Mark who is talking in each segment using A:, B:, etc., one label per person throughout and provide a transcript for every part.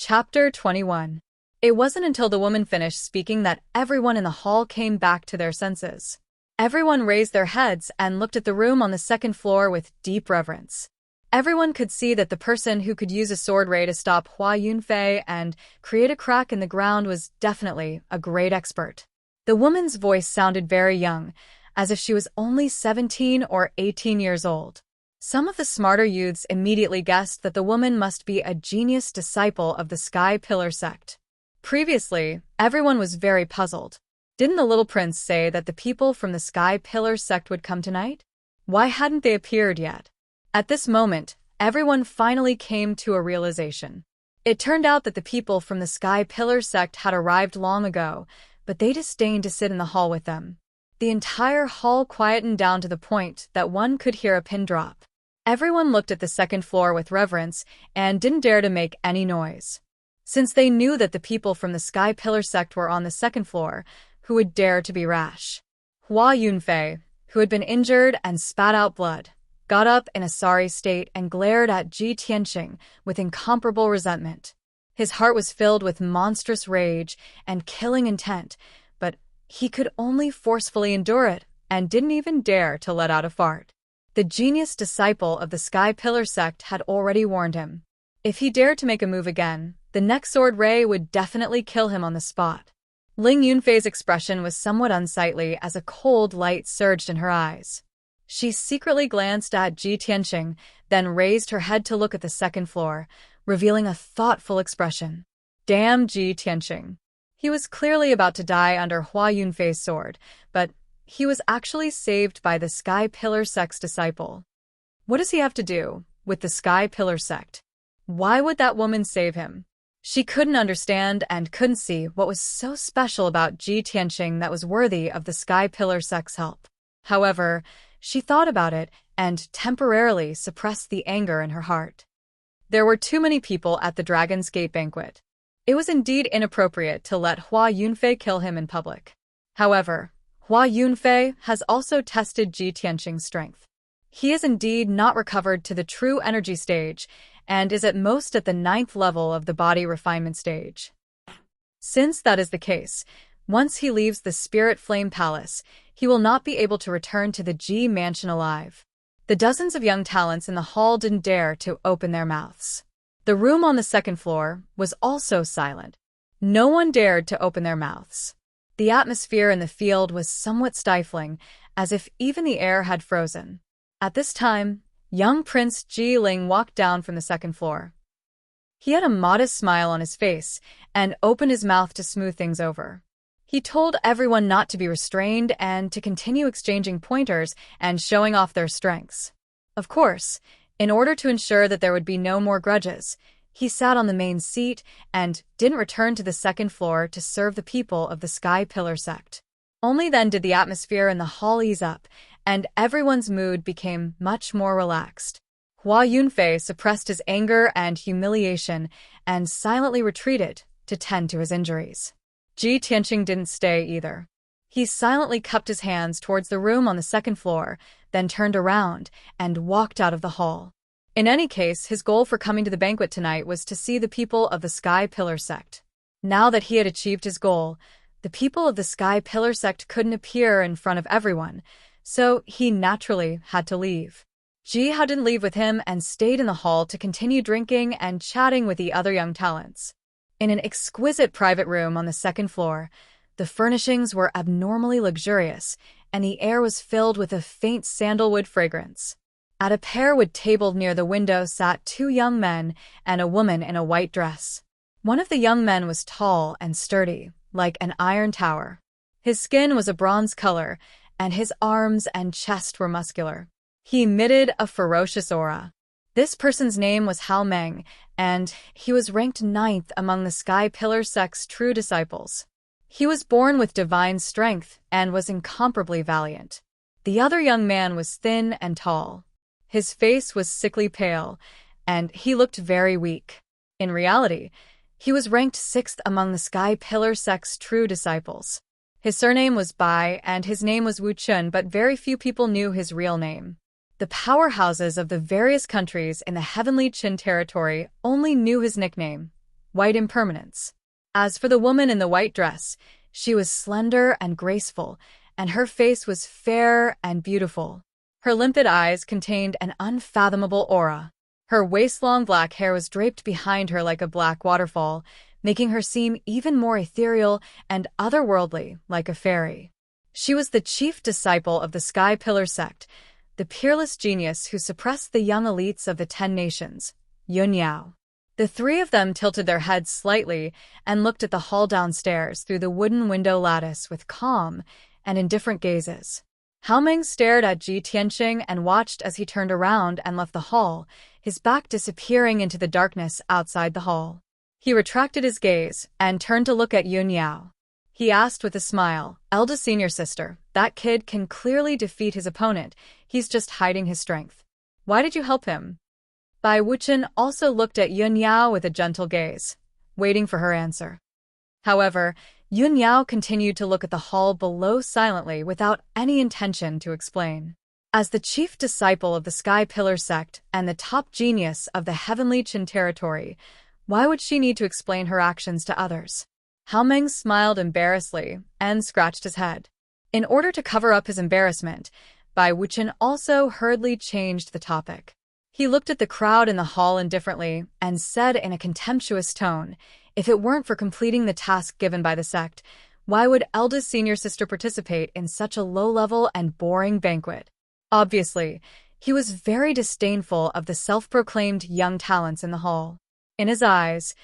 A: Chapter 21. It wasn't until the woman finished speaking that everyone in the hall came back to their senses. Everyone raised their heads and looked at the room on the second floor with deep reverence. Everyone could see that the person who could use a sword ray to stop Hua Yunfei and create a crack in the ground was definitely a great expert. The woman's voice sounded very young, as if she was only 17 or 18 years old. Some of the smarter youths immediately guessed that the woman must be a genius disciple of the Sky Pillar sect. Previously, everyone was very puzzled. Didn't the little prince say that the people from the Sky Pillar sect would come tonight? Why hadn't they appeared yet? At this moment, everyone finally came to a realization. It turned out that the people from the Sky Pillar sect had arrived long ago, but they disdained to sit in the hall with them. The entire hall quietened down to the point that one could hear a pin drop. Everyone looked at the second floor with reverence and didn't dare to make any noise. Since they knew that the people from the Sky Pillar sect were on the second floor, who would dare to be rash? Hua Yunfei, who had been injured and spat out blood, got up in a sorry state and glared at Ji Tianqing with incomparable resentment. His heart was filled with monstrous rage and killing intent, but he could only forcefully endure it and didn't even dare to let out a fart. The genius disciple of the Sky Pillar sect had already warned him. If he dared to make a move again, the next sword ray would definitely kill him on the spot. Ling Yunfei's expression was somewhat unsightly as a cold light surged in her eyes. She secretly glanced at Ji Tianqing, then raised her head to look at the second floor, revealing a thoughtful expression. Damn Ji Tianqing. He was clearly about to die under Hua Yunfei's sword, but he was actually saved by the Sky Pillar sect's disciple. What does he have to do with the Sky Pillar sect? Why would that woman save him? She couldn't understand and couldn't see what was so special about Ji Tianqing that was worthy of the Sky Pillar sect's help. However, she thought about it and temporarily suppressed the anger in her heart. There were too many people at the Dragon's Gate banquet. It was indeed inappropriate to let Hua Yunfei kill him in public. However, Hua Yunfei has also tested Ji Tianqing's strength. He is indeed not recovered to the true energy stage and is at most at the 9th level of the body refinement stage. Since that is the case, once he leaves the Spirit Flame Palace, he will not be able to return to the Ji Mansion alive. The dozens of young talents in the hall didn't dare to open their mouths. The room on the second floor was also silent. No one dared to open their mouths. The atmosphere in the field was somewhat stifling, as if even the air had frozen. At this time, young Prince Ji Ling walked down from the second floor. He had a modest smile on his face and opened his mouth to smooth things over. He told everyone not to be restrained and to continue exchanging pointers and showing off their strengths. Of course, in order to ensure that there would be no more grudges, he sat on the main seat and didn't return to the second floor to serve the people of the Sky Pillar sect. Only then did the atmosphere in the hall ease up, and everyone's mood became much more relaxed. Hua Yunfei suppressed his anger and humiliation and silently retreated to tend to his injuries. Ji Tianqing didn't stay either. He silently cupped his hands towards the room on the second floor, then turned around and walked out of the hall. In any case, his goal for coming to the banquet tonight was to see the people of the Sky Pillar sect. Now that he had achieved his goal, the people of the Sky Pillar sect couldn't appear in front of everyone, so he naturally had to leave. Ji Hao didn't leave with him and stayed in the hall to continue drinking and chatting with the other young talents. In an exquisite private room on the second floor, the furnishings were abnormally luxurious, and the air was filled with a faint sandalwood fragrance. At a pear-wood table near the window sat 2 young men and a woman in a white dress. One of the young men was tall and sturdy, like an iron tower. His skin was a bronze color, and his arms and chest were muscular. He emitted a ferocious aura. This person's name was Hao Meng, and he was ranked 9th among the Sky Pillar sect's true disciples. He was born with divine strength and was incomparably valiant. The other young man was thin and tall. His face was sickly pale, and he looked very weak. In reality, he was ranked 6th among the Sky Pillar sect's true disciples. His surname was Bai and his name was Wu Chun, but very few people knew his real name. The powerhouses of the various countries in the Heavenly Qin territory only knew his nickname, white impermanence. As for the woman in the white dress, she was slender and graceful, and her face was fair and beautiful. Her limpid eyes contained an unfathomable aura. Her waist-long black hair was draped behind her like a black waterfall, making her seem even more ethereal and otherworldly, like a fairy. She was the chief disciple of the Sky Pillar sect, the peerless genius who suppressed the young elites of the 10 nations, Yun Yao. The three of them tilted their heads slightly and looked at the hall downstairs through the wooden window lattice with calm and indifferent gazes. Hao Meng stared at Ji Tianqing and watched as he turned around and left the hall, his back disappearing into the darkness outside the hall. He retracted his gaze and turned to look at Yun Yao. He asked with a smile, "Eldest senior sister, that kid can clearly defeat his opponent. He's just hiding his strength. Why did you help him?" Bai Wuchen also looked at Yun Yao with a gentle gaze, waiting for her answer. However, Yun Yao continued to look at the hall below silently without any intention to explain. As the chief disciple of the Sky Pillar sect and the top genius of the Heavenly Qin territory, why would she need to explain her actions to others? Hao Meng smiled embarrassedly and scratched his head. In order to cover up his embarrassment, Bai Wuchen also hurriedly changed the topic. He looked at the crowd in the hall indifferently and said in a contemptuous tone, "If it weren't for completing the task given by the sect, why would eldest senior sister participate in such a low-level and boring banquet?" Obviously, he was very disdainful of the self-proclaimed young talents in the hall. In his eyes,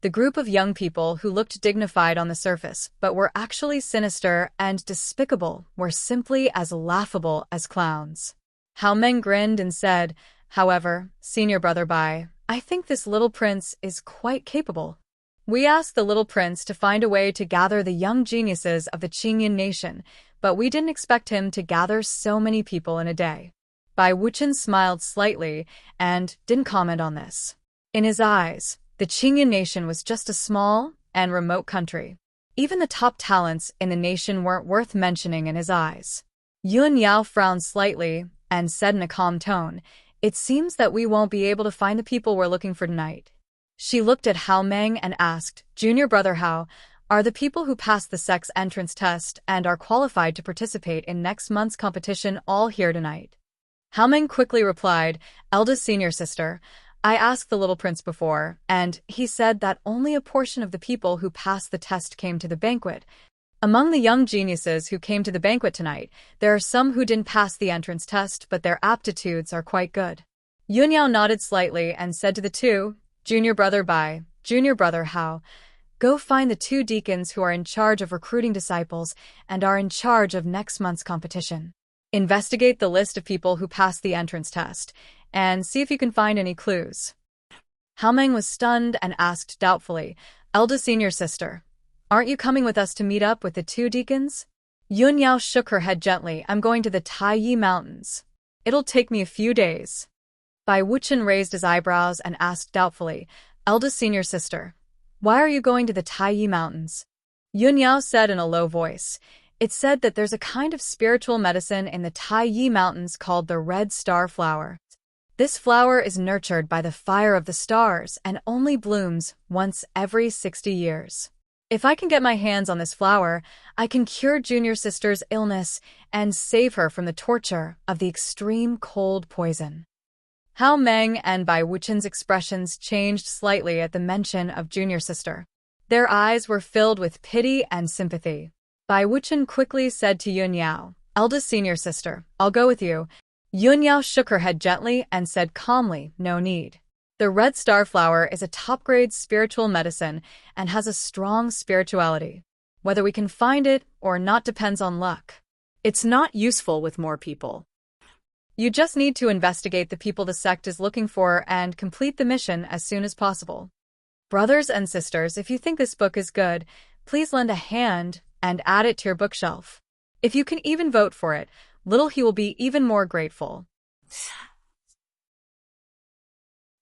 A: the group of young people who looked dignified on the surface but were actually sinister and despicable were simply as laughable as clowns. Hao Meng grinned and said, "However, senior brother Bai, I think this little prince is quite capable. We asked the little prince to find a way to gather the young geniuses of the Qingyan nation, but we didn't expect him to gather so many people in a day." Bai Wuchen smiled slightly and didn't comment on this. In his eyes, the Qingyan nation was just a small and remote country. Even the top talents in the nation weren't worth mentioning in his eyes. Yun Yao frowned slightly and said in a calm tone, "It seems that we won't be able to find the people we're looking for tonight." She looked at Hao Meng and asked, "Junior brother Hao, are the people who passed the sect's entrance test and are qualified to participate in next month's competition all here tonight?" Hao Meng quickly replied, "Eldest senior sister, I asked the little prince before, and he said that only a portion of the people who passed the test came to the banquet. Among the young geniuses who came to the banquet tonight, there are some who didn't pass the entrance test, but their aptitudes are quite good." Yun Yao nodded slightly and said to the two, "Junior brother Bai, junior brother Hao, go find the 2 deacons who are in charge of recruiting disciples and are in charge of next month's competition. Investigate the list of people who passed the entrance test, and see if you can find any clues." Hao Meng was stunned and asked doubtfully, "Eldest senior sister, aren't you coming with us to meet up with the 2 deacons?" Yun Yao shook her head gently. "I'm going to the Taiyi Mountains. It'll take me a few days." Bai Wuchen raised his eyebrows and asked doubtfully, "Eldest senior sister, why are you going to the Taiyi Mountains?" Yun Yao said in a low voice, "It's said that there's a kind of spiritual medicine in the Taiyi Mountains called the red star flower. This flower is nurtured by the fire of the stars and only blooms once every 60 years. If I can get my hands on this flower, I can cure junior sister's illness and save her from the torture of the extreme cold poison." Hao Meng and Bai Wuchen's expressions changed slightly at the mention of junior sister. Their eyes were filled with pity and sympathy. Bai Wuchen quickly said to Yun Yao, "Eldest senior sister, I'll go with you." Yun Yao shook her head gently and said calmly, "No need. The red star flower is a top-grade spiritual medicine and has a strong spirituality. Whether we can find it or not depends on luck. It's not useful with more people. You just need to investigate the people the sect is looking for and complete the mission as soon as possible. Brothers and sisters, if you think this book is good, please lend a hand and add it to your bookshelf. If you can even vote for it, Little He will be even more grateful."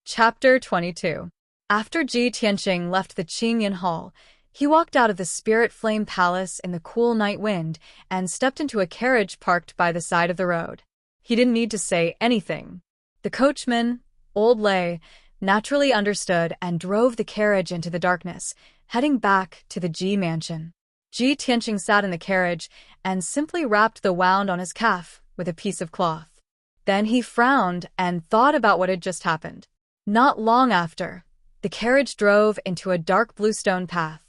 A: Chapter 22. After Ji Tianqing left the Qingyan Hall, he walked out of the Spirit Flame Palace in the cool night wind and stepped into a carriage parked by the side of the road. He didn't need to say anything. The coachman, Old Lei, naturally understood and drove the carriage into the darkness, heading back to the Ji mansion. Ji Tianqing sat in the carriage and simply wrapped the wound on his calf with a piece of cloth. Then he frowned and thought about what had just happened. Not long after, the carriage drove into a dark blue stone path.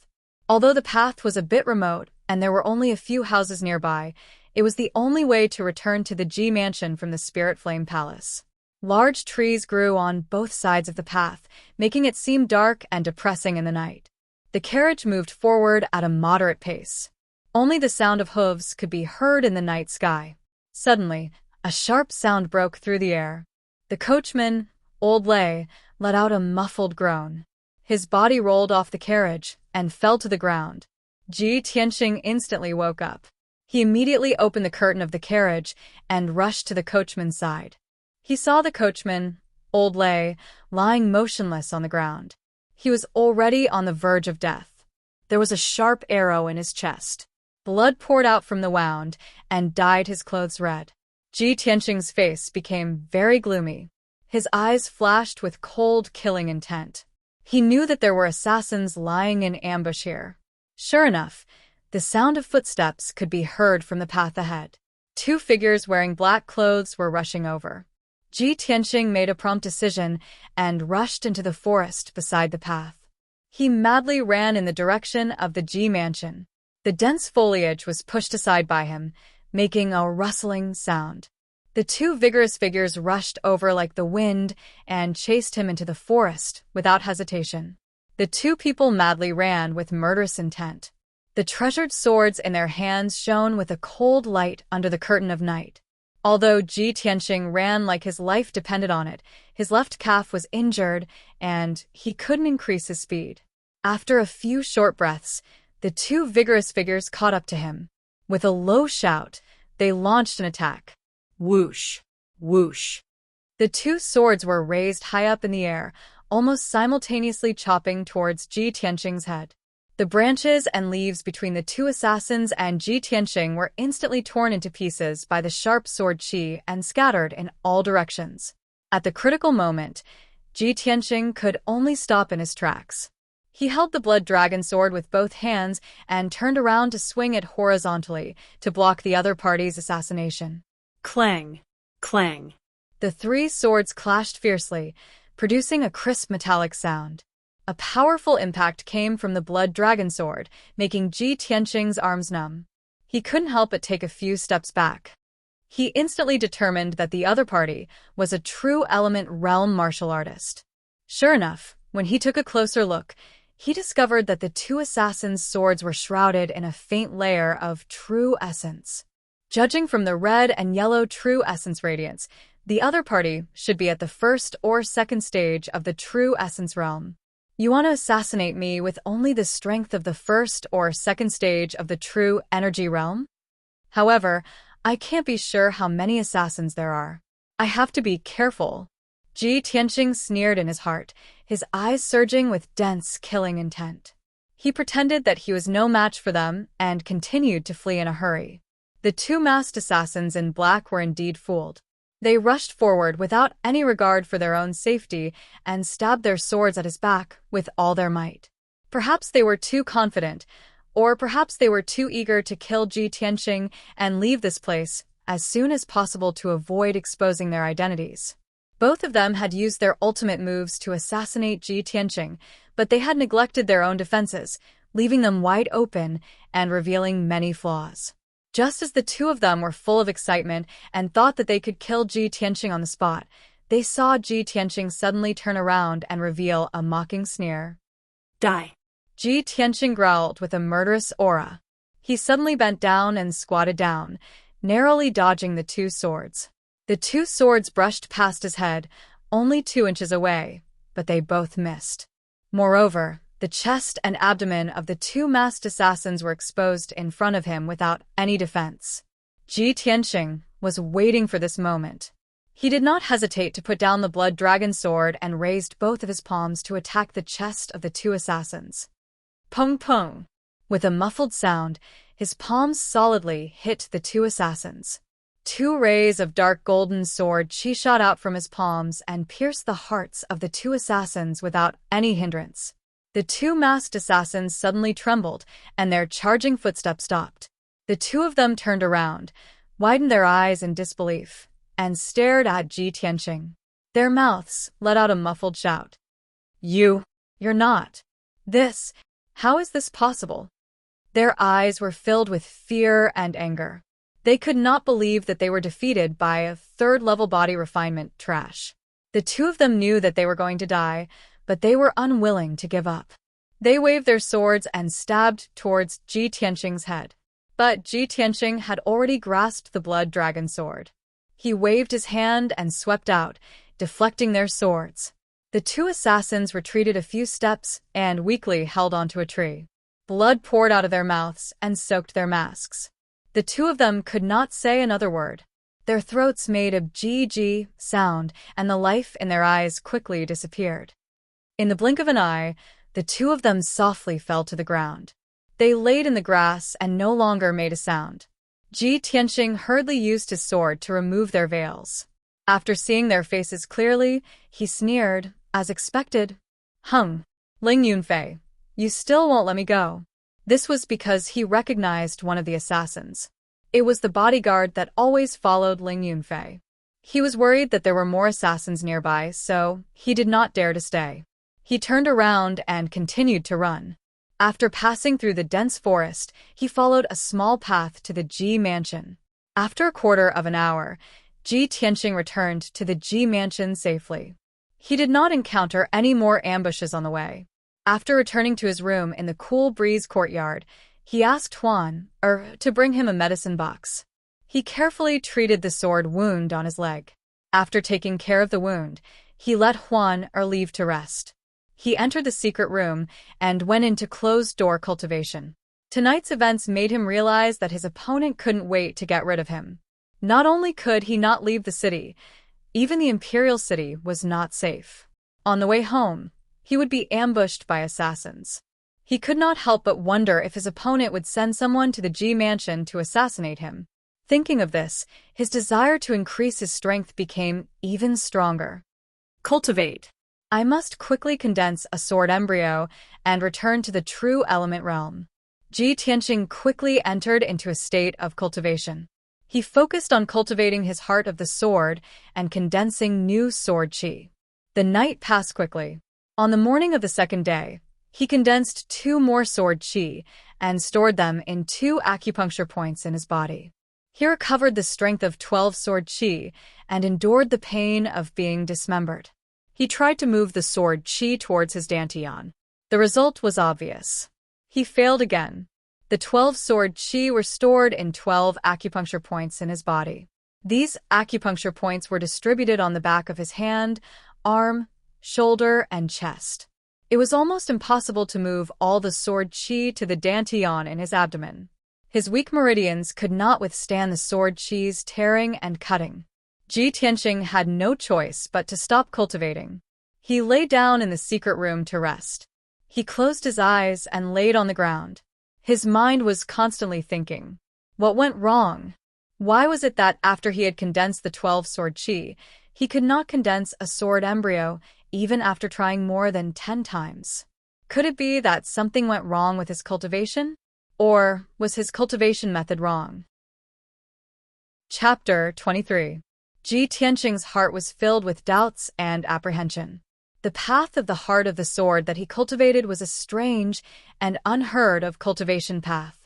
A: Although the path was a bit remote and there were only a few houses nearby, it was the only way to return to the Ji mansion from the Spirit Flame Palace. Large trees grew on both sides of the path, making it seem dark and depressing in the night. The carriage moved forward at a moderate pace. Only the sound of hooves could be heard in the night sky. Suddenly, a sharp sound broke through the air. The coachman, Old Lei, let out a muffled groan. His body rolled off the carriage and fell to the ground. Ji Tianqing instantly woke up. He immediately opened the curtain of the carriage and rushed to the coachman's side. He saw the coachman, Old Lei, lying motionless on the ground. He was already on the verge of death. There was a sharp arrow in his chest. Blood poured out from the wound and dyed his clothes red. Ji Tianqing's face became very gloomy. His eyes flashed with cold, killing intent. He knew that there were assassins lying in ambush here. Sure enough, the sound of footsteps could be heard from the path ahead. Two figures wearing black clothes were rushing over. Ji Tianqing made a prompt decision and rushed into the forest beside the path. He madly ran in the direction of the Ji mansion. The dense foliage was pushed aside by him, making a rustling sound. The two vigorous figures rushed over like the wind and chased him into the forest without hesitation. The two people madly ran with murderous intent. The treasured swords in their hands shone with a cold light under the curtain of night. Although Ji Tianqing ran like his life depended on it, his left calf was injured and he couldn't increase his speed. After a few short breaths, the two vigorous figures caught up to him. With a low shout, they launched an attack. Whoosh! Whoosh! The two swords were raised high up in the air, almost simultaneously chopping towards Ji Tianqing's head. The branches and leaves between the two assassins and Ji Tianqing were instantly torn into pieces by the sharp sword qi and scattered in all directions. At the critical moment, Ji Tianqing could only stop in his tracks. He held the blood dragon sword with both hands and turned around to swing it horizontally to block the other party's assassination. Clang! Clang! The three swords clashed fiercely, producing a crisp metallic sound. A powerful impact came from the blood dragon sword, making Ji Tianqing's arms numb. He couldn't help but take a few steps back. He instantly determined that the other party was a true element realm martial artist. Sure enough, when he took a closer look, he discovered that the two assassins' swords were shrouded in a faint layer of true essence. Judging from the red and yellow true essence radiance, the other party should be at the first or second stage of the true essence realm. You want to assassinate me with only the strength of the first or second stage of the true energy realm? However, I can't be sure how many assassins there are. I have to be careful. Ji Tianqing sneered in his heart, his eyes surging with dense, killing intent. He pretended that he was no match for them and continued to flee in a hurry. The two masked assassins in black were indeed fooled. They rushed forward without any regard for their own safety and stabbed their swords at his back with all their might. Perhaps they were too confident, or perhaps they were too eager to kill Ji Tianqing and leave this place as soon as possible to avoid exposing their identities. Both of them had used their ultimate moves to assassinate Ji Tianqing, but they had neglected their own defenses, leaving them wide open and revealing many flaws. Just as the two of them were full of excitement and thought that they could kill Ji Tianqing on the spot, they saw Ji Tianqing suddenly turn around and reveal a mocking sneer. Die! Ji Tianqing growled with a murderous aura. He suddenly bent down and squatted down, narrowly dodging the two swords. The two swords brushed past his head, only 2 inches away, but they both missed. Moreover, the chest and abdomen of the two masked assassins were exposed in front of him without any defense. Ji Tianqing was waiting for this moment. He did not hesitate to put down the blood dragon sword and raised both of his palms to attack the chest of the two assassins. Pong pong! With a muffled sound, his palms solidly hit the two assassins. Two rays of dark golden sword chi shot out from his palms and pierced the hearts of the two assassins without any hindrance. The two masked assassins suddenly trembled, and their charging footsteps stopped. The two of them turned around, widened their eyes in disbelief, and stared at Ji Tianqing. Their mouths let out a muffled shout. You're not. How is this possible? Their eyes were filled with fear and anger. They could not believe that they were defeated by a third-level body refinement trash. The two of them knew that they were going to die, but they were unwilling to give up. They waved their swords and stabbed towards Ji Tianqing's head. But Ji Tianqing had already grasped the blood dragon sword. He waved his hand and swept out, deflecting their swords. The two assassins retreated a few steps and weakly held onto a tree. Blood poured out of their mouths and soaked their masks. The two of them could not say another word. Their throats made a G sound, and the life in their eyes quickly disappeared. In the blink of an eye, the two of them softly fell to the ground. They laid in the grass and no longer made a sound. Ji Tianqing hurriedly used his sword to remove their veils. After seeing their faces clearly, he sneered, as expected. Ling Yunfei, you still won't let me go. This was because he recognized one of the assassins. It was the bodyguard that always followed Ling Yunfei. He was worried that there were more assassins nearby, so he did not dare to stay. He turned around and continued to run. After passing through the dense forest, he followed a small path to the Ji mansion. After a quarter of an hour, Ji Tianqing returned to the Ji mansion safely. He did not encounter any more ambushes on the way. After returning to his room in the cool breeze courtyard, he asked Huan to bring him a medicine box. He carefully treated the sword wound on his leg. After taking care of the wound, he let Huan leave to rest. He entered the secret room and went into closed-door cultivation. Tonight's events made him realize that his opponent couldn't wait to get rid of him. Not only could he not leave the city, even the Imperial City was not safe. On the way home, he would be ambushed by assassins. He could not help but wonder if his opponent would send someone to the Ji mansion to assassinate him. Thinking of this, his desire to increase his strength became even stronger. Cultivate. I must quickly condense a sword embryo and return to the true element realm. Ji Tianqing quickly entered into a state of cultivation. He focused on cultivating his heart of the sword and condensing new sword chi. The night passed quickly. On the morning of the second day, he condensed 2 more sword chi and stored them in 2 acupuncture points in his body. He recovered the strength of 12 sword chi and endured the pain of being dismembered. He tried to move the sword chi towards his dantian. The result was obvious. He failed again. The 12 sword chi were stored in 12 acupuncture points in his body. These acupuncture points were distributed on the back of his hand, arm, shoulder, and chest. It was almost impossible to move all the sword chi to the dantian in his abdomen. His weak meridians could not withstand the sword chi's tearing and cutting. Ji Tianqing had no choice but to stop cultivating. He lay down in the secret room to rest. He closed his eyes and laid on the ground. His mind was constantly thinking, what went wrong? Why was it that after he had condensed the 12 sword chi, he could not condense a sword embryo even after trying more than 10 times? Could it be that something went wrong with his cultivation? Or was his cultivation method wrong? Chapter 23. Ji Tianqing's heart was filled with doubts and apprehension. The path of the heart of the sword that he cultivated was a strange and unheard of cultivation path.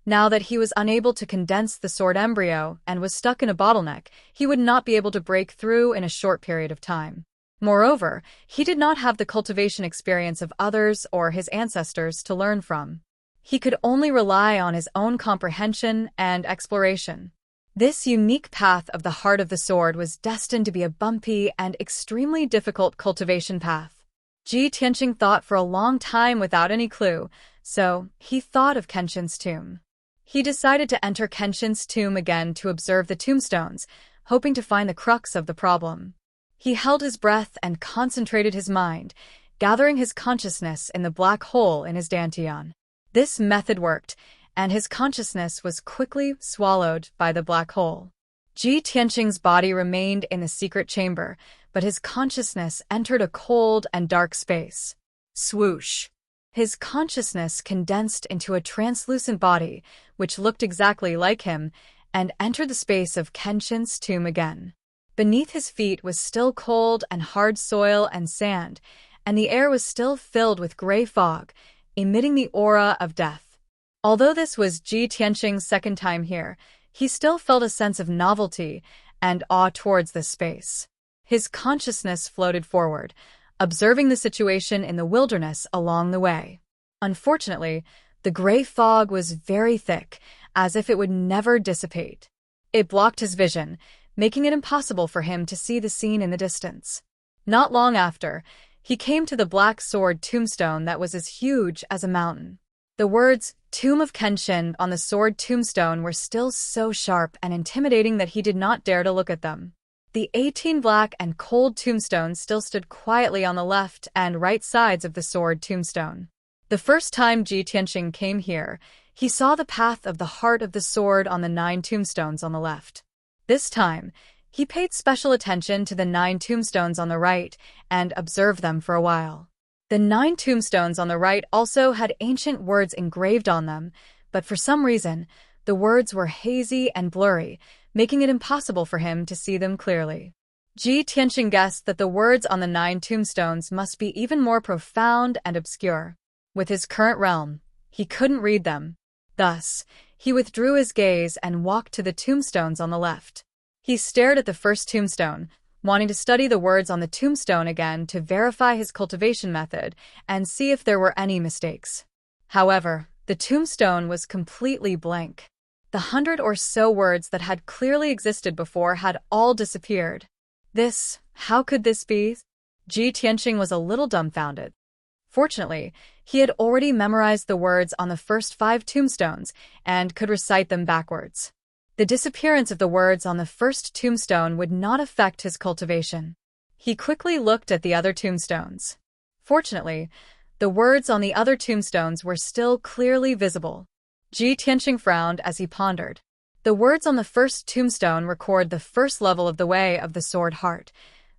A: Now that he was unable to condense the sword embryo and was stuck in a bottleneck, he would not be able to break through in a short period of time. Moreover, he did not have the cultivation experience of others or his ancestors to learn from. He could only rely on his own comprehension and exploration. This unique path of the heart of the sword was destined to be a bumpy and extremely difficult cultivation path. Ji Tianqing thought for a long time without any clue, so he thought of Kenshin's tomb. He decided to enter Kenshin's tomb again to observe the tombstones, hoping to find the crux of the problem. He held his breath and concentrated his mind, gathering his consciousness in the black hole in his dantian. This method worked, and his consciousness was quickly swallowed by the black hole. Ji Tianqing's body remained in the secret chamber, but his consciousness entered a cold and dark space. Swoosh! His consciousness condensed into a translucent body, which looked exactly like him, and entered the space of Kenshin's tomb again. Beneath his feet was still cold and hard soil and sand, and the air was still filled with gray fog, emitting the aura of death. Although this was Ji Tianqing's second time here, he still felt a sense of novelty and awe towards this space. His consciousness floated forward, observing the situation in the wilderness along the way. Unfortunately, the gray fog was very thick, as if it would never dissipate. It blocked his vision, making it impossible for him to see the scene in the distance. Not long after, he came to the black sword tombstone that was as huge as a mountain. The words, "Tomb of Kenshin," on the sword tombstone were still so sharp and intimidating that he did not dare to look at them. The 18 black and cold tombstones still stood quietly on the left and right sides of the sword tombstone. The first time Ji Tianqing came here, he saw the path of the heart of the sword on the 9 tombstones on the left. This time, he paid special attention to the 9 tombstones on the right and observed them for a while. The 9 tombstones on the right also had ancient words engraved on them, but for some reason, the words were hazy and blurry, making it impossible for him to see them clearly. Ji Tianqing guessed that the words on the 9 tombstones must be even more profound and obscure. With his current realm, he couldn't read them. Thus, he withdrew his gaze and walked to the tombstones on the left. He stared at the first tombstone, wanting to study the words on the tombstone again to verify his cultivation method and see if there were any mistakes. However, the tombstone was completely blank. The 100 or so words that had clearly existed before had all disappeared. How could this be? Ji Tianqing was a little dumbfounded. Fortunately, he had already memorized the words on the first 5 tombstones and could recite them backwards. The disappearance of the words on the first tombstone would not affect his cultivation. He quickly looked at the other tombstones. Fortunately, the words on the other tombstones were still clearly visible. Ji Tianqing frowned as he pondered. The words on the first tombstone record the first level of the way of the sword heart,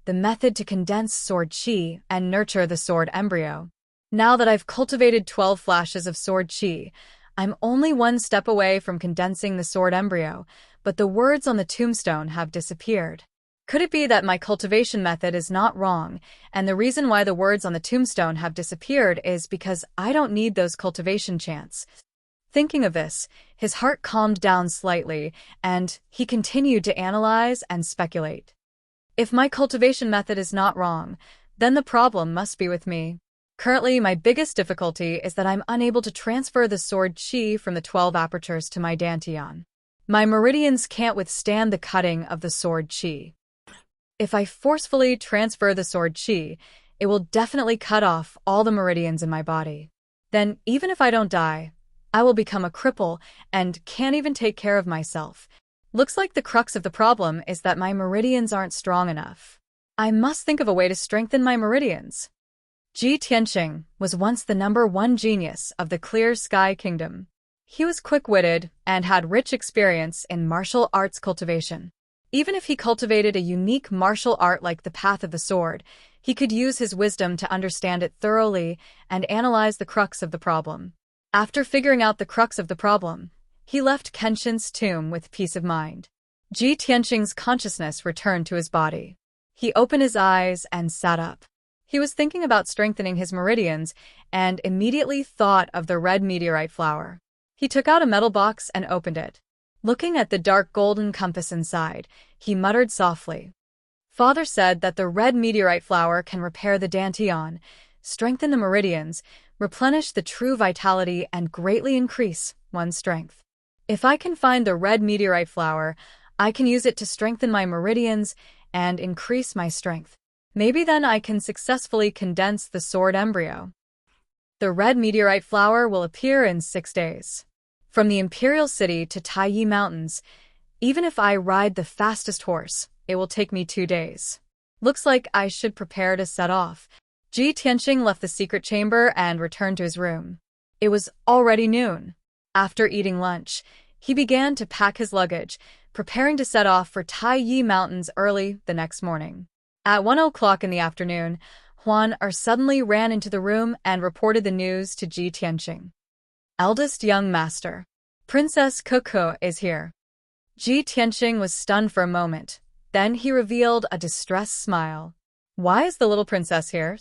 A: the method to condense sword qi and nurture the sword embryo. Now that I've cultivated 12 flashes of sword qi, I'm only one step away from condensing the sword embryo, but the words on the tombstone have disappeared. Could it be that my cultivation method is not wrong, and the reason why the words on the tombstone have disappeared is because I don't need those cultivation chants? Thinking of this, his heart calmed down slightly, and he continued to analyze and speculate. If my cultivation method is not wrong, then the problem must be with me. Currently, my biggest difficulty is that I'm unable to transfer the sword qi from the 12 apertures to my dantian. My meridians can't withstand the cutting of the sword qi. If I forcefully transfer the sword qi, it will definitely cut off all the meridians in my body. Then, even if I don't die, I will become a cripple and can't even take care of myself. Looks like the crux of the problem is that my meridians aren't strong enough. I must think of a way to strengthen my meridians. Ji Tianqing was once the #1 genius of the Clear Sky Kingdom. He was quick-witted and had rich experience in martial arts cultivation. Even if he cultivated a unique martial art like the Path of the Sword, he could use his wisdom to understand it thoroughly and analyze the crux of the problem. After figuring out the crux of the problem, he left Kenshin's tomb with peace of mind. Ji Tianqing's consciousness returned to his body. He opened his eyes and sat up. He was thinking about strengthening his meridians and immediately thought of the red meteorite flower. He took out a metal box and opened it. Looking at the dark golden compass inside, he muttered softly. Father said that the red meteorite flower can repair the dantian, strengthen the meridians, replenish the true vitality, and greatly increase one's strength. If I can find the red meteorite flower, I can use it to strengthen my meridians and increase my strength. Maybe then I can successfully condense the sword embryo. The red meteorite flower will appear in 6 days. From the Imperial City to Taiyi Mountains, even if I ride the fastest horse, it will take me 2 days. Looks like I should prepare to set off. Ji Tianqing left the secret chamber and returned to his room. It was already noon. After eating lunch, He began to pack his luggage, preparing to set off for Tai Yi Mountains early the next morning. At 1 o'clock in the afternoon, Huan suddenly ran into the room and reported the news to Ji Tianqing. Eldest young master, Princess Coco is here. Ji Tianqing was stunned for a moment. Then he revealed a distressed smile. Why is the little princess here?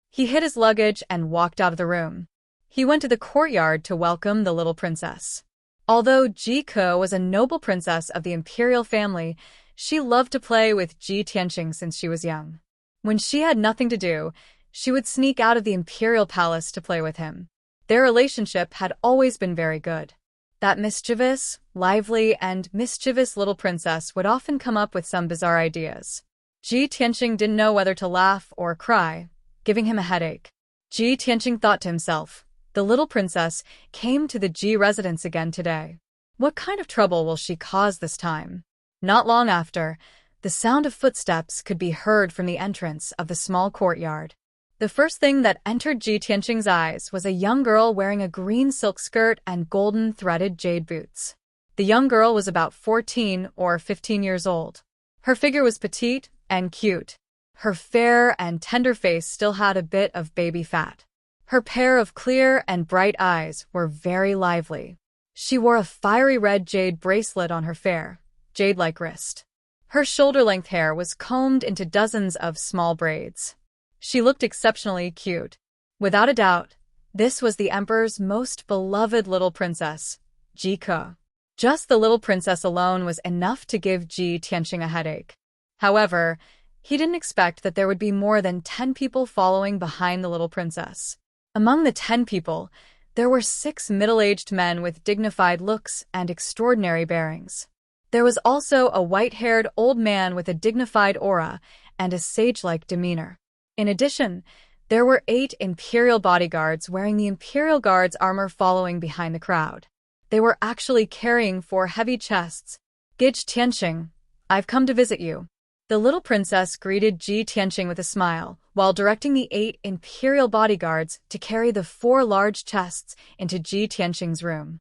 A: He hid his luggage and walked out of the room. He went to the courtyard to welcome the little princess. Although Ji Ko was a noble princess of the imperial family, she loved to play with Ji Tianqing since she was young. When she had nothing to do, she would sneak out of the imperial palace to play with him. Their relationship had always been very good. That mischievous, lively, and mischievous little princess would often come up with some bizarre ideas. Ji Tianqing didn't know whether to laugh or cry, giving him a headache. Ji Tianqing thought to himself, the little princess came to the Ji residence again today. What kind of trouble will she cause this time? Not long after, the sound of footsteps could be heard from the entrance of the small courtyard. The first thing that entered Ji Tianqing's eyes was a young girl wearing a green silk skirt and golden threaded jade boots. The young girl was about 14 or 15 years old. Her figure was petite and cute. Her fair and tender face still had a bit of baby fat. Her pair of clear and bright eyes were very lively. She wore a fiery red jade bracelet on her fair, jade-like wrist. Her shoulder-length hair was combed into dozens of small braids. She looked exceptionally cute. Without a doubt, this was the emperor's most beloved little princess, Ji Ko. Just the little princess alone was enough to give Ji Tianqing a headache. However, he didn't expect that there would be more than 10 people following behind the little princess. Among the 10 people, there were 6 middle-aged men with dignified looks and extraordinary bearings. There was also a white-haired old man with a dignified aura and a sage-like demeanor. In addition, there were 8 imperial bodyguards wearing the imperial guard's armor following behind the crowd. They were actually carrying 4 heavy chests. Ji Tianqing, I've come to visit you. The little princess greeted Ji Tianqing with a smile, while directing the 8 imperial bodyguards to carry the 4 large chests into Ji Tianqing's room.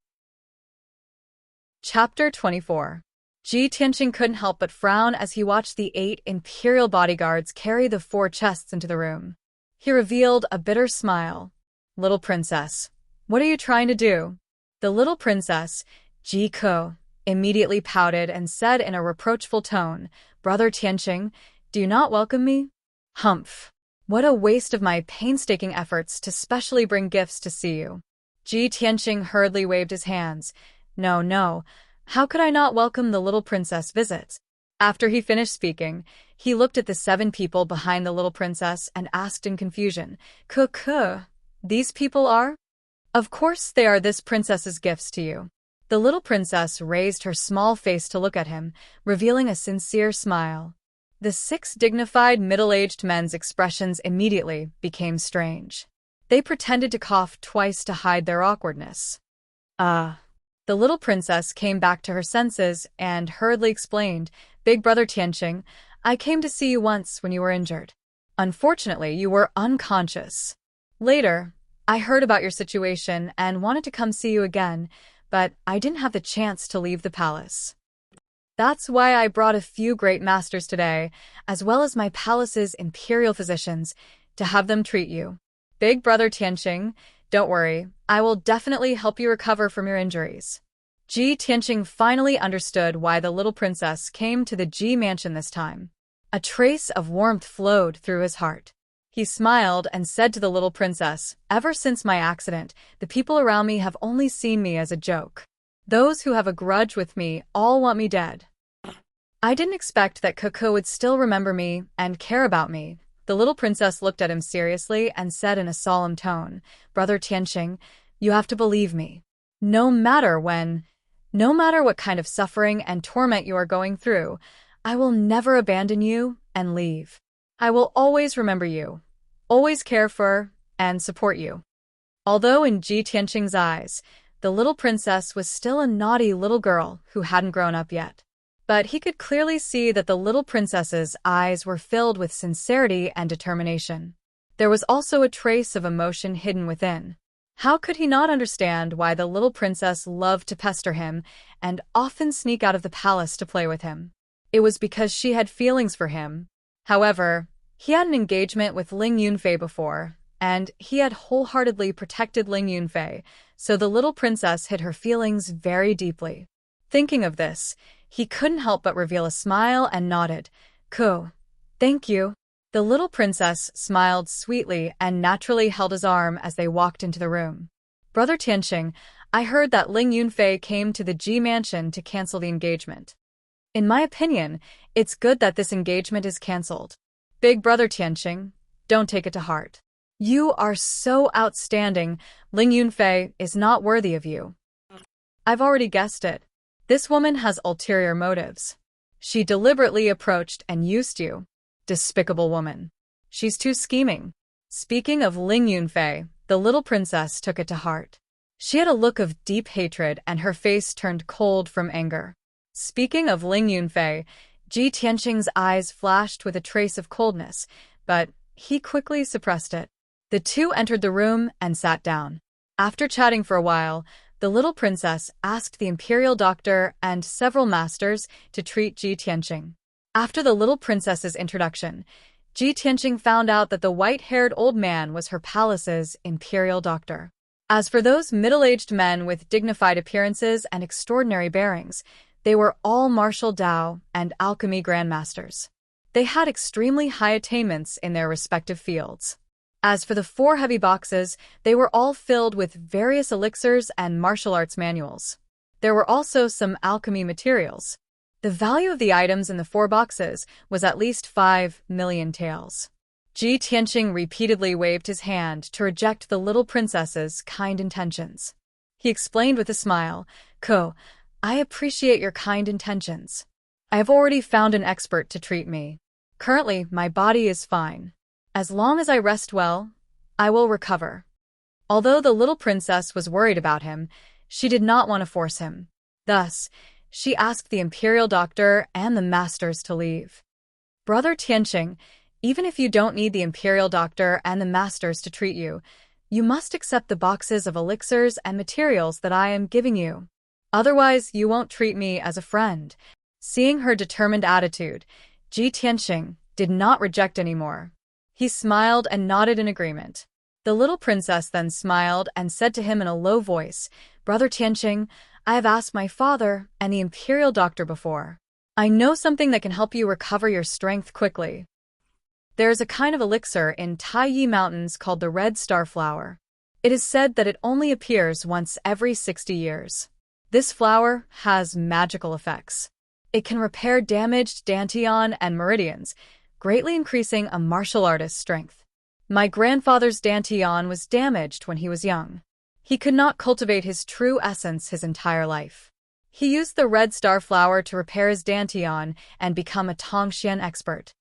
A: Chapter 24. Ji Tianqing couldn't help but frown as he watched the 8 imperial bodyguards carry the 4 chests into the room. He revealed a bitter smile. Little princess, what are you trying to do? The little princess, Ji Ko, immediately pouted and said in a reproachful tone, Brother Tianqing, do you not welcome me? Humph. What a waste of my painstaking efforts to specially bring gifts to see you. Ji Tianqing hurriedly waved his hands. No. How could I not welcome the little princess' visit? After he finished speaking, he looked at the 7 people behind the little princess and asked in confusion, These people are? Of course they are this princess's gifts to you. The little princess raised her small face to look at him, revealing a sincere smile. The 6 dignified middle-aged men's expressions immediately became strange. They pretended to cough twice to hide their awkwardness. The little princess came back to her senses and hurriedly explained, Big Brother Tianqing, I came to see you once when you were injured. Unfortunately, you were unconscious. Later, I heard about your situation and wanted to come see you again, but I didn't have the chance to leave the palace. That's why I brought a few great masters today, as well as my palace's imperial physicians, to have them treat you. Big Brother Tianqing, don't worry, I will definitely help you recover from your injuries. Ji Tianqing finally understood why the little princess came to the Ji mansion this time. A trace of warmth flowed through his heart. He smiled and said to the little princess, Ever since my accident, the people around me have only seen me as a joke. Those who have a grudge with me all want me dead. I didn't expect that Coco would still remember me and care about me. The little princess looked at him seriously and said in a solemn tone, Brother Tianqing, you have to believe me. No matter what kind of suffering and torment you are going through, I will never abandon you and leave. I will always remember you, always care for and support you. Although in Ji Tianqing's eyes, the little princess was still a naughty little girl who hadn't grown up yet. But he could clearly see that the little princess's eyes were filled with sincerity and determination. There was also a trace of emotion hidden within. How could he not understand why the little princess loved to pester him and often sneak out of the palace to play with him? It was because she had feelings for him. However, he had an engagement with Ling Yunfei before, and he had wholeheartedly protected Ling Yunfei, so the little princess hid her feelings very deeply. Thinking of this, he couldn't help but reveal a smile and nodded. "Cool. Thank you." The little princess smiled sweetly and naturally held his arm as they walked into the room. "Brother Tianqing, I heard that Ling Yunfei came to the Ji mansion to cancel the engagement. In my opinion, it's good that this engagement is cancelled. Big brother Tianqing, don't take it to heart. You are so outstanding. Ling Yunfei is not worthy of you." "I've already guessed it. This woman has ulterior motives. She deliberately approached and used you. Despicable woman. She's too scheming." Speaking of Ling Yunfei, the little princess took it to heart. She had a look of deep hatred and her face turned cold from anger. Speaking of Ling Yunfei, Ji Tianqing's eyes flashed with a trace of coldness, but he quickly suppressed it. The two entered the room and sat down. After chatting for a while, the little princess asked the imperial doctor and several masters to treat Ji Tianqing. After the little princess's introduction, Ji Tianqing found out that the white-haired old man was her palace's imperial doctor. As for those middle-aged men with dignified appearances and extraordinary bearings, they were all martial Dao and alchemy grandmasters. They had extremely high attainments in their respective fields. As for the 4 heavy boxes, they were all filled with various elixirs and martial arts manuals. There were also some alchemy materials. The value of the items in the 4 boxes was at least 5 million taels. Ji Tianqing repeatedly waved his hand to reject the little princess's kind intentions. He explained with a smile, "Ko, I appreciate your kind intentions. I have already found an expert to treat me. Currently, my body is fine. As long as I rest well, I will recover." Although the little princess was worried about him, she did not want to force him. Thus, she asked the imperial doctor and the masters to leave. "Brother Tianqing, even if you don't need the imperial doctor and the masters to treat you, you must accept the boxes of elixirs and materials that I am giving you. Otherwise, you won't treat me as a friend." Seeing her determined attitude, Ji Tianqing did not reject anymore. He smiled and nodded in agreement. The little princess then smiled and said to him in a low voice, "Brother Tianqing, I have asked my father and the imperial doctor before. I know something that can help you recover your strength quickly. There is a kind of elixir in Taiyi Mountains called the red star flower. It is said that it only appears once every 60 years. This flower has magical effects. It can repair damaged dantian and meridians, greatly increasing a martial artist's strength. My grandfather's dantian was damaged when he was young. He could not cultivate his true essence his entire life. He used the red star flower to repair his dantian and become a Tongxian expert.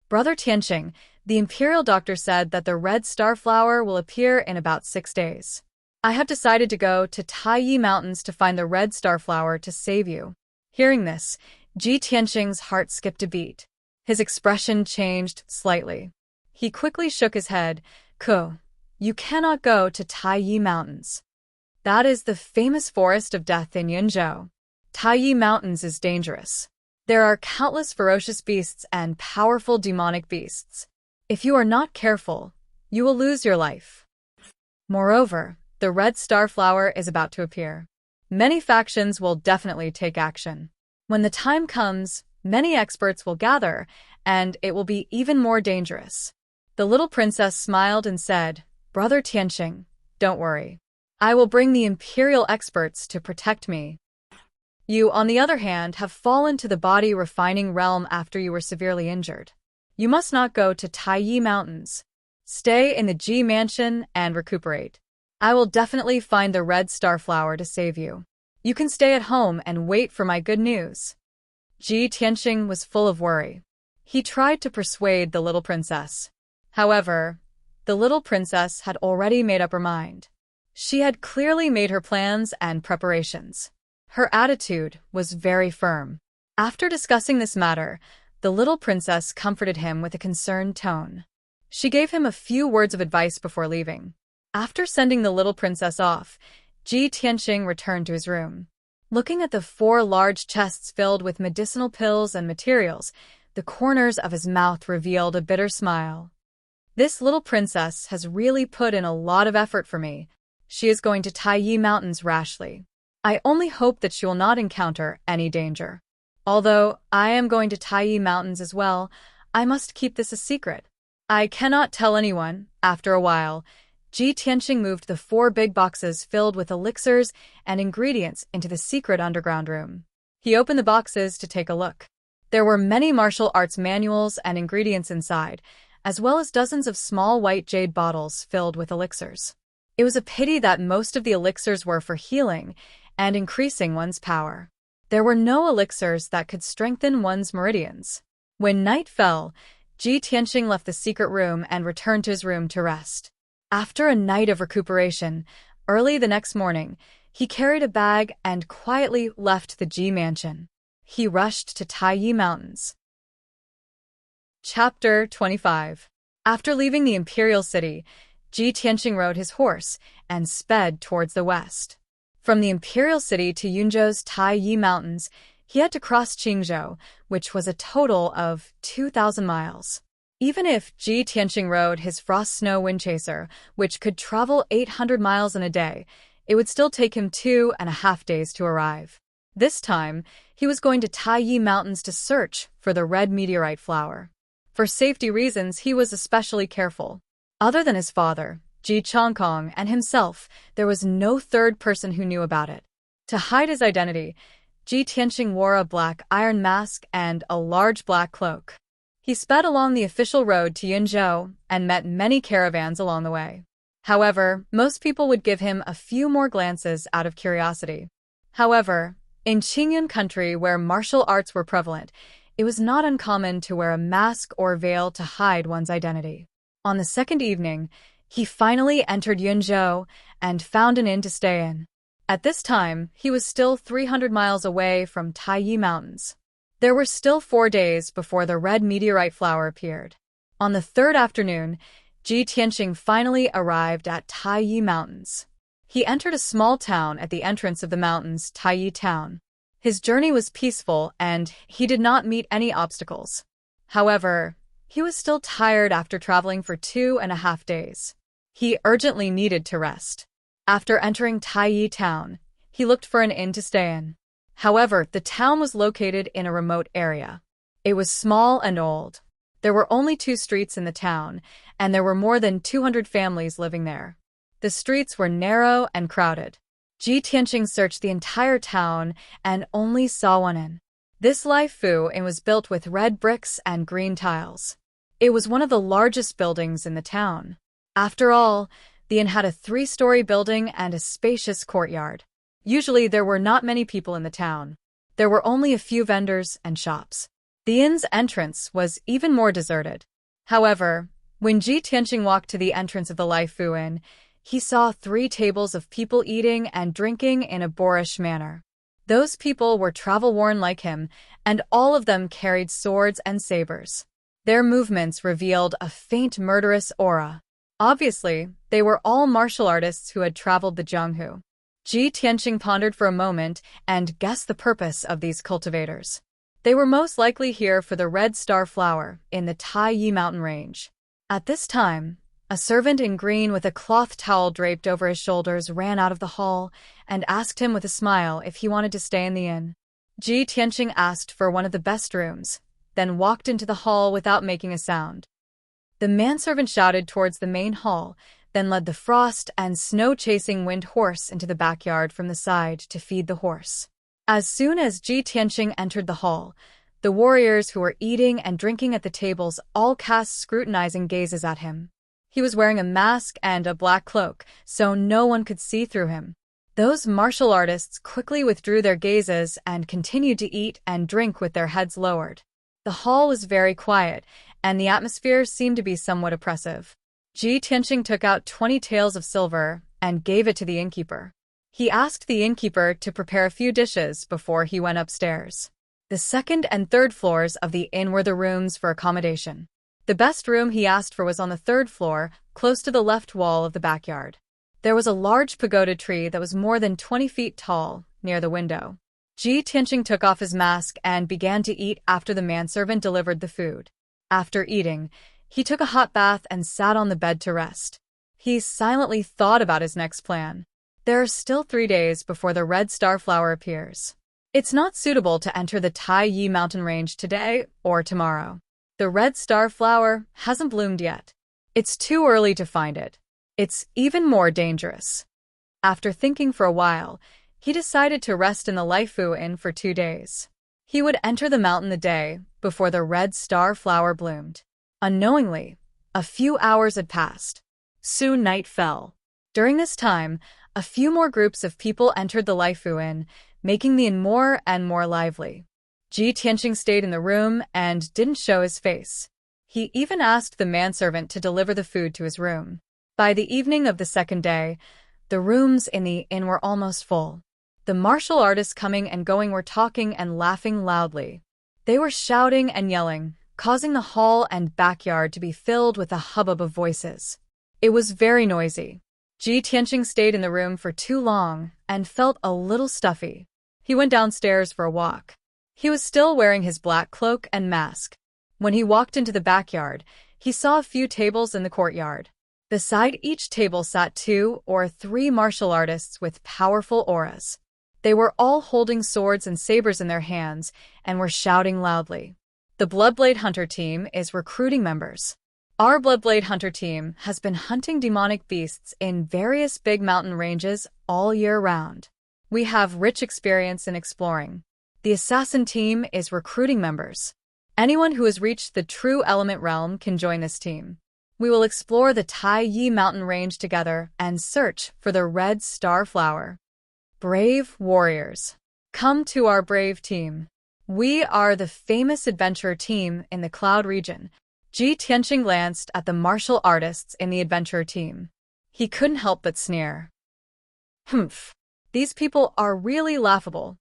A: Brother Tianqing, the imperial doctor said that the red star flower will appear in about 6 days. I have decided to go to Taiyi Mountains to find the red star flower to save you." Hearing this, Ji Tianqing's heart skipped a beat. His expression changed slightly. He quickly shook his head. "Ko, you cannot go to Taiyi Mountains. That is the famous forest of death in Yunzhou. Taiyi Mountains is dangerous. There are countless ferocious beasts and powerful demonic beasts. If you are not careful, you will lose your life. Moreover, the red star flower is about to appear. Many factions will definitely take action. When the time comes, many experts will gather, and it will be even more dangerous." The little princess smiled and said, "Brother Tianqing, don't worry. I will bring the imperial experts to protect me. You, on the other hand, have fallen to the body refining realm after you were severely injured. You must not go to Taiyi Mountains. Stay in the Ji mansion and recuperate. I will definitely find the red star flower to save you. You can stay at home and wait for my good news." Ji Tianqing was full of worry. He tried to persuade the little princess. However, the little princess had already made up her mind. She had clearly made her plans and preparations. Her attitude was very firm. After discussing this matter, the little princess comforted him with a concerned tone. She gave him a few words of advice before leaving. After sending the little princess off, Ji Tianqing returned to his room. Looking at the 4 large chests filled with medicinal pills and materials, the corners of his mouth revealed a bitter smile. This little princess has really put in a lot of effort for me. She is going to Taiyi Mountains rashly. I only hope that she will not encounter any danger. Although I am going to Taiyi Mountains as well, I must keep this a secret. I cannot tell anyone. After a while, Ji Tianqing moved the 4 big boxes filled with elixirs and ingredients into the secret underground room. He opened the boxes to take a look. There were many martial arts manuals and ingredients inside, as well as dozens of small white jade bottles filled with elixirs. It was a pity that most of the elixirs were for healing and increasing one's power. There were no elixirs that could strengthen one's meridians. When night fell, Ji Tianqing left the secret room and returned to his room to rest. After a night of recuperation, early the next morning, he carried a bag and quietly left the Ji mansion. He rushed to Taiyi Mountains. Chapter 25. After leaving the imperial city, Ji Tianqing rode his horse and sped towards the west. From the imperial city to Yunzhou's Taiyi Mountains, he had to cross Qingzhou, which was a total of 2,000 miles. Even if Ji Tianqing rode his frost snow wind chaser, which could travel 800 miles in a day, it would still take him 2.5 days to arrive. This time, he was going to Taiyi Mountains to search for the red meteorite flower. For safety reasons, he was especially careful. Other than his father, Ji Chongkong, and himself, there was no third person who knew about it. To hide his identity, Ji Tianqing wore a black iron mask and a large black cloak. He sped along the official road to Yunzhou and met many caravans along the way. However, most people would give him a few more glances out of curiosity. However, in Qingyun country where martial arts were prevalent, it was not uncommon to wear a mask or veil to hide one's identity. On the second evening, he finally entered Yunzhou and found an inn to stay in. At this time, he was still 300 miles away from Taiyi Mountains. There were still 4 days before the red meteorite flower appeared. On the 3rd afternoon, Ji Tianqing finally arrived at Taiyi Mountains. He entered a small town at the entrance of the mountains, Taiyi Town. His journey was peaceful and he did not meet any obstacles. However, he was still tired after traveling for 2.5 days. He urgently needed to rest. After entering Taiyi Town, he looked for an inn to stay in. However, the town was located in a remote area. It was small and old. There were only 2 streets in the town, and there were more than 200 families living there. The streets were narrow and crowded. Ji Tianqing searched the entire town and only saw one inn. This Lai Fu Inn was built with red bricks and green tiles. It was one of the largest buildings in the town. After all, the inn had a 3-story building and a spacious courtyard. Usually there were not many people in the town. There were only a few vendors and shops. The inn's entrance was even more deserted. However, when Ji Tianqing walked to the entrance of the Lai Fu Inn, he saw 3 tables of people eating and drinking in a boorish manner. Those people were travel-worn like him, and all of them carried swords and sabers. Their movements revealed a faint murderous aura. Obviously, they were all martial artists who had traveled the Jianghu. Ji Tianqing pondered for a moment and guessed the purpose of these cultivators. They were most likely here for the red star flower in the Taiyi mountain range. At this time, a servant in green with a cloth towel draped over his shoulders ran out of the hall and asked him with a smile if he wanted to stay in the inn. Ji Tianqing asked for one of the best rooms, then walked into the hall without making a sound. The manservant shouted towards the main hall, then led the frost and snow-chasing wind horse into the backyard from the side to feed the horse. As soon as Ji Tianqing entered the hall, the warriors who were eating and drinking at the tables all cast scrutinizing gazes at him. He was wearing a mask and a black cloak, so no one could see through him. Those martial artists quickly withdrew their gazes and continued to eat and drink with their heads lowered. The hall was very quiet, and the atmosphere seemed to be somewhat oppressive. Ji Tianqing took out 20 taels of silver and gave it to the innkeeper. He asked the innkeeper to prepare a few dishes before he went upstairs. The 2nd and 3rd floors of the inn were the rooms for accommodation. The best room he asked for was on the third floor, close to the left wall of the backyard. There was a large pagoda tree that was more than 20 feet tall, near the window. Ji Tianqing took off his mask and began to eat after the manservant delivered the food. After eating, he took a hot bath and sat on the bed to rest. He silently thought about his next plan. There are still 3 days before the red starflower appears. It's not suitable to enter the Taiyi mountain range today or tomorrow. The red starflower hasn't bloomed yet. It's too early to find it. It's even more dangerous. After thinking for a while, he decided to rest in the Laifu Inn for 2 days. He would enter the mountain the day before the red starflower bloomed. Unknowingly, a few hours had passed. Soon night fell. During this time, a few more groups of people entered the Laifu Inn, making the inn more and more lively. Ji Tianqing stayed in the room and didn't show his face. He even asked the manservant to deliver the food to his room. By the evening of the second day, the rooms in the inn were almost full. The martial artists coming and going were talking and laughing loudly. They were shouting and yelling, causing the hall and backyard to be filled with a hubbub of voices. It was very noisy. Ji Tianqing stayed in the room for too long and felt a little stuffy. He went downstairs for a walk. He was still wearing his black cloak and mask. When he walked into the backyard, he saw a few tables in the courtyard. Beside each table sat 2 or 3 martial artists with powerful auras. They were all holding swords and sabers in their hands and were shouting loudly. The Bloodblade Hunter team is recruiting members. Our Bloodblade Hunter team has been hunting demonic beasts in various big mountain ranges all year round. We have rich experience in exploring. The Assassin team is recruiting members. Anyone who has reached the True Element realm can join this team. We will explore the Taiyi mountain range together and search for the red starflower. Brave warriors, come to our brave team. We are the famous adventurer team in the Cloud region. Ji Tianqing glanced at the martial artists in the adventurer team. He couldn't help but sneer. Humph, these people are really laughable.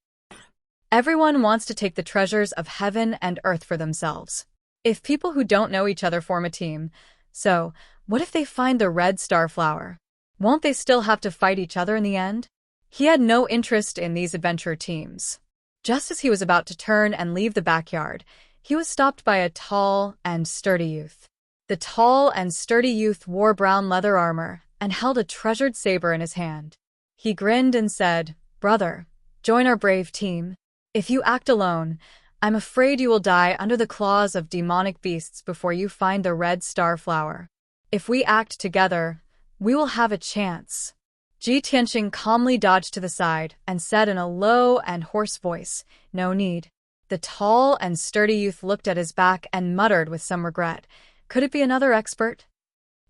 A: Everyone wants to take the treasures of heaven and earth for themselves. If people who don't know each other form a team, so what if they find the red starflower? Won't they still have to fight each other in the end? He had no interest in these adventure teams. Just as he was about to turn and leave the backyard, he was stopped by a tall and sturdy youth. The tall and sturdy youth wore brown leather armor and held a treasured saber in his hand. He grinned and said, "Brother, join our brave team. If you act alone, I'm afraid you will die under the claws of demonic beasts before you find the red starflower. If we act together, we will have a chance." Ji Tianqing calmly dodged to the side and said in a low and hoarse voice, "No need." The tall and sturdy youth looked at his back and muttered with some regret, "Could it be another expert?"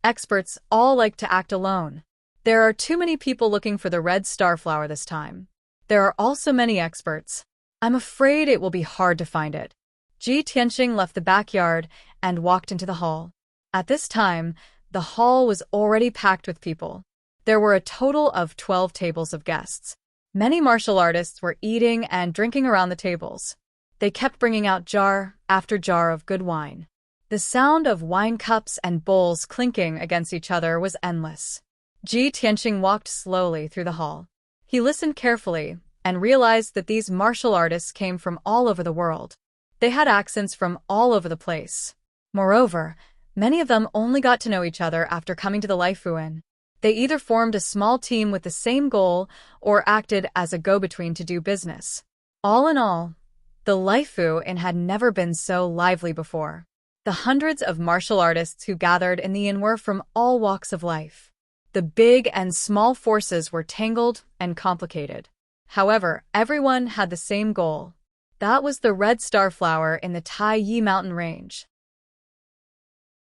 A: Experts all like to act alone. There are too many people looking for the red starflower this time. There are also many experts. I'm afraid it will be hard to find it. Ji Tianqing left the backyard and walked into the hall. At this time, the hall was already packed with people. There were a total of 12 tables of guests. Many martial artists were eating and drinking around the tables. They kept bringing out jar after jar of good wine. The sound of wine cups and bowls clinking against each other was endless. Ji Tianqing walked slowly through the hall. He listened carefully and realized that these martial artists came from all over the world. They had accents from all over the place. Moreover, many of them only got to know each other after coming to the Laifu Inn. They either formed a small team with the same goal or acted as a go-between to do business. All in all, the Laifu Inn had never been so lively before. The hundreds of martial artists who gathered in the inn were from all walks of life. The big and small forces were tangled and complicated. However, everyone had the same goal. That was the red starflower in the Taiyi mountain range.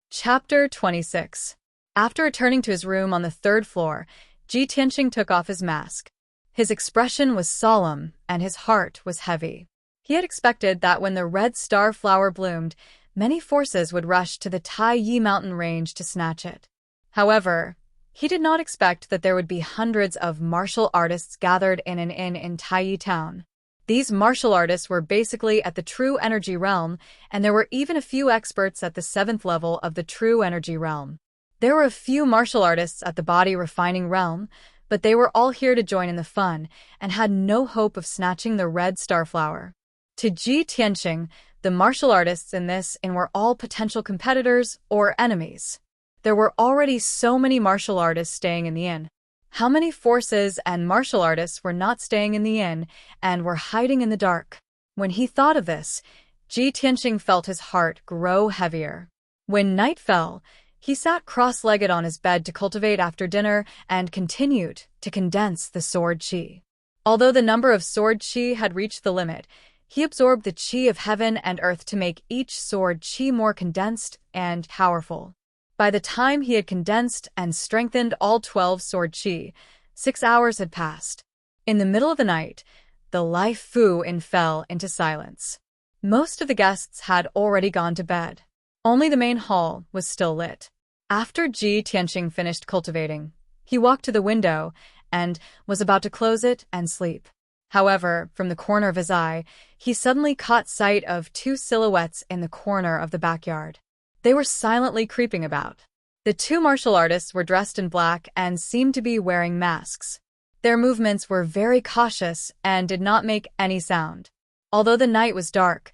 A: Chapter 26. After returning to his room on the third floor, Ji Tianqing took off his mask. His expression was solemn and his heart was heavy. He had expected that when the red starflower bloomed, many forces would rush to the Taiyi mountain range to snatch it. However, he did not expect that there would be hundreds of martial artists gathered in an inn in Taiyi town. These martial artists were basically at the true energy realm, and there were even a few experts at the 7th level of the true energy realm. There were a few martial artists at the body refining realm, but they were all here to join in the fun and had no hope of snatching the red starflower. To Ji Tianqing, the martial artists in this inn were all potential competitors or enemies. There were already so many martial artists staying in the inn. How many forces and martial artists were not staying in the inn and were hiding in the dark? When he thought of this, Ji Tianqing felt his heart grow heavier. When night fell, he sat cross-legged on his bed to cultivate after dinner and continued to condense the sword qi. Although the number of sword qi had reached the limit, he absorbed the qi of heaven and earth to make each sword qi more condensed and powerful. By the time he had condensed and strengthened all 12 sword qi, 6 hours had passed. In the middle of the night, the Lai Fu Inn fell into silence. Most of the guests had already gone to bed. Only the main hall was still lit. After Ji Tianqing finished cultivating, he walked to the window and was about to close it and sleep. However, from the corner of his eye, he suddenly caught sight of 2 silhouettes in the corner of the backyard. They were silently creeping about. The 2 martial artists were dressed in black and seemed to be wearing masks. Their movements were very cautious and did not make any sound. Although the night was dark,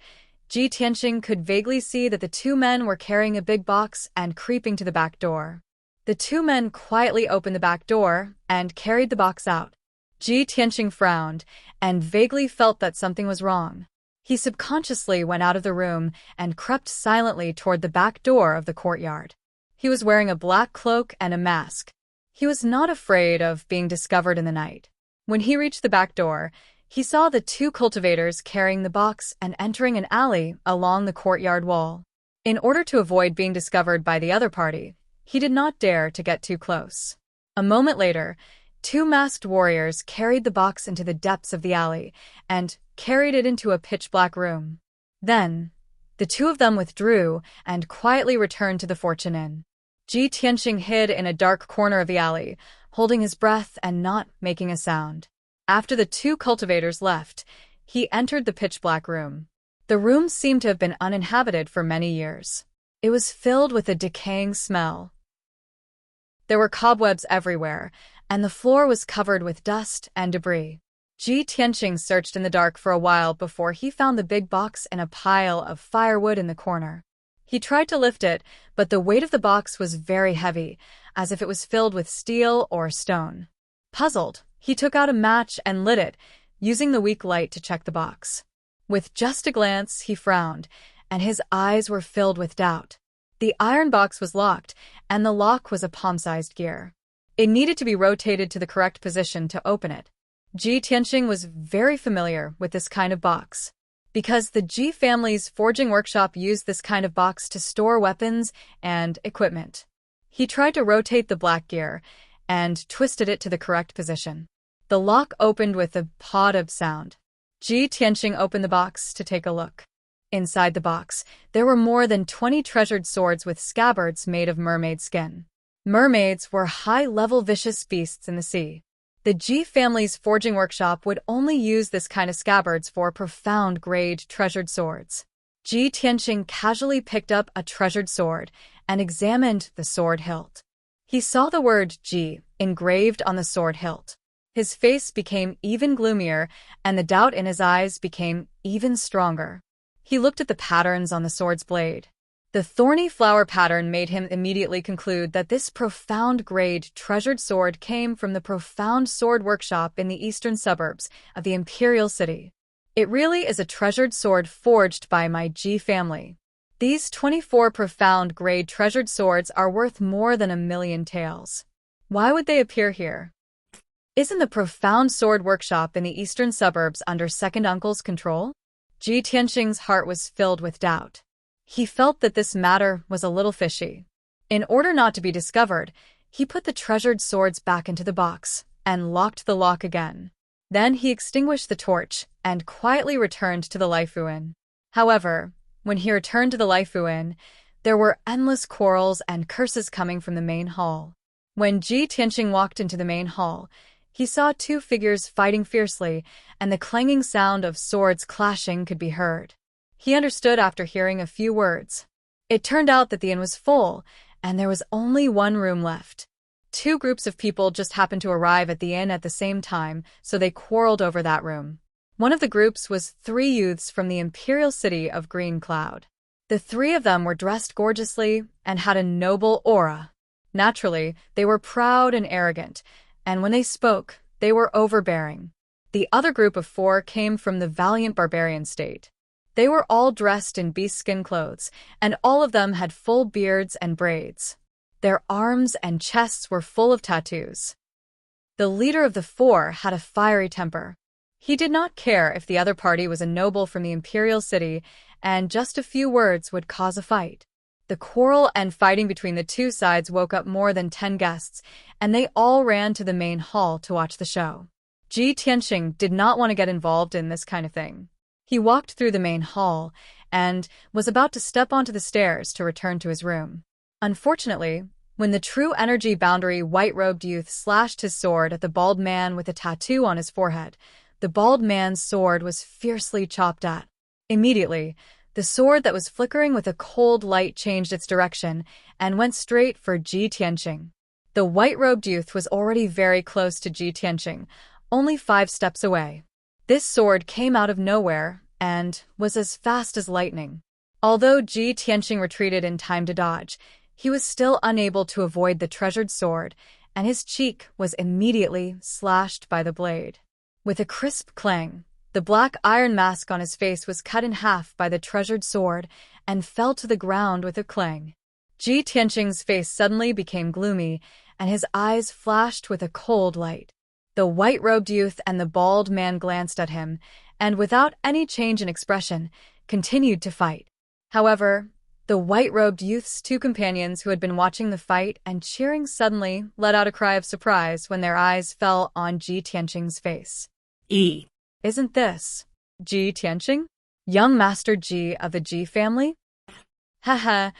A: Ji Tianqing could vaguely see that the 2 men were carrying a big box and creeping to the back door. The 2 men quietly opened the back door and carried the box out. Ji Tianqing frowned and vaguely felt that something was wrong. He subconsciously went out of the room and crept silently toward the back door of the courtyard. He was wearing a black cloak and a mask. He was not afraid of being discovered in the night. When he reached the back door, he saw the 2 cultivators carrying the box and entering an alley along the courtyard wall. In order to avoid being discovered by the other party, he did not dare to get too close. A moment later, 2 masked warriors carried the box into the depths of the alley and carried it into a pitch-black room. Then, the 2 of them withdrew and quietly returned to the Fortune Inn. Ji Tianqing hid in a dark corner of the alley, holding his breath and not making a sound. After the 2 cultivators left, he entered the pitch-black room. The room seemed to have been uninhabited for many years. It was filled with a decaying smell. There were cobwebs everywhere, and the floor was covered with dust and debris. Ji Tianqing searched in the dark for a while before he found the big box in a pile of firewood in the corner. He tried to lift it, but the weight of the box was very heavy, as if it was filled with steel or stone. Puzzled, he took out a match and lit it, using the weak light to check the box. With just a glance, he frowned, and his eyes were filled with doubt. The iron box was locked, and the lock was a palm-sized gear. It needed to be rotated to the correct position to open it. Ji Tianqing was very familiar with this kind of box, because the Ji family's forging workshop used this kind of box to store weapons and equipment. He tried to rotate the black gear and twisted it to the correct position. The lock opened with a pod sound. Ji Tianqing opened the box to take a look. Inside the box, there were more than 20 treasured swords with scabbards made of mermaid skin. Mermaids were high-level vicious beasts in the sea. The Ji family's forging workshop would only use this kind of scabbards for profound-grade treasured swords. Ji Tianqing casually picked up a treasured sword and examined the sword hilt. He saw the word Ji engraved on the sword hilt. His face became even gloomier, and the doubt in his eyes became even stronger. He looked at the patterns on the sword's blade. The thorny flower pattern made him immediately conclude that this profound-grade treasured sword came from the profound sword workshop in the eastern suburbs of the imperial city. It really is a treasured sword forged by my Ji family. These 24 profound-grade treasured swords are worth more than 1,000,000 taels. Why would they appear here? Isn't the profound sword workshop in the eastern suburbs under second uncle's control? Ji Tianqing's heart was filled with doubt. He felt that this matter was a little fishy. In order not to be discovered, he put the treasured swords back into the box and locked the lock again. Then he extinguished the torch and quietly returned to the Lai Fu Inn. However, when he returned to the Lai Fu Inn, there were endless quarrels and curses coming from the main hall. When Ji Tianqing walked into the main hall, He saw two figures fighting fiercely, and the clanging sound of swords clashing could be heard. He understood after hearing a few words. It turned out that the inn was full, and there was only one room left. Two groups of people just happened to arrive at the inn at the same time, so they quarreled over that room. One of the groups was three youths from the imperial city of Green Cloud. The three of them were dressed gorgeously and had a noble aura. Naturally, they were proud and arrogant, and when they spoke, they were overbearing. The other group of four came from the valiant barbarian state. They were all dressed in beast-skin clothes, and all of them had full beards and braids. Their arms and chests were full of tattoos. The leader of the four had a fiery temper. He did not care if the other party was a noble from the imperial city, and just a few words would cause a fight. The quarrel and fighting between the two sides woke up more than 10 guests, and they all ran to the main hall to watch the show. Ji Tianxing did not want to get involved in this kind of thing. He walked through the main hall and was about to step onto the stairs to return to his room. Unfortunately, when the true energy boundary white-robed youth slashed his sword at the bald man with a tattoo on his forehead, the bald man's sword was fiercely chopped at. Immediately, the sword that was flickering with a cold light changed its direction and went straight for Ji Tianxing. The white-robed youth was already very close to Ji Tianxing, only 5 steps away. This sword came out of nowhere and was as fast as lightning. Although Ji Tianxing retreated in time to dodge, he was still unable to avoid the treasured sword, and his cheek was immediately slashed by the blade. With a crisp clang, the black iron mask on his face was cut in half by the treasured sword and fell to the ground with a clang. Ji Tianxing's face suddenly became gloomy, and his eyes flashed with a cold light. The white-robed youth and the bald man glanced at him, and without any change in expression, continued to fight. However, the white-robed youth's two companions who had been watching the fight and cheering suddenly let out a cry of surprise when their eyes fell on Ji Tianxing's face. Isn't this Ji Tianxing? Young Master Ji of the Ji family? Haha,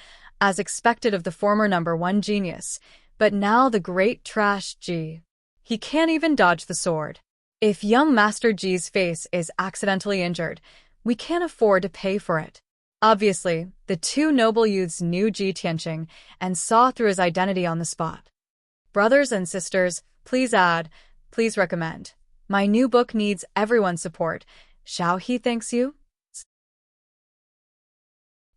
A: as expected of the former #1 genius, but now the great trash Ji. He can't even dodge the sword. If young Master Ji's face is accidentally injured, we can't afford to pay for it. Obviously, the two noble youths knew Ji Tianxing and saw through his identity on the spot. Brothers and sisters, please add, please recommend. My new book needs everyone's support. Xiao He thanks you.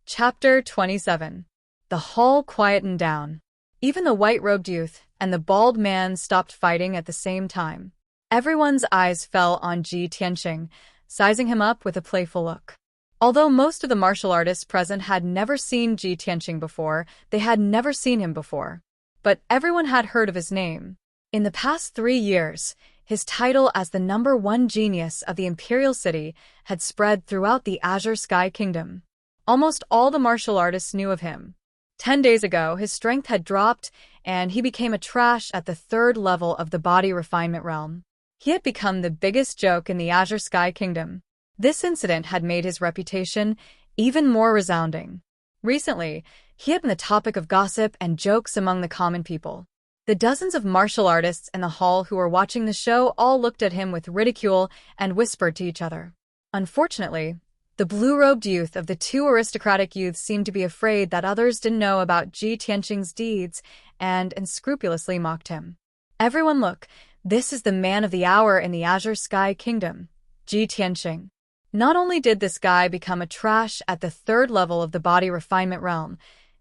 A: Chapter 27. The hall quietened down. Even the white-robed youth and the bald man stopped fighting at the same time. Everyone's eyes fell on Ji Tianxing, sizing him up with a playful look. Although most of the martial artists present had never seen Ji Tianxing before, they had never seen him before. But everyone had heard of his name. In the past 3 years, his title as the #1 genius of the Imperial City had spread throughout the Azure Sky Kingdom. Almost all the martial artists knew of him. 10 days ago, his strength had dropped, and he became a trash at the 3rd level of the body refinement realm. He had become the biggest joke in the Azure Sky Kingdom. This incident had made his reputation even more resounding. Recently, he had been the topic of gossip and jokes among the common people. The dozens of martial artists in the hall who were watching the show all looked at him with ridicule and whispered to each other. Unfortunately, the blue-robed youth of the two aristocratic youths seemed to be afraid that others didn't know about Ji Tianxing's deeds and unscrupulously mocked him. Everyone look, this is the man of the hour in the Azure Sky Kingdom, Ji Tianxing. Not only did this guy become a trash at the 3rd level of the body refinement realm,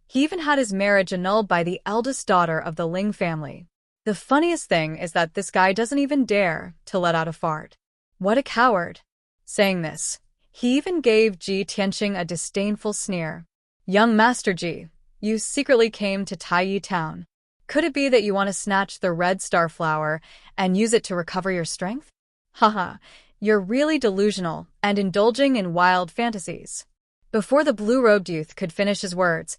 A: he even had his marriage annulled by the eldest daughter of the Ling family. The funniest thing is that this guy doesn't even dare to let out a fart. What a coward. Saying this, he even gave Ji Tianxing a disdainful sneer. Young Master Ji, you secretly came to Taiyi Town. Could it be that you want to snatch the red star flower and use it to recover your strength? Haha, you're really delusional and indulging in wild fantasies. Before the blue-robed youth could finish his words,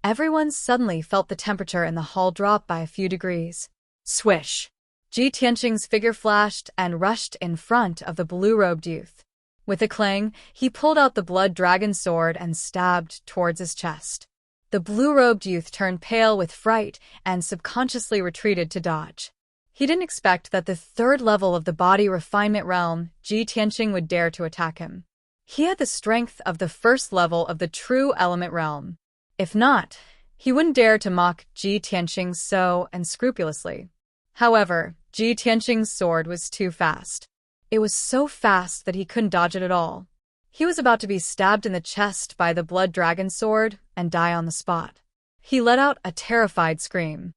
A: everyone suddenly felt the temperature in the hall drop by a few degrees. Swish! Ji Tianxing's figure flashed and rushed in front of the blue-robed youth. With a clang, he pulled out the blood dragon sword and stabbed towards his chest. The blue-robed youth turned pale with fright and subconsciously retreated to dodge. He didn't expect that the third level of the body refinement realm, Ji Tianqing, would dare to attack him. He had the strength of the first level of the true element realm. If not, he wouldn't dare to mock Ji Tianqing so unscrupulously. However, Ji Tianqing's sword was too fast. It was so fast that he couldn't dodge it at all. He was about to be stabbed in the chest by the blood dragon sword and die on the spot. He let out a terrified scream.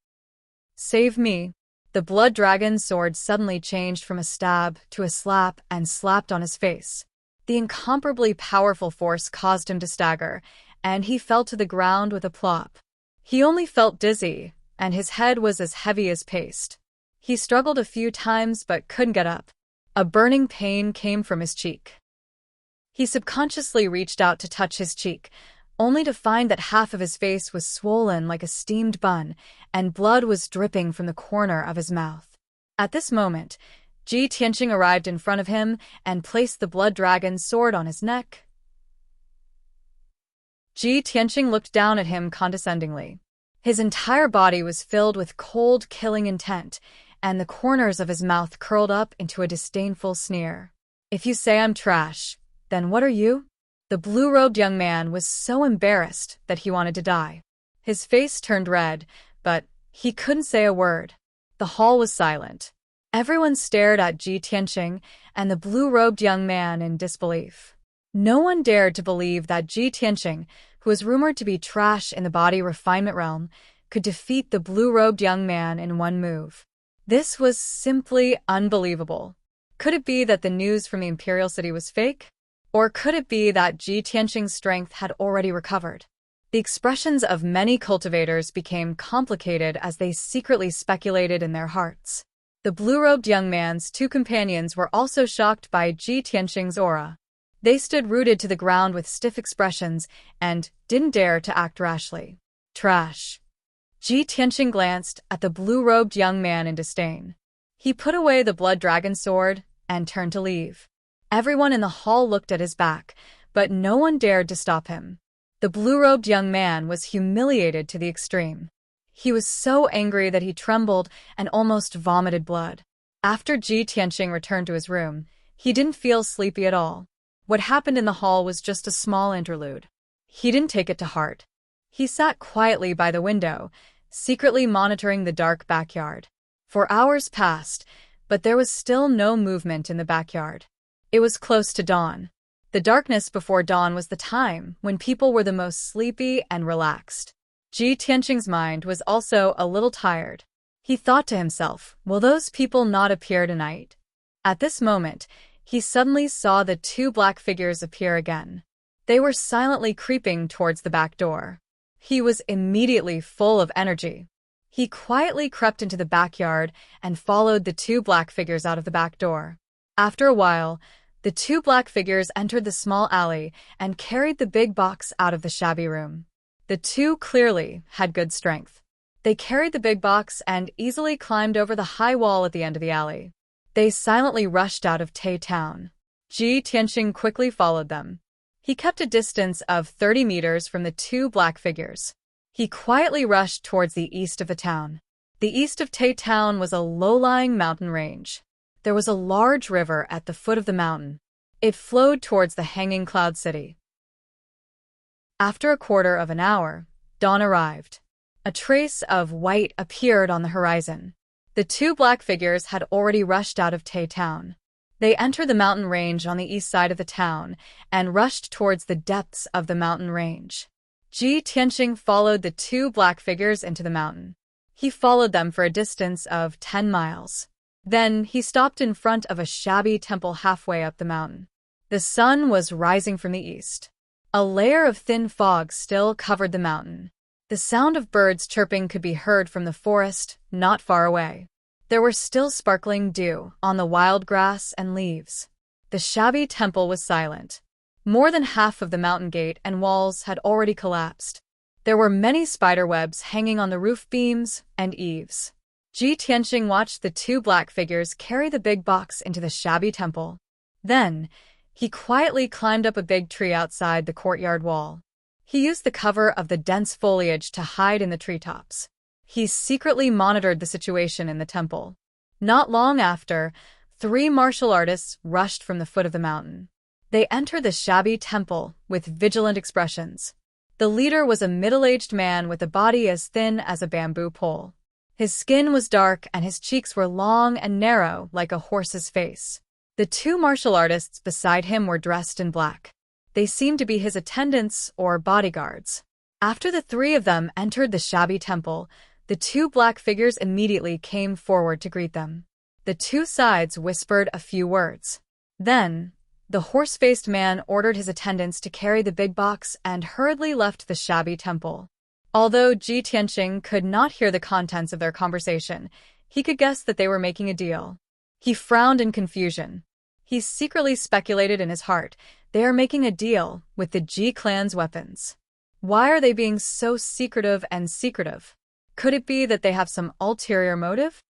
A: "Save me!" The blood dragon sword suddenly changed from a stab to a slap and slapped on his face. The incomparably powerful force caused him to stagger, and he fell to the ground with a plop. He only felt dizzy, and his head was as heavy as paste. He struggled a few times but couldn't get up. A burning pain came from his cheek. He subconsciously reached out to touch his cheek, only to find that half of his face was swollen like a steamed bun, and blood was dripping from the corner of his mouth. At this moment, Ji Tianqing arrived in front of him and placed the blood dragon sword on his neck. Ji Tianqing looked down at him condescendingly. His entire body was filled with cold, killing intent, and the corners of his mouth curled up into a disdainful sneer. "If you say I'm trash, then what are you?" The blue-robed young man was so embarrassed that he wanted to die. His face turned red, but he couldn't say a word. The hall was silent. Everyone stared at Ji Tianqing and the blue-robed young man in disbelief. No one dared to believe that Ji Tianqing, who was rumored to be trash in the body refinement realm, could defeat the blue-robed young man in one move. This was simply unbelievable. Could it be that the news from the Imperial City was fake? Or could it be that Ji Tianqing's strength had already recovered? The expressions of many cultivators became complicated as they secretly speculated in their hearts. The blue-robed young man's two companions were also shocked by Ji Tianqing's aura. They stood rooted to the ground with stiff expressions and didn't dare to act rashly. "Trash." Ji Tianqing glanced at the blue-robed young man in disdain. He put away the blood dragon sword and turned to leave. Everyone in the hall looked at his back, but no one dared to stop him. The blue-robed young man was humiliated to the extreme. He was so angry that he trembled and almost vomited blood. After Ji Tianqing returned to his room, he didn't feel sleepy at all. What happened in the hall was just a small interlude. He didn't take it to heart. He sat quietly by the window, secretly monitoring the dark backyard. For hours passed, but there was still no movement in the backyard. It was close to dawn. The darkness before dawn was the time when people were the most sleepy and relaxed. Ji Tianqing's mind was also a little tired. He thought to himself, will those people not appear tonight? At this moment, he suddenly saw the two black figures appear again. They were silently creeping towards the back door. He was immediately full of energy. He quietly crept into the backyard and followed the two black figures out of the back door. After a while, the two black figures entered the small alley and carried the big box out of the shabby room. The two clearly had good strength. They carried the big box and easily climbed over the high wall at the end of the alley. They silently rushed out of Tay Town. Ji Tianqing quickly followed them. He kept a distance of 30 meters from the two black figures. He quietly rushed towards the east of the town. The east of Tay Town was a low-lying mountain range. There was a large river at the foot of the mountain. It flowed towards the hanging cloud city. After a quarter of an hour, dawn arrived. A trace of white appeared on the horizon. The two black figures had already rushed out of Tay Town. They entered the mountain range on the east side of the town and rushed towards the depths of the mountain range. Ji Tianqing followed the two black figures into the mountain. He followed them for a distance of 10 miles. Then he stopped in front of a shabby temple halfway up the mountain. The sun was rising from the east. A layer of thin fog still covered the mountain. The sound of birds chirping could be heard from the forest not far away. There were still sparkling dew on the wild grass and leaves. The shabby temple was silent. More than half of the mountain gate and walls had already collapsed. There were many spider webs hanging on the roof beams and eaves. Ji Tianqing watched the two black figures carry the big box into the shabby temple. Then, he quietly climbed up a big tree outside the courtyard wall. He used the cover of the dense foliage to hide in the treetops. He secretly monitored the situation in the temple. Not long after, 3 martial artists rushed from the foot of the mountain. They entered the shabby temple with vigilant expressions. The leader was a middle-aged man with a body as thin as a bamboo pole. His skin was dark and his cheeks were long and narrow like a horse's face. The 2 martial artists beside him were dressed in black. They seemed to be his attendants or bodyguards. After the 3 of them entered the shabby temple, the 2 black figures immediately came forward to greet them. The 2 sides whispered a few words. Then, the horse-faced man ordered his attendants to carry the big box and hurriedly left the shabby temple. Although Ji Tianqing could not hear the contents of their conversation, he could guess that they were making a deal. He frowned in confusion. He secretly speculated in his heart, they are making a deal with the Ji clan's weapons. Why are they being so secretive and secretive? Could it be that they have some ulterior motive?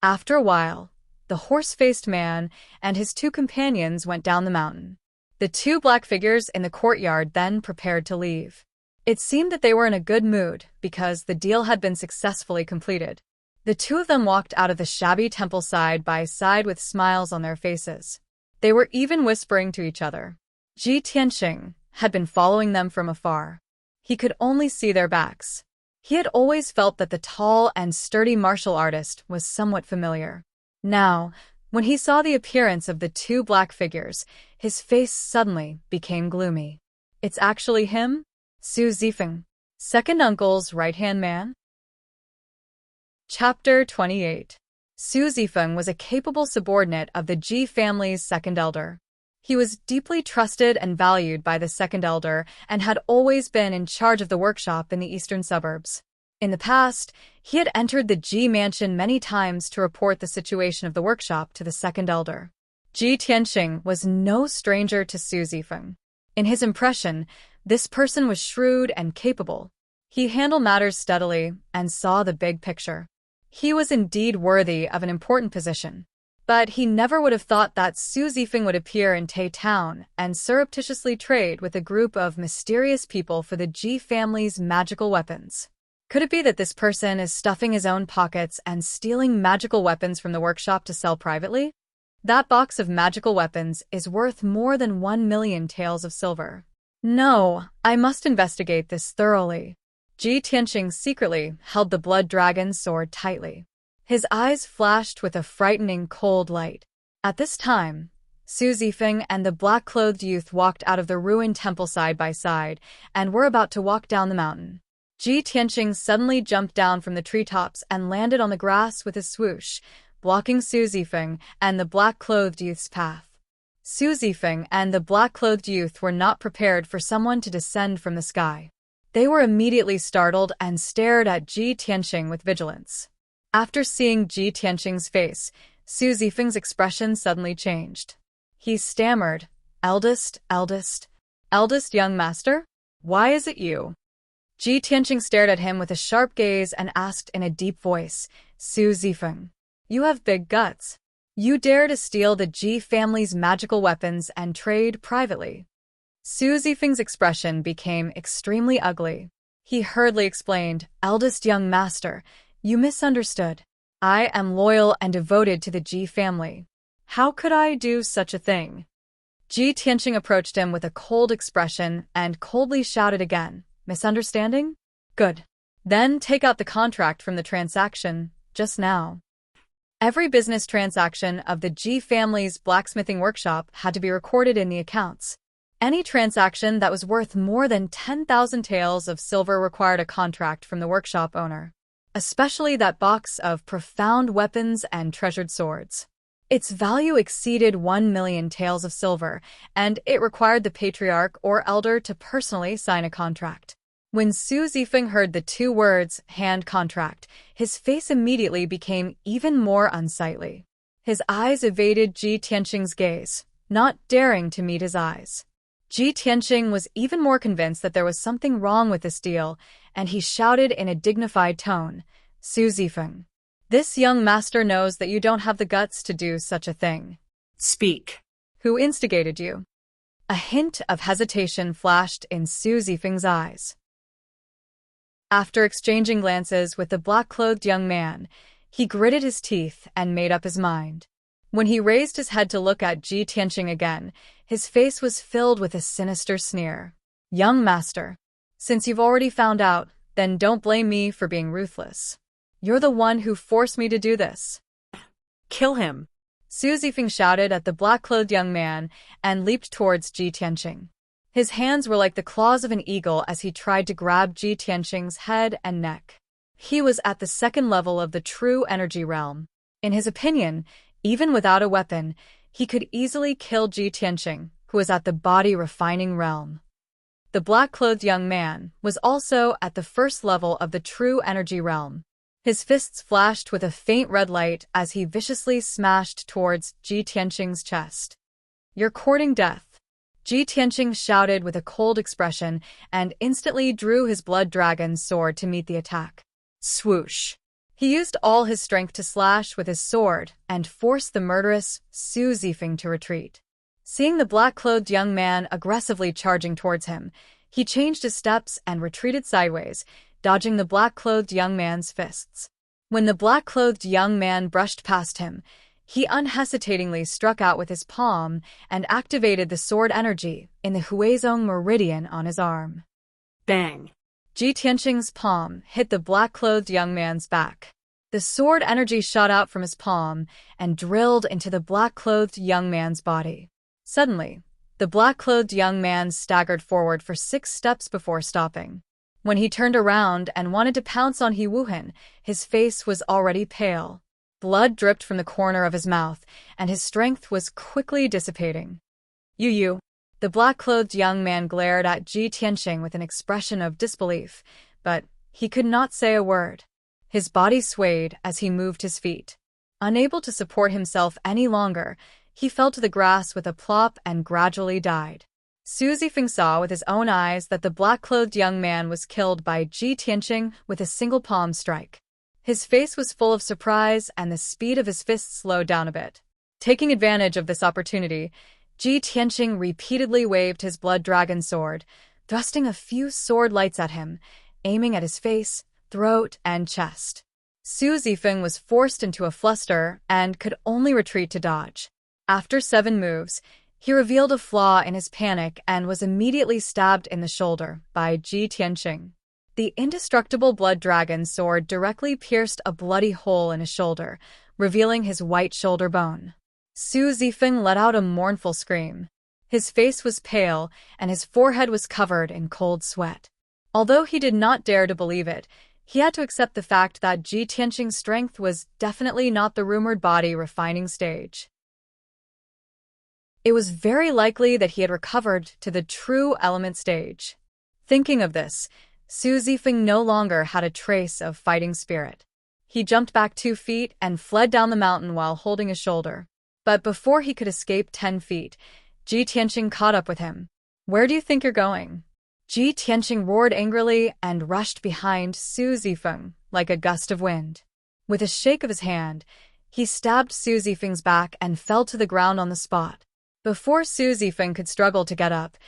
A: After a while, the horse-faced man and his 2 companions went down the mountain. The 2 black figures in the courtyard then prepared to leave. It seemed that they were in a good mood because the deal had been successfully completed. The 2 of them walked out of the shabby temple side by side with smiles on their faces. They were even whispering to each other. Ji Tianqing had been following them from afar. He could only see their backs. He had always felt that the tall and sturdy martial artist was somewhat familiar. Now, when he saw the appearance of the 2 black figures, his face suddenly became gloomy. It's actually him? Su Zifeng, second uncle's right-hand man? Chapter 28. Su Zifeng was a capable subordinate of the Ji family's second elder. He was deeply trusted and valued by the second elder and had always been in charge of the workshop in the eastern suburbs. In the past, he had entered the Ji mansion many times to report the situation of the workshop to the second elder. Ji Tianqing was no stranger to Su Zifeng. In his impression, this person was shrewd and capable. He handled matters steadily and saw the big picture. He was indeed worthy of an important position. But he never would have thought that Su Zifeng would appear in Tai Town and surreptitiously trade with a group of mysterious people for the Ji family's magical weapons. Could it be that this person is stuffing his own pockets and stealing magical weapons from the workshop to sell privately? That box of magical weapons is worth more than 1 million taels of silver. No, I must investigate this thoroughly. Ji Tianqing secretly held the blood dragon sword tightly. His eyes flashed with a frightening cold light. At this time, Su Zifeng and the black-clothed youth walked out of the ruined temple side by side and were about to walk down the mountain. Ji Tianqing suddenly jumped down from the treetops and landed on the grass with a swoosh, blocking Su Zifeng and the black-clothed youth's path. Su Zifeng and the black-clothed youth were not prepared for someone to descend from the sky. They were immediately startled and stared at Ji Tianqing with vigilance. After seeing Ji Tianqing's face, Su Zifeng's expression suddenly changed. He stammered, eldest young master? Why is it you? Ji Tianqing stared at him with a sharp gaze and asked in a deep voice, Su Zifeng, you have big guts. You dare to steal the Ji family's magical weapons and trade privately. Su Zifeng's expression became extremely ugly. He hurriedly explained, eldest young master, you misunderstood. I am loyal and devoted to the Ji family. How could I do such a thing? Ji Tianqing approached him with a cold expression and coldly shouted again, misunderstanding? Good. Then take out the contract from the transaction, just now. Every business transaction of the Ji family's blacksmithing workshop had to be recorded in the accounts. Any transaction that was worth more than 10,000 taels of silver required a contract from the workshop owner, especially that box of profound weapons and treasured swords. Its value exceeded 1 million taels of silver, and it required the patriarch or elder to personally sign a contract. When Su Zifeng heard the 2 words, hand contract, his face immediately became even more unsightly. His eyes evaded Ji Tianqing's gaze, not daring to meet his eyes. Ji Tianqing was even more convinced that there was something wrong with this deal, and he shouted in a dignified tone, Su Zifeng, this young master knows that you don't have the guts to do such a thing.
B: Speak.
A: Who instigated you? A hint of hesitation flashed in Su Zifeng's eyes. After exchanging glances with the black-clothed young man, He gritted his teeth and made up his mind. When he raised his head to look at Ji Tianqing again, his face was filled with a sinister sneer. "Young master, since you've already found out, then don't blame me for being ruthless. You're the one who forced me to do this."
B: "Kill him!"
A: Su Zifeng shouted at the black-clothed young man and leaped towards Ji Tianqing. His hands were like the claws of an eagle as he tried to grab Ji Tianqing's head and neck. He was at the second level of the true energy realm. In his opinion, even without a weapon, he could easily kill Ji Tianqing, who was at the body-refining realm. The black-clothed young man was also at the first level of the true energy realm. His fists flashed with a faint red light as he viciously smashed towards Ji Tianqing's chest. "You're courting death," Ji Tianqing shouted with a cold expression and instantly drew his blood dragon sword to meet the attack. Swoosh! He used all his strength to slash with his sword and forced the murderous Su Zifeng to retreat. Seeing the black-clothed young man aggressively charging towards him, he changed his steps and retreated sideways, dodging the black-clothed young man's fists. When the black-clothed young man brushed past him, he unhesitatingly struck out with his palm and activated the sword energy in the Huizong meridian on his arm.
B: Bang!
A: Ji Tianqing's palm hit the black-clothed young man's back. The sword energy shot out from his palm and drilled into the black-clothed young man's body. Suddenly, the black-clothed young man staggered forward for 6 steps before stopping. When he turned around and wanted to pounce on He Wuhan, his face was already pale. Blood dripped from the corner of his mouth, and his strength was quickly dissipating. You. The black-clothed young man glared at Ji Tianqing with an expression of disbelief, but he could not say a word. His body swayed as he moved his feet. Unable to support himself any longer, he fell to the grass with a plop and gradually died. Su Zifeng saw with his own eyes that the black-clothed young man was killed by Ji Tianqing with a single palm strike. His face was full of surprise and the speed of his fists slowed down a bit. Taking advantage of this opportunity, Ji Tianqing repeatedly waved his blood dragon sword, thrusting a few sword lights at him, aiming at his face, throat, and chest. Su Zifeng was forced into a fluster and could only retreat to dodge. After 7 moves, he revealed a flaw in his panic and was immediately stabbed in the shoulder by Ji Tianqing. The indestructible blood dragon sword directly pierced a bloody hole in his shoulder, revealing his white shoulder bone. Su Zifeng let out a mournful scream. His face was pale, and his forehead was covered in cold sweat. Although he did not dare to believe it, he had to accept the fact that Ji Tianqing's strength was definitely not the rumored body-refining stage. It was very likely that he had recovered to the true element stage. Thinking of this, Su Zifeng no longer had a trace of fighting spirit. He jumped back 2 feet and fled down the mountain while holding his shoulder. But before he could escape 10 feet, Ji Tianqing caught up with him. "Where do you think you're going?" Ji Tianqing roared angrily and rushed behind Su Zifeng like a gust of wind. With a shake of his hand, he stabbed Su Zifeng's back and fell to the ground on the spot. Before Su Zifeng could struggle to get up,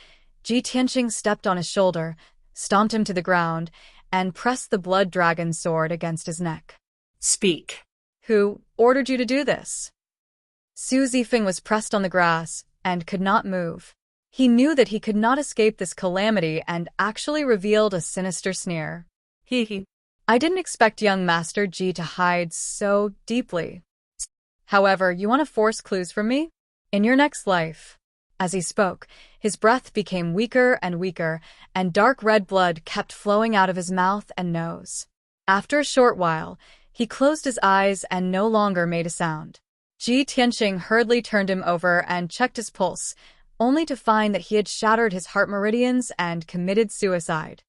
A: Ji Tianqing stepped on his shoulder, stomped him to the ground, and pressed the blood dragon sword against his neck.
B: "Speak."
A: "Who ordered you to do this?" Su Zifeng was pressed on the grass and could not move. He knew that he could not escape this calamity and actually revealed a sinister sneer. He. "I didn't expect young Master Ji to hide so deeply. However, you want to force clues from me? In your next life." As he spoke, his breath became weaker and weaker, and dark red blood kept flowing out of his mouth and nose. After a short while, he closed his eyes and no longer made a sound. Ji Tianqing hurriedly turned him over and checked his pulse, only to find that he had shattered his heart meridians and committed suicide.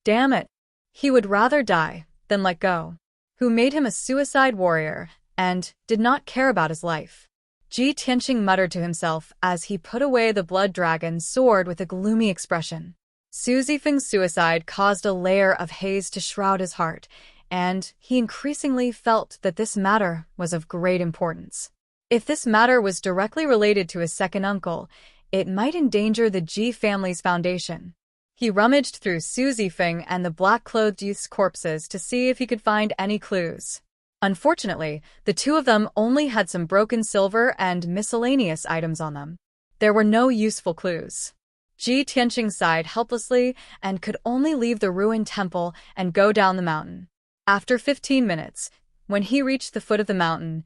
A: Damn it! He would rather die than let go. Who made him a suicide warrior and did not care about his life? Ji Tianqing muttered to himself as he put away the blood dragon sword with a gloomy expression. Su Zifeng's suicide caused a layer of haze to shroud his heart, and he increasingly felt that this matter was of great importance. If this matter was directly related to his second uncle, it might endanger the Ji family's foundation. He rummaged through Su Zifeng and the black-clothed youth's corpses to see if he could find any clues. Unfortunately, the two of them only had some broken silver and miscellaneous items on them. There were no useful clues. Ji Tianqing sighed helplessly and could only leave the ruined temple and go down the mountain. After 15 minutes, when he reached the foot of the mountain,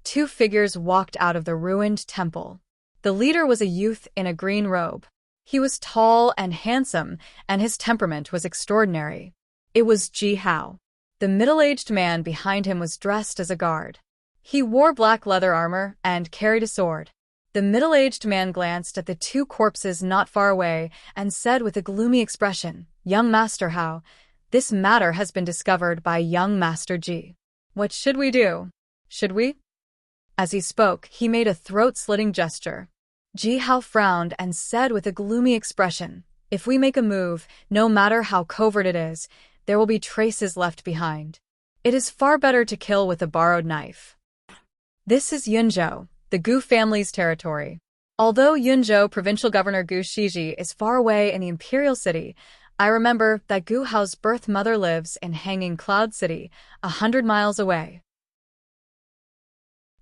A: two figures walked out of the ruined temple. The leader was a youth in a green robe. He was tall and handsome, and his temperament was extraordinary. It was Ji Hao. The middle-aged man behind him was dressed as a guard. He wore black leather armor and carried a sword. The middle-aged man glanced at the two corpses not far away and said with a gloomy expression, "Young Master Hao, this matter has been discovered by young Master Ji. What should we do? Should we?" As he spoke, he made a throat-slitting gesture. Ji Hao frowned and said with a gloomy expression, "If we make a move, no matter how covert it is, there will be traces left behind. It is far better to kill with a borrowed knife." This is Yunzhou, the Gu family's territory. Although Yunzhou provincial governor Gu Shiji is far away in the imperial city, I remember that Gu Hao's birth mother lives in Hanging Cloud City, 100 miles away.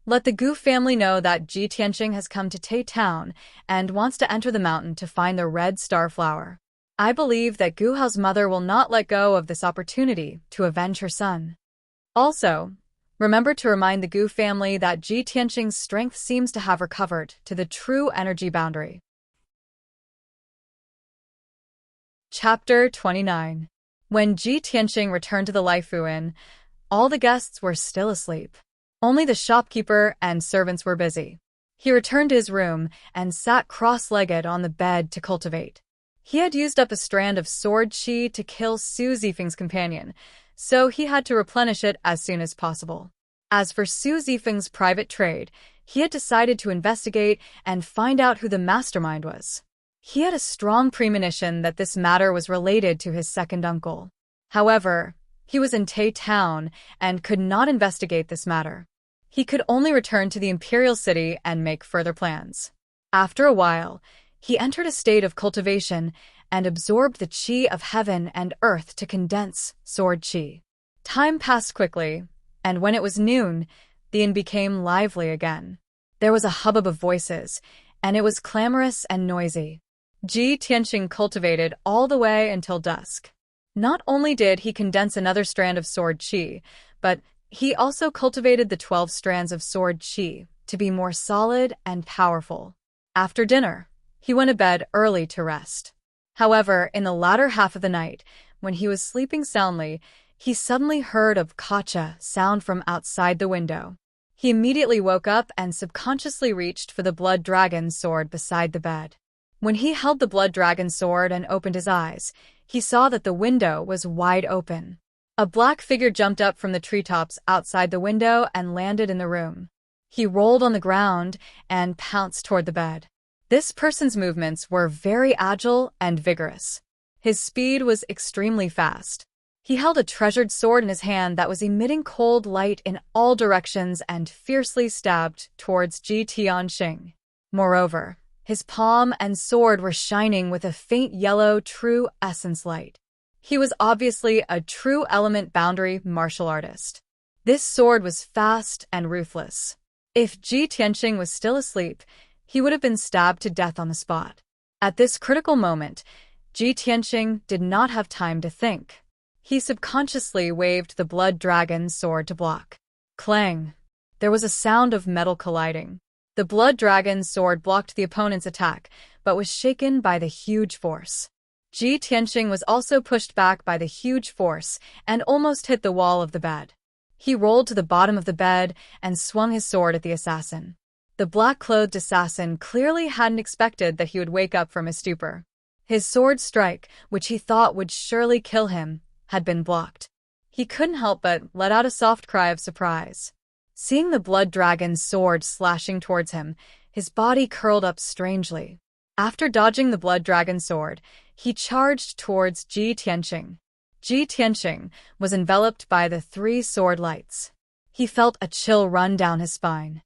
A: Let the Gu family know that Ji Tianqing has come to Tai Town and wants to enter the mountain to find the red star flower. I believe that Gu Hao's mother will not let go of this opportunity to avenge her son. Also, remember to remind the Gu family that Ji Tianqing's strength seems to have recovered to the true energy boundary. Chapter 29. When Ji Tianqing returned to the Laifu Inn, all the guests were still asleep. Only the shopkeeper and servants were busy. He returned to his room and sat cross-legged on the bed to cultivate. He had used up a strand of sword qi to kill Su Zifeng's companion, so he had to replenish it as soon as possible. As for Su Zifeng's private trade, he had decided to investigate and find out who the mastermind was. He had a strong premonition that this matter was related to his second uncle. However, he was in Tai Town and could not investigate this matter. He could only return to the imperial city and make further plans. After a while, he entered a state of cultivation and absorbed the qi of heaven and earth to condense sword qi. Time passed quickly, and when it was noon, the inn became lively again. There was a hubbub of voices, and it was clamorous and noisy. Ji Tianqing cultivated all the way until dusk. Not only did he condense another strand of sword qi, but he also cultivated the 12 strands of sword qi to be more solid and powerful. After dinner, he went to bed early to rest. However, in the latter half of the night, when he was sleeping soundly, he suddenly heard a kacha sound from outside the window. He immediately woke up and subconsciously reached for the blood dragon sword beside the bed. When he held the blood dragon sword and opened his eyes, he saw that the window was wide open. A black figure jumped up from the treetops outside the window and landed in the room. He rolled on the ground and pounced toward the bed. This person's movements were very agile and vigorous. His speed was extremely fast. He held a treasured sword in his hand that was emitting cold light in all directions and fiercely stabbed towards Ji Tianqing. Moreover, his palm and sword were shining with a faint yellow true essence light. He was obviously a true element boundary martial artist. This sword was fast and ruthless. If Ji Tianqing was still asleep, he would have been stabbed to death on the spot. At this critical moment, Ji Tianqing did not have time to think. He subconsciously waved the blood dragon sword to block. Clang! There was a sound of metal colliding. The blood dragon sword blocked the opponent's attack, but was shaken by the huge force. Ji Tianqing was also pushed back by the huge force and almost hit the wall of the bed. He rolled to the bottom of the bed and swung his sword at the assassin. The black-clothed assassin clearly hadn't expected that he would wake up from his stupor. His sword strike, which he thought would surely kill him, had been blocked. He couldn't help but let out a soft cry of surprise. Seeing the blood dragon's sword slashing towards him, his body curled up strangely. After dodging the blood dragon sword, he charged towards Ji Tianqing. Ji Tianqing was enveloped by the 3 sword lights. He felt a chill run down his spine.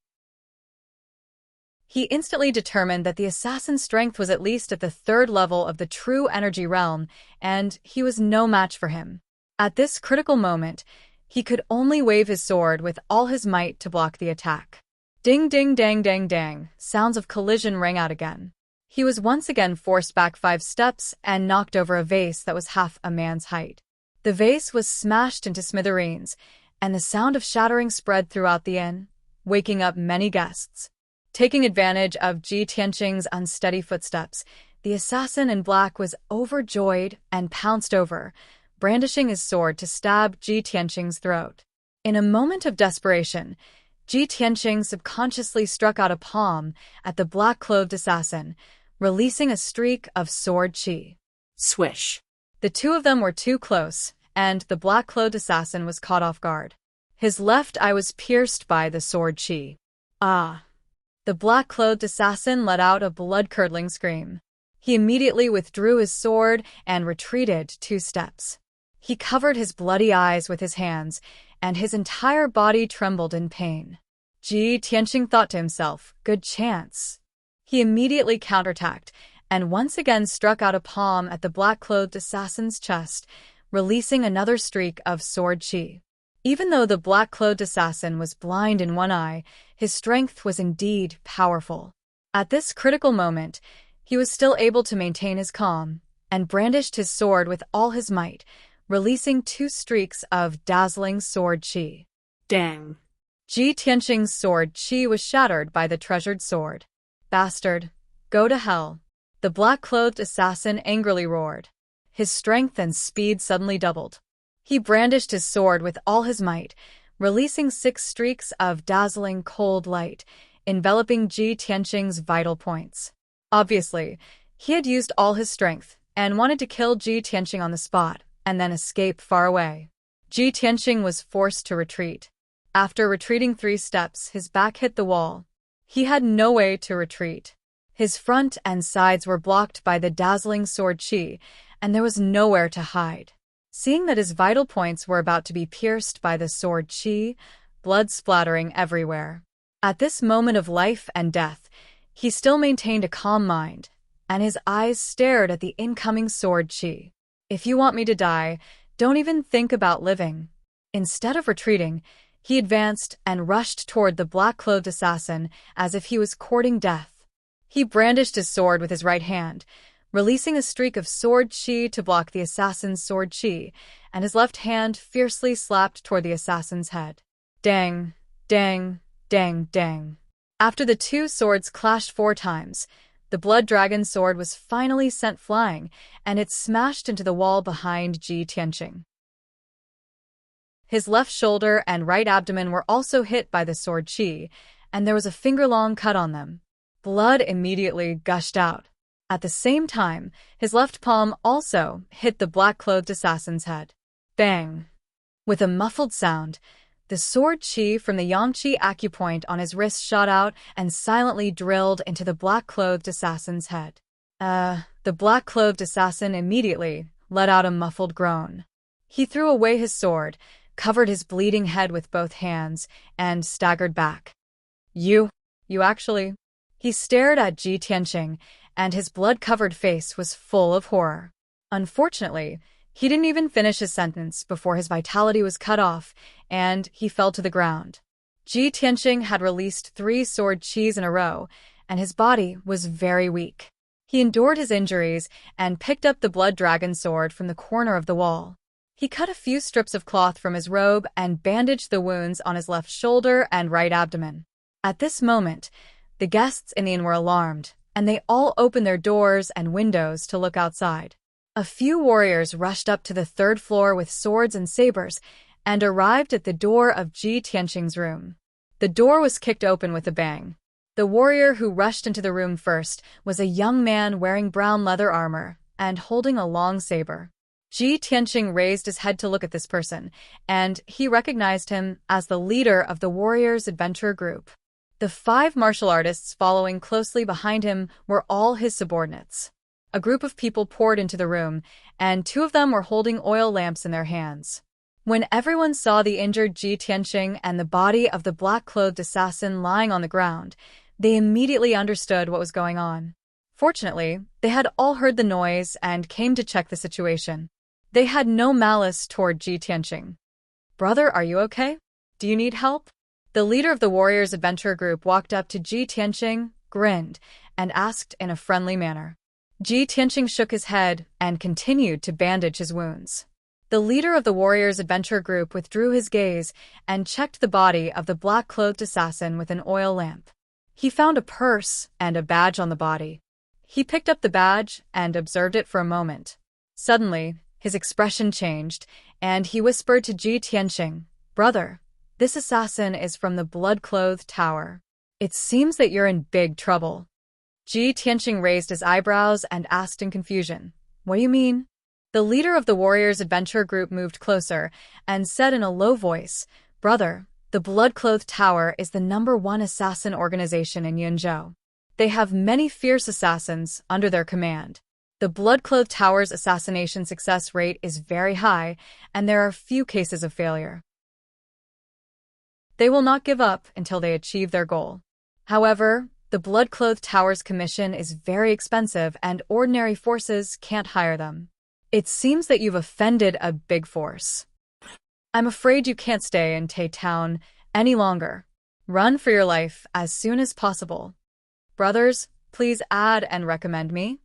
A: He instantly determined that the assassin's strength was at least at the 3rd level of the true energy realm, and he was no match for him. At this critical moment, He could only wave his sword with all his might to block the attack. Ding ding dang dang dang, sounds of collision rang out again. He was once again forced back 5 steps and knocked over a vase that was half a man's height. The vase was smashed into smithereens, and the sound of shattering spread throughout the inn, waking up many guests. Taking advantage of Ji Tianqing's unsteady footsteps, the assassin in black was overjoyed and pounced over, brandishing his sword to stab Ji Tianqing's throat. In a moment of desperation, Ji Tianqing subconsciously struck out a palm at the black-clothed assassin, releasing a streak of sword chi.
B: Swish.
A: The two of them were too close, and the black-clothed assassin was caught off guard. His left eye was pierced by the sword chi. Ah! The black-clothed assassin let out a blood-curdling scream. He immediately withdrew his sword and retreated 2 steps. He covered his bloody eyes with his hands, and his entire body trembled in pain. Ji Tianqing thought to himself, good chance. He immediately counterattacked, and once again struck out a palm at the black-clothed assassin's chest, releasing another streak of sword chi. Even though the black-clothed assassin was blind in one eye, his strength was indeed powerful. At this critical moment, he was still able to maintain his calm, and brandished his sword with all his might, releasing 2 streaks of dazzling sword chi.
B: Dang.
A: Ji Tianqing's sword chi was shattered by the treasured sword. Bastard, go to hell. The black-clothed assassin angrily roared. His strength and speed suddenly doubled. He brandished his sword with all his might, releasing 6 streaks of dazzling cold light, enveloping Ji Tianqing's vital points. Obviously, he had used all his strength and wanted to kill Ji Tianqing on the spot and then escape far away. Ji Tianqing was forced to retreat. After retreating 3 steps, his back hit the wall. He had no way to retreat. His front and sides were blocked by the dazzling sword chi, and there was nowhere to hide. Seeing that his vital points were about to be pierced by the sword chi, blood splattering everywhere. At this moment of life and death, he still maintained a calm mind, and his eyes stared at the incoming sword chi. If you want me to die, don't even think about living. Instead of retreating, he advanced and rushed toward the black-clothed assassin as if he was courting death. He brandished his sword with his right hand, releasing a streak of sword chi to block the assassin's sword chi, and his left hand fiercely slapped toward the assassin's head. Dang, dang, dang, dang. After the 2 swords clashed 4 times, the blood dragon sword was finally sent flying, and it smashed into the wall behind Ji Tianqing. His left shoulder and right abdomen were also hit by the sword chi, and there was a finger-long cut on them. Blood immediately gushed out. At the same time, his left palm also hit the black-clothed assassin's head. Bang! With a muffled sound, the sword chi from the Yangqi acupoint on his wrist shot out and silently drilled into the black-clothed assassin's head. The black-clothed assassin immediately let out a muffled groan. He threw away his sword, covered his bleeding head with both hands, and staggered back. You actually... He stared at Ji Tianqing, and his blood-covered face was full of horror. Unfortunately, he didn't even finish his sentence before his vitality was cut off, and he fell to the ground. Ji Tianqing had released 3 sword chis in a row, and his body was very weak. He endured his injuries and picked up the blood dragon sword from the corner of the wall. He cut a few strips of cloth from his robe and bandaged the wounds on his left shoulder and right abdomen. At this moment, the guests in the inn were alarmed, and they all opened their doors and windows to look outside. A few warriors rushed up to the 3rd floor with swords and sabers and arrived at the door of Ji Tianqing's room. The door was kicked open with a bang. The warrior who rushed into the room first was a young man wearing brown leather armor and holding a long saber. Ji Tianqing raised his head to look at this person, and he recognized him as the leader of the warriors' adventure group. The 5 martial artists following closely behind him were all his subordinates. A group of people poured into the room, and 2 of them were holding oil lamps in their hands. When everyone saw the injured Ji Tianqing and the body of the black-clothed assassin lying on the ground, they immediately understood what was going on. Fortunately, they had all heard the noise and came to check the situation. They had no malice toward Ji Tianqing. Brother, are you okay? Do you need help? The leader of the warriors' adventure group walked up to Ji Tianqing, grinned, and asked in a friendly manner. Ji Tianqing shook his head and continued to bandage his wounds. The leader of the warriors' adventure group withdrew his gaze and checked the body of the black-clothed assassin with an oil lamp. He found a purse and a badge on the body. He picked up the badge and observed it for a moment. Suddenly, his expression changed, and he whispered to Ji Tianqing, "Brother, this assassin is from the blood-clothed tower. It seems that you're in big trouble." Ji Tianqing raised his eyebrows and asked in confusion, "What do you mean?" The leader of the warriors' adventure group moved closer and said in a low voice, "Brother, the blood-clothed tower is the #1 assassin organization in Yunzhou. They have many fierce assassins under their command. The blood-clothed tower's assassination success rate is very high, and there are few cases of failure. They will not give up until they achieve their goal. However, the blood-clothed tower's commission is very expensive and ordinary forces can't hire them. It seems that you've offended a big force. I'm afraid you can't stay in Tai Town any longer. Run for your life as soon as possible. Brothers, please add and recommend me."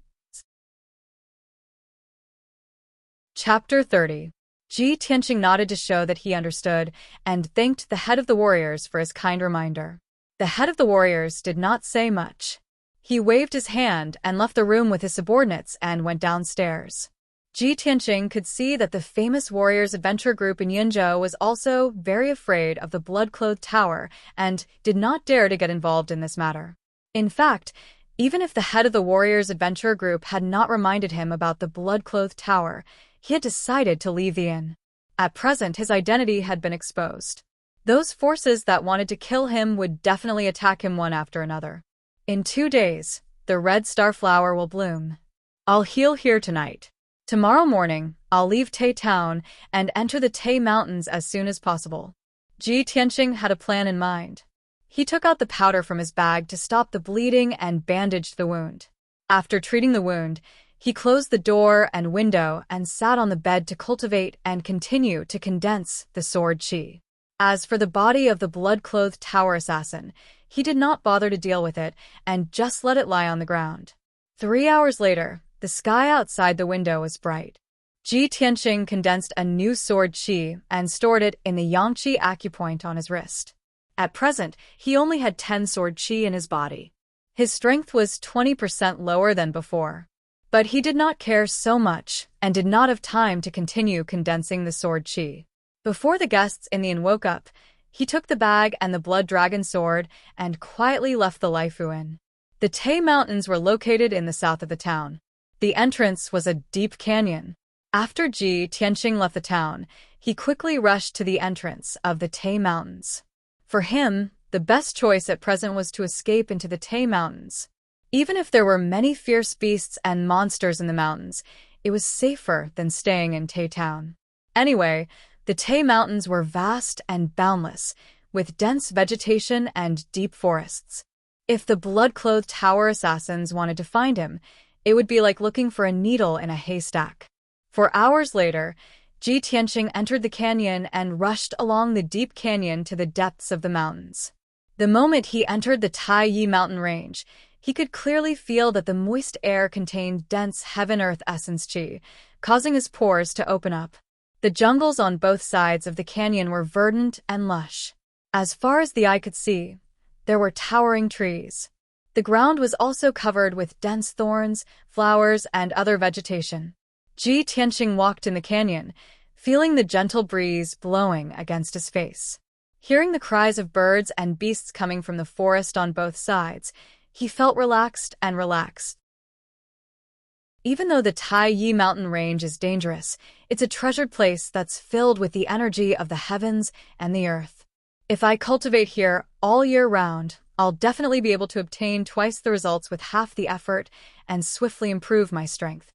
A: Chapter 30. Ji Tianqing nodded to show that he understood and thanked the head of the warriors for his kind reminder. The head of the warriors did not say much. He waved his hand and left the room with his subordinates and went downstairs. Ji Tianqing could see that the famous warriors' adventure group in Yunzhou was also very afraid of the blood-clothed tower and did not dare to get involved in this matter. In fact, even if the head of the warriors' adventure group had not reminded him about the blood-clothed tower, he had decided to leave the inn. At present, his identity had been exposed. Those forces that wanted to kill him would definitely attack him one after another. In 2 days, the red star flower will bloom. I'll heal here tonight. Tomorrow morning, I'll leave Tai Town and enter the Tai Mountains as soon as possible. Ji Tianqing had a plan in mind. He took out the powder from his bag to stop the bleeding and bandaged the wound. After treating the wound, he closed the door and window and sat on the bed to cultivate and continue to condense the sword qi. As for the body of the blood-clothed tower assassin, he did not bother to deal with it and just let it lie on the ground. 3 hours later, the sky outside the window was bright. Ji Tianqing condensed a new sword qi and stored it in the Yangqi acupoint on his wrist. At present, he only had 10 sword qi in his body. His strength was 20% lower than before. But he did not care so much and did not have time to continue condensing the sword qi. Before the guests in the inn woke up, he took the bag and the blood dragon sword and quietly left the Laifu Inn. The Tai Mountains were located in the south of the town. The entrance was a deep canyon. After Ji Tianqing left the town, he quickly rushed to the entrance of the Tai Mountains. For him, the best choice at present was to escape into the Tai Mountains. Even if there were many fierce beasts and monsters in the mountains, it was safer than staying in Tai Town. Anyway, the Tai Mountains were vast and boundless, with dense vegetation and deep forests. If the blood-clothed tower assassins wanted to find him, it would be like looking for a needle in a haystack. For hours later, Ji Tianqing entered the canyon and rushed along the deep canyon to the depths of the mountains. The moment he entered the Tai Yi mountain range, he could clearly feel that the moist air contained dense heaven-earth essence qi, causing his pores to open up. The jungles on both sides of the canyon were verdant and lush. As far as the eye could see, there were towering trees. The ground was also covered with dense thorns, flowers, and other vegetation. Ji Tianqing walked in the canyon, feeling the gentle breeze blowing against his face. Hearing the cries of birds and beasts coming from the forest on both sides, he felt relaxed and relaxed. Even though the Tai Yi mountain range is dangerous, it's a treasured place that's filled with the energy of the heavens and the earth. If I cultivate here all year round, I'll definitely be able to obtain twice the results with half the effort and swiftly improve my strength.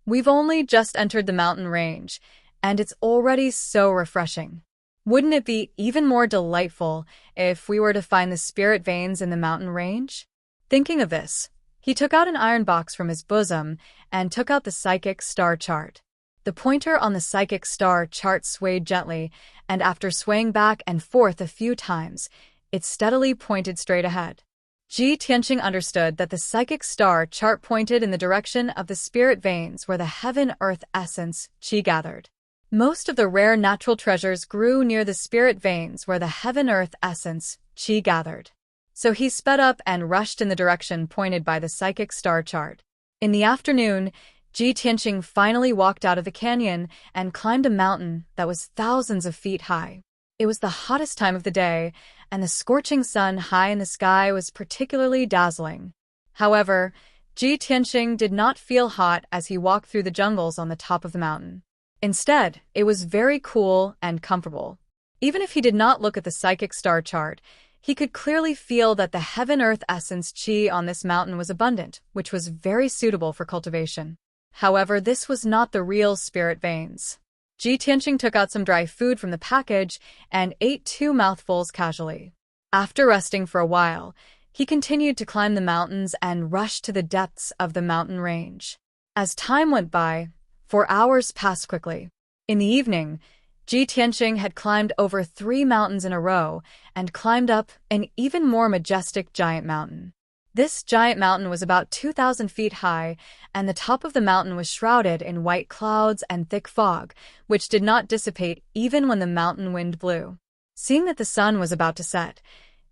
A: We've only just entered the mountain range, and it's already so refreshing. Wouldn't it be even more delightful if we were to find the spirit veins in the mountain range? Thinking of this, he took out an iron box from his bosom and took out the psychic star chart. The pointer on the psychic star chart swayed gently, and after swaying back and forth a few times, it steadily pointed straight ahead. Ji Tianqing understood that the psychic star chart pointed in the direction of the spirit veins where the heaven-earth essence qi gathered. Most of the rare natural treasures grew near the spirit veins where the heaven-earth essence qi gathered. So he sped up and rushed in the direction pointed by the psychic star chart. In the afternoon, Ji Tianqing finally walked out of the canyon and climbed a mountain that was thousands of feet high. It was the hottest time of the day, and the scorching sun high in the sky was particularly dazzling. However, Ji Tianqing did not feel hot as he walked through the jungles on the top of the mountain. Instead, it was very cool and comfortable. Even if he did not look at the psychic star chart, he could clearly feel that the heaven-earth essence qi on this mountain was abundant, which was very suitable for cultivation. However, this was not the real spirit veins. Ji Tianqing took out some dry food from the package and ate 2 mouthfuls casually. After resting for a while, he continued to climb the mountains and rushed to the depths of the mountain range. As time went by, 4 hours passed quickly. In the evening, Ji Tianqing had climbed over 3 mountains in a row and climbed up an even more majestic giant mountain. This giant mountain was about 2,000 feet high, and the top of the mountain was shrouded in white clouds and thick fog, which did not dissipate even when the mountain wind blew. Seeing that the sun was about to set,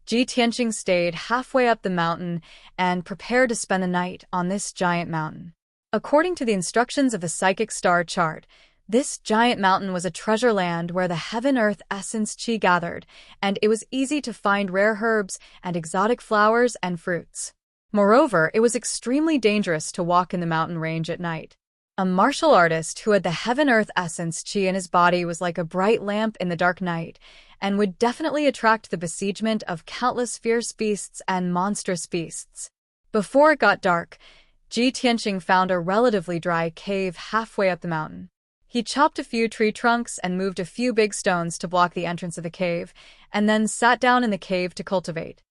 A: Ji Tianqing stayed halfway up the mountain and prepared to spend the night on this giant mountain. According to the instructions of the psychic star chart, this giant mountain was a treasure land where the heaven-earth essence qi gathered, and it was easy to find rare herbs and exotic flowers and fruits. Moreover, it was extremely dangerous to walk in the mountain range at night. A martial artist who had the heaven-earth essence qi in his body was like a bright lamp in the dark night, and would definitely attract the besiegement of countless fierce beasts and monstrous beasts. Before it got dark, Ji Tianqing found a relatively dry cave halfway up the mountain. He chopped a few tree trunks and moved a few big stones to block the entrance of the cave, and then sat down in the cave to cultivate.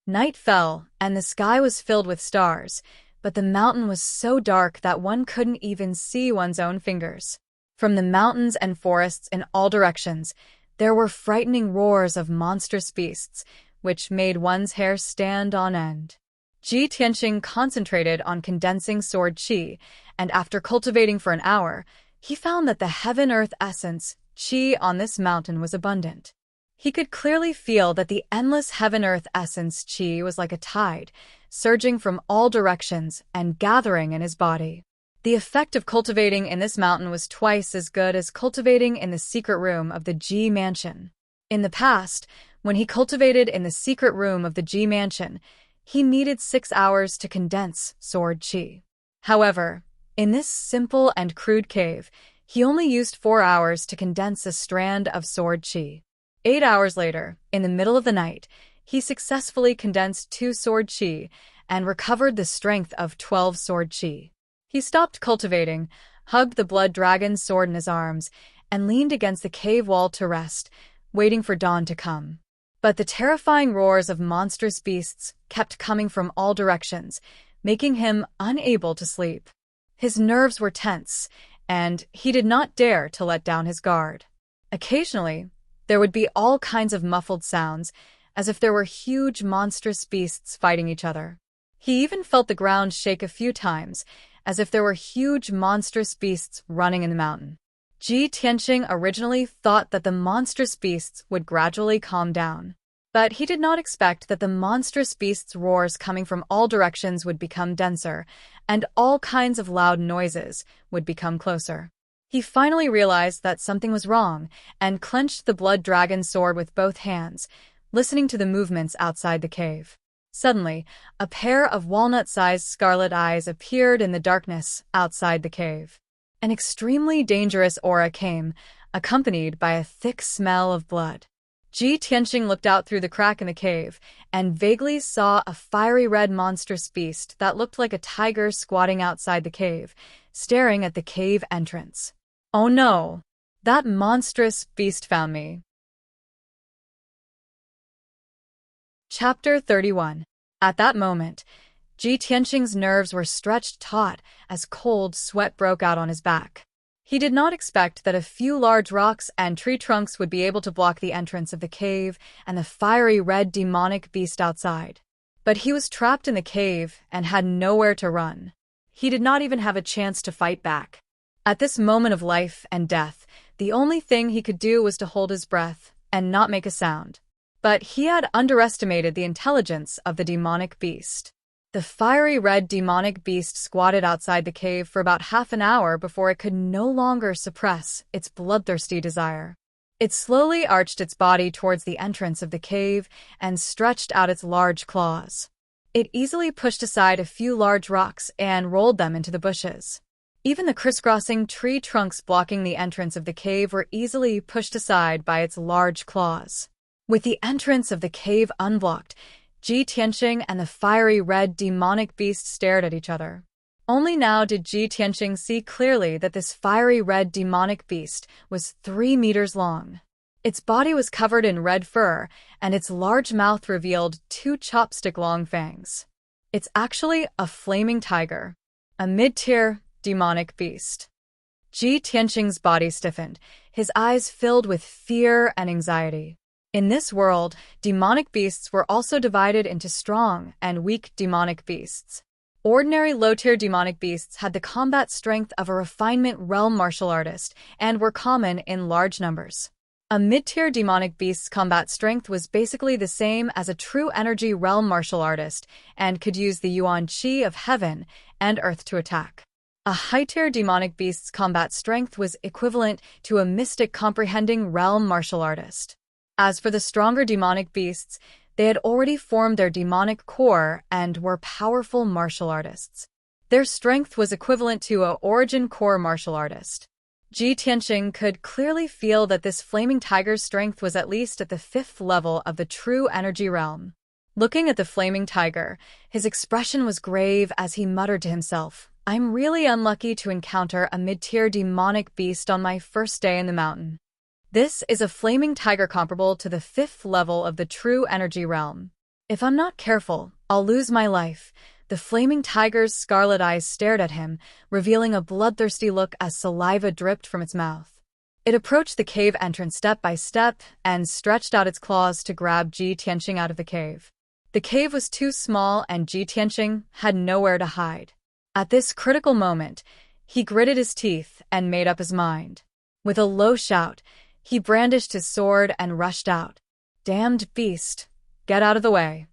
A: Night fell, and the sky was filled with stars, but the mountain was so dark that one couldn't even see one's own fingers. From the mountains and forests in all directions, there were frightening roars of monstrous beasts, which made one's hair stand on end. Ji Tianqing concentrated on condensing sword qi, and after cultivating for an hour, he found that the heaven-earth essence qi on this mountain was abundant. He could clearly feel that the endless heaven-earth essence qi was like a tide, surging from all directions and gathering in his body. The effect of cultivating in this mountain was twice as good as cultivating in the secret room of the Ji mansion. In the past, when he cultivated in the secret room of the Ji mansion, he needed 6 hours to condense sword qi. However, in this simple and crude cave, he only used 4 hours to condense a strand of sword qi. 8 hours later, in the middle of the night, he successfully condensed 2 sword qi and recovered the strength of 12 sword qi. He stopped cultivating, hugged the blood dragon's sword in his arms, and leaned against the cave wall to rest, waiting for dawn to come. But the terrifying roars of monstrous beasts kept coming from all directions, making him unable to sleep. His nerves were tense, and he did not dare to let down his guard. Occasionally, there would be all kinds of muffled sounds, as if there were huge monstrous beasts fighting each other. He even felt the ground shake a few times, as if there were huge monstrous beasts running in the mountain. Ji Tianqing originally thought that the monstrous beasts would gradually calm down. But he did not expect that the monstrous beasts' roars coming from all directions would become denser, and all kinds of loud noises would become closer. He finally realized that something was wrong, and clenched the blood dragon sword with both hands, listening to the movements outside the cave. Suddenly, a pair of walnut-sized scarlet eyes appeared in the darkness outside the cave. An extremely dangerous aura came, accompanied by a thick smell of blood. Ji Tianqing looked out through the crack in the cave and vaguely saw a fiery red monstrous beast that looked like a tiger squatting outside the cave, staring at the cave entrance. Oh no! That monstrous beast found me. Chapter 31. At that moment, Ji Tianqing's nerves were stretched taut as cold sweat broke out on his back. He did not expect that a few large rocks and tree trunks would be able to block the entrance of the cave and the fiery red demonic beast outside. But he was trapped in the cave and had nowhere to run. He did not even have a chance to fight back. At this moment of life and death, the only thing he could do was to hold his breath and not make a sound. But he had underestimated the intelligence of the demonic beast. The fiery red demonic beast squatted outside the cave for about half an hour before it could no longer suppress its bloodthirsty desire. It slowly arched its body towards the entrance of the cave and stretched out its large claws. It easily pushed aside a few large rocks and rolled them into the bushes. Even the crisscrossing tree trunks blocking the entrance of the cave were easily pushed aside by its large claws. With the entrance of the cave unblocked, Ji Tianqing and the fiery red demonic beast stared at each other. Only now did Ji Tianqing see clearly that this fiery red demonic beast was 3 meters long. Its body was covered in red fur, and its large mouth revealed 2 chopstick-long fangs. It's actually a flaming tiger, a mid-tier demonic beast. Ji Tianqing's body stiffened, his eyes filled with fear and anxiety. In this world, demonic beasts were also divided into strong and weak demonic beasts. Ordinary low-tier demonic beasts had the combat strength of a refinement realm martial artist and were common in large numbers. A mid-tier demonic beast's combat strength was basically the same as a true energy realm martial artist and could use the yuan qi of heaven and earth to attack. A high-tier demonic beast's combat strength was equivalent to a mystic comprehending realm martial artist. As for the stronger demonic beasts, they had already formed their demonic core and were powerful martial artists. Their strength was equivalent to a origin core martial artist. Ji Tianqing could clearly feel that this flaming tiger's strength was at least at the 5th level of the true energy realm. Looking at the flaming tiger, his expression was grave as he muttered to himself, "I'm really unlucky to encounter a mid-tier demonic beast on my first day in the mountain. This is a flaming tiger comparable to the 5th level of the true energy realm. If I'm not careful, I'll lose my life." The flaming tiger's scarlet eyes stared at him, revealing a bloodthirsty look as saliva dripped from its mouth. It approached the cave entrance step by step and stretched out its claws to grab Ji Tianqing out of the cave. The cave was too small and Ji Tianqing had nowhere to hide. At this critical moment, he gritted his teeth and made up his mind. With a low shout, he brandished his sword and rushed out. "Damned beast, get out of the way."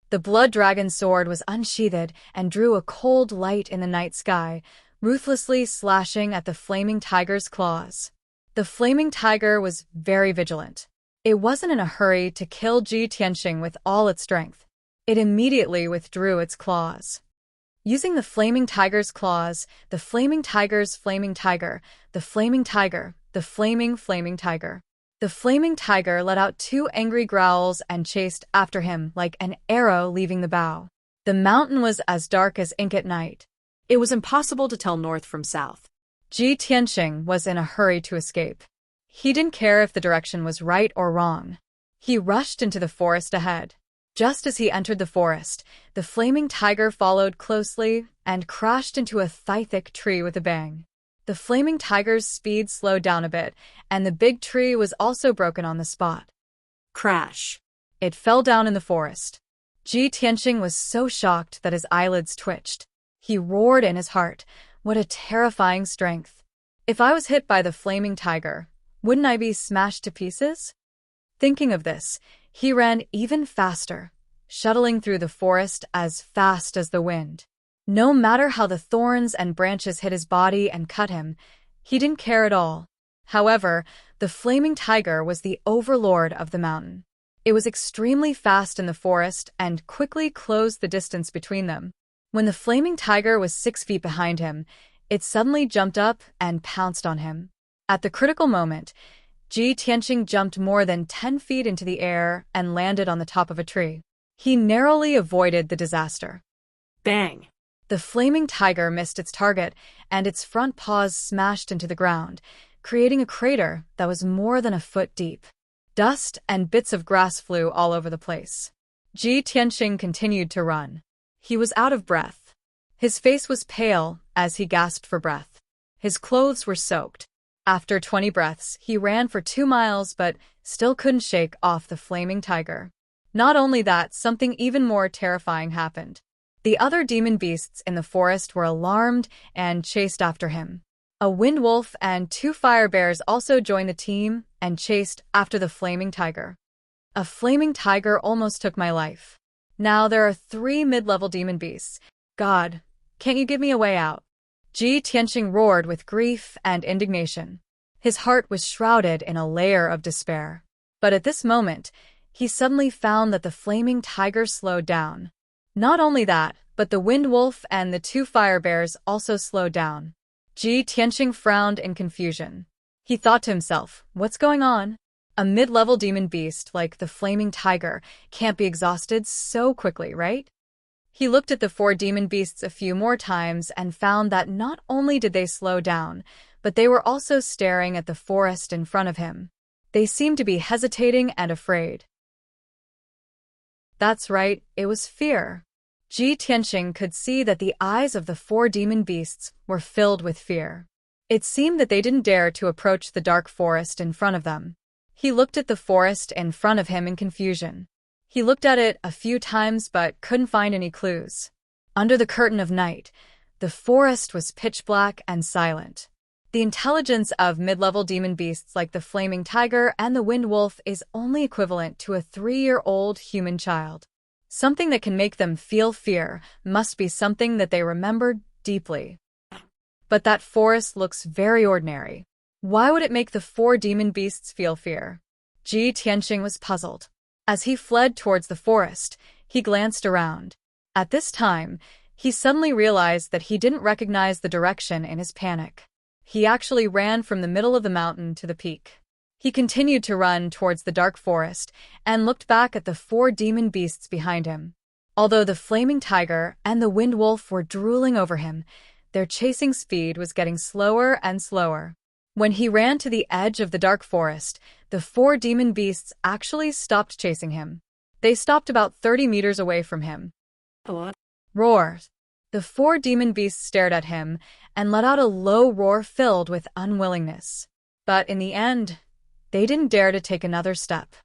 A: The blood dragon sword was unsheathed and drew a cold light in the night sky, ruthlessly slashing at the flaming tiger's claws. The flaming tiger was very vigilant. It wasn't in a hurry to kill Ji Tianqing with all its strength. It immediately withdrew its claws. Using the flaming tiger's claws, the flaming tiger's flaming tiger, the flaming tiger, the flaming tiger. The flaming tiger let out 2 angry growls and chased after him like an arrow leaving the bow. The mountain was as dark as ink at night.
B: It was impossible to tell north from south.
A: Ji Tianqing was in a hurry to escape. He didn't care if the direction was right or wrong. He rushed into the forest ahead. Just as he entered the forest, the flaming tiger followed closely and crashed into a thigh-thick tree with a bang. The flaming tiger's speed slowed down a bit, and the big tree was also broken on the spot.
B: Crash.
A: It fell down in the forest. Ji Tianqing was so shocked that his eyelids twitched. He roared in his heart, "What a terrifying strength! If I was hit by the flaming tiger, wouldn't I be smashed to pieces?" Thinking of this, he ran even faster, shuttling through the forest as fast as the wind. No matter how the thorns and branches hit his body and cut him, he didn't care at all. However, the flaming tiger was the overlord of the mountain. It was extremely fast in the forest and quickly closed the distance between them. When the flaming tiger was 6 feet behind him, it suddenly jumped up and pounced on him. At the critical moment, Ji Tianqing jumped more than 10 feet into the air and landed on the top of a tree. He narrowly avoided the disaster.
B: Bang!
A: The flaming tiger missed its target, and its front paws smashed into the ground, creating a crater that was more than a foot deep. Dust and bits of grass flew all over the place. Ji Tianqing continued to run. He was out of breath. His face was pale as he gasped for breath. His clothes were soaked. After 20 breaths, he ran for 2 miles but still couldn't shake off the flaming tiger. Not only that, something even more terrifying happened. The other demon beasts in the forest were alarmed and chased after him. A wind wolf and 2 fire bears also joined the team and chased after the flaming tiger. A flaming tiger almost took my life. Now there are 3 mid-level demon beasts. God, can't you give me a way out? Ji Tianqing roared with grief and indignation. His heart was shrouded in a layer of despair. But at this moment, he suddenly found that the flaming tiger slowed down. Not only that, but the wind wolf and the 2 fire bears also slowed down. Ji Tianqing frowned in confusion. He thought to himself, what's going on? A mid-level demon beast like the flaming tiger can't be exhausted so quickly, right? He looked at the 4 demon beasts a few more times and found that not only did they slow down, but they were also staring at the forest in front of him. They seemed to be hesitating and afraid. That's right, it was fear. Ji Tianqing could see that the eyes of the 4 demon beasts were filled with fear. It seemed that they didn't dare to approach the dark forest in front of them. He looked at the forest in front of him in confusion. He looked at it a few times but couldn't find any clues. Under the curtain of night, the forest was pitch black and silent. The intelligence of mid-level demon beasts like the flaming tiger and the wind wolf is only equivalent to a 3-year-old human child. Something that can make them feel fear must be something that they remembered deeply. But that forest looks very ordinary. Why would it make the 4 demon beasts feel fear? Ji Tianqing was puzzled. As he fled towards the forest, he glanced around. At this time, he suddenly realized that he didn't recognize the direction in his panic. He actually ran from the middle of the mountain to the peak. He continued to run towards the dark forest and looked back at the 4 demon beasts behind him. Although the flaming tiger and the wind wolf were drooling over him, their chasing speed was getting slower and slower. When he ran to the edge of the dark forest, the 4 demon beasts actually stopped chasing him. They stopped about 30 meters away from him. Roar! The 4 demon beasts stared at him and let out a low roar filled with unwillingness. But in the end, they didn't dare to take another step.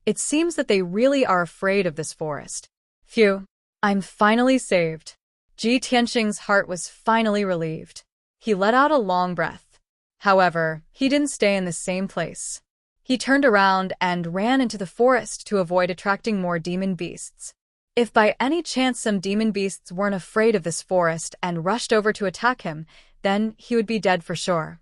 A: It seems that they really are afraid of this forest. Phew, I'm finally saved. Ji Tianqing's heart was finally relieved. He let out a long breath. However, he didn't stay in the same place. He turned around and ran into the forest to avoid attracting more demon beasts. If by any chance some demon beasts weren't afraid of this forest and rushed over to attack him, then he would be dead for sure.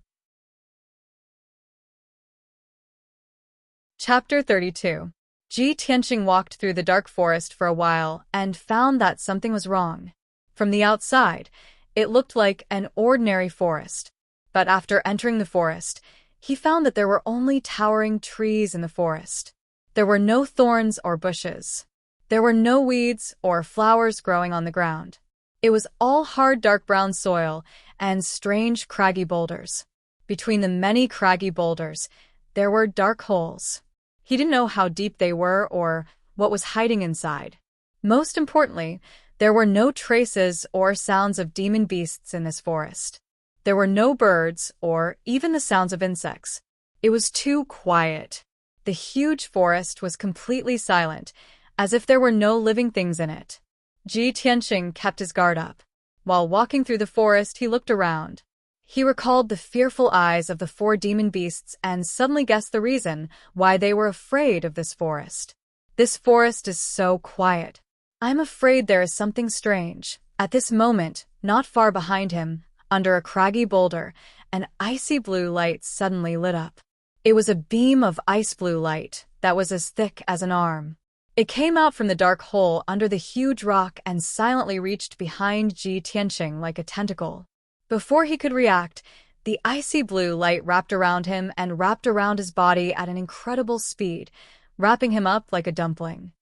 A: Chapter 32. Ji Tianqing walked through the dark forest for a while and found that something was wrong. From the outside, it looked like an ordinary forest. But after entering the forest, he found that there were only towering trees in the forest. There were no thorns or bushes. There were no weeds or flowers growing on the ground. It was all hard dark brown soil and strange craggy boulders. Between the many craggy boulders, there were dark holes. He didn't know how deep they were or what was hiding inside. Most importantly, there were no traces or sounds of demon beasts in this forest. There were no birds or even the sounds of insects. It was too quiet. The huge forest was completely silent, as if there were no living things in it. Ji Tianqing kept his guard up. While walking through the forest, he looked around. He recalled the fearful eyes of the 4 demon beasts and suddenly guessed the reason why they were afraid of this forest. This forest is so quiet. I'm afraid there is something strange. At this moment, not far behind him, under a craggy boulder, an icy blue light suddenly lit up. It was a beam of ice blue light that was as thick as an arm. It came out from the dark hole under the huge rock and silently reached behind Ji Tianqing like a tentacle. Before he could react, the icy blue light wrapped around him and wrapped around his body at an incredible speed, wrapping him up like a dumpling.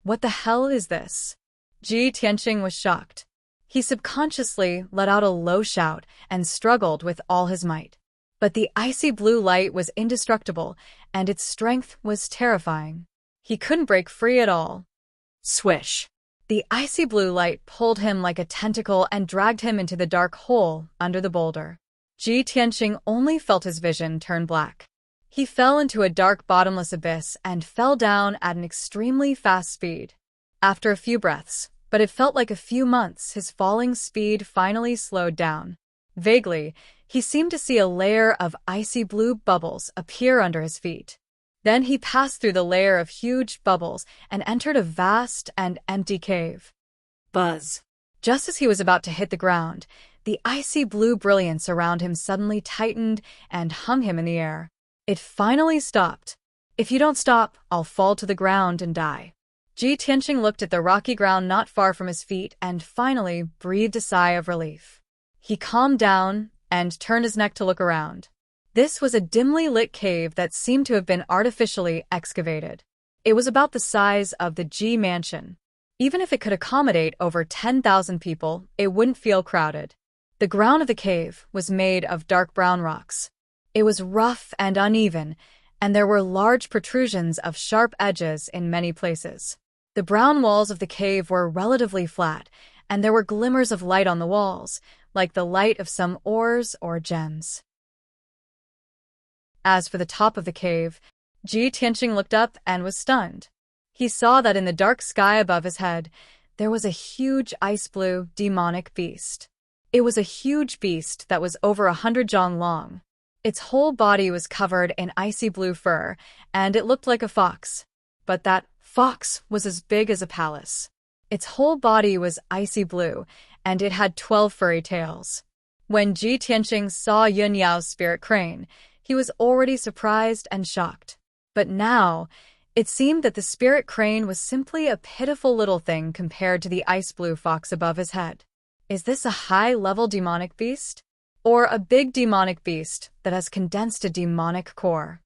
A: What the hell is this? Ji Tianqing was shocked. He subconsciously let out a low shout and struggled with all his might. But the icy blue light was indestructible, and its strength was terrifying. He couldn't break free at all.
B: Swish.
A: The icy blue light pulled him like a tentacle and dragged him into the dark hole under the boulder. Ji Tianqing only felt his vision turn black. He fell into a dark bottomless abyss and fell down at an extremely fast speed. After a few breaths, but it felt like a few months, his falling speed finally slowed down. Vaguely, he seemed to see a layer of icy blue bubbles appear under his feet. Then he passed through the layer of huge bubbles and entered a vast and empty cave.
B: Buzz.
A: Just as he was about to hit the ground, the icy blue brilliance around him suddenly tightened and hung him in the air. It finally stopped. If you don't stop, I'll fall to the ground and die. Ji Tianqing looked at the rocky ground not far from his feet and finally breathed a sigh of relief. He calmed down and turned his neck to look around. This was a dimly lit cave that seemed to have been artificially excavated. It was about the size of the Ji mansion. Even if it could accommodate over 10,000 people, it wouldn't feel crowded. The ground of the cave was made of dark brown rocks. It was rough and uneven, and there were large protrusions of sharp edges in many places. The brown walls of the cave were relatively flat, and there were glimmers of light on the walls, like the light of some ores or gems. As for the top of the cave, Ji Tianqing looked up and was stunned. He saw that in the dark sky above his head, there was a huge ice-blue demonic beast. It was a huge beast that was over 100 zhang long. Its whole body was covered in icy blue fur, and it looked like a fox. But that fox was as big as a palace. Its whole body was icy blue, and it had 12 furry tails. When Ji Tianqing saw Yun Yao's spirit crane, he was already surprised and shocked. But now, it seemed that the spirit crane was simply a pitiful little thing compared to the ice-blue fox above his head. Is this a high-level demonic beast? Or a big demonic beast that has condensed a demonic core?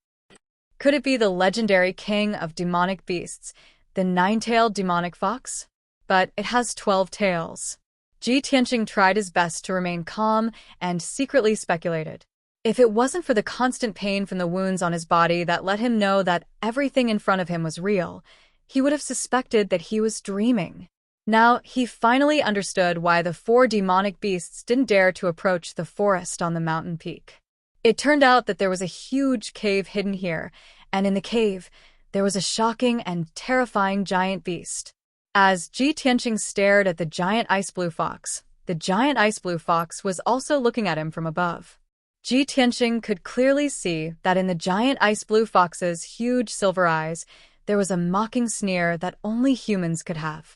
A: Could it be the legendary king of demonic beasts, the nine-tailed demonic fox? But it has 12 tails. Ji Tianqing tried his best to remain calm and secretly speculated. If it wasn't for the constant pain from the wounds on his body that let him know that everything in front of him was real, he would have suspected that he was dreaming. Now, he finally understood why the 4 demonic beasts didn't dare to approach the forest on the mountain peak. It turned out that there was a huge cave hidden here, and in the cave, there was a shocking and terrifying giant beast. As Ji Tianqing stared at the giant ice-blue fox, the giant ice-blue fox was also looking at him from above. Ji Tianqing could clearly see that in the giant ice-blue fox's huge silver eyes, there was a mocking sneer that only humans could have.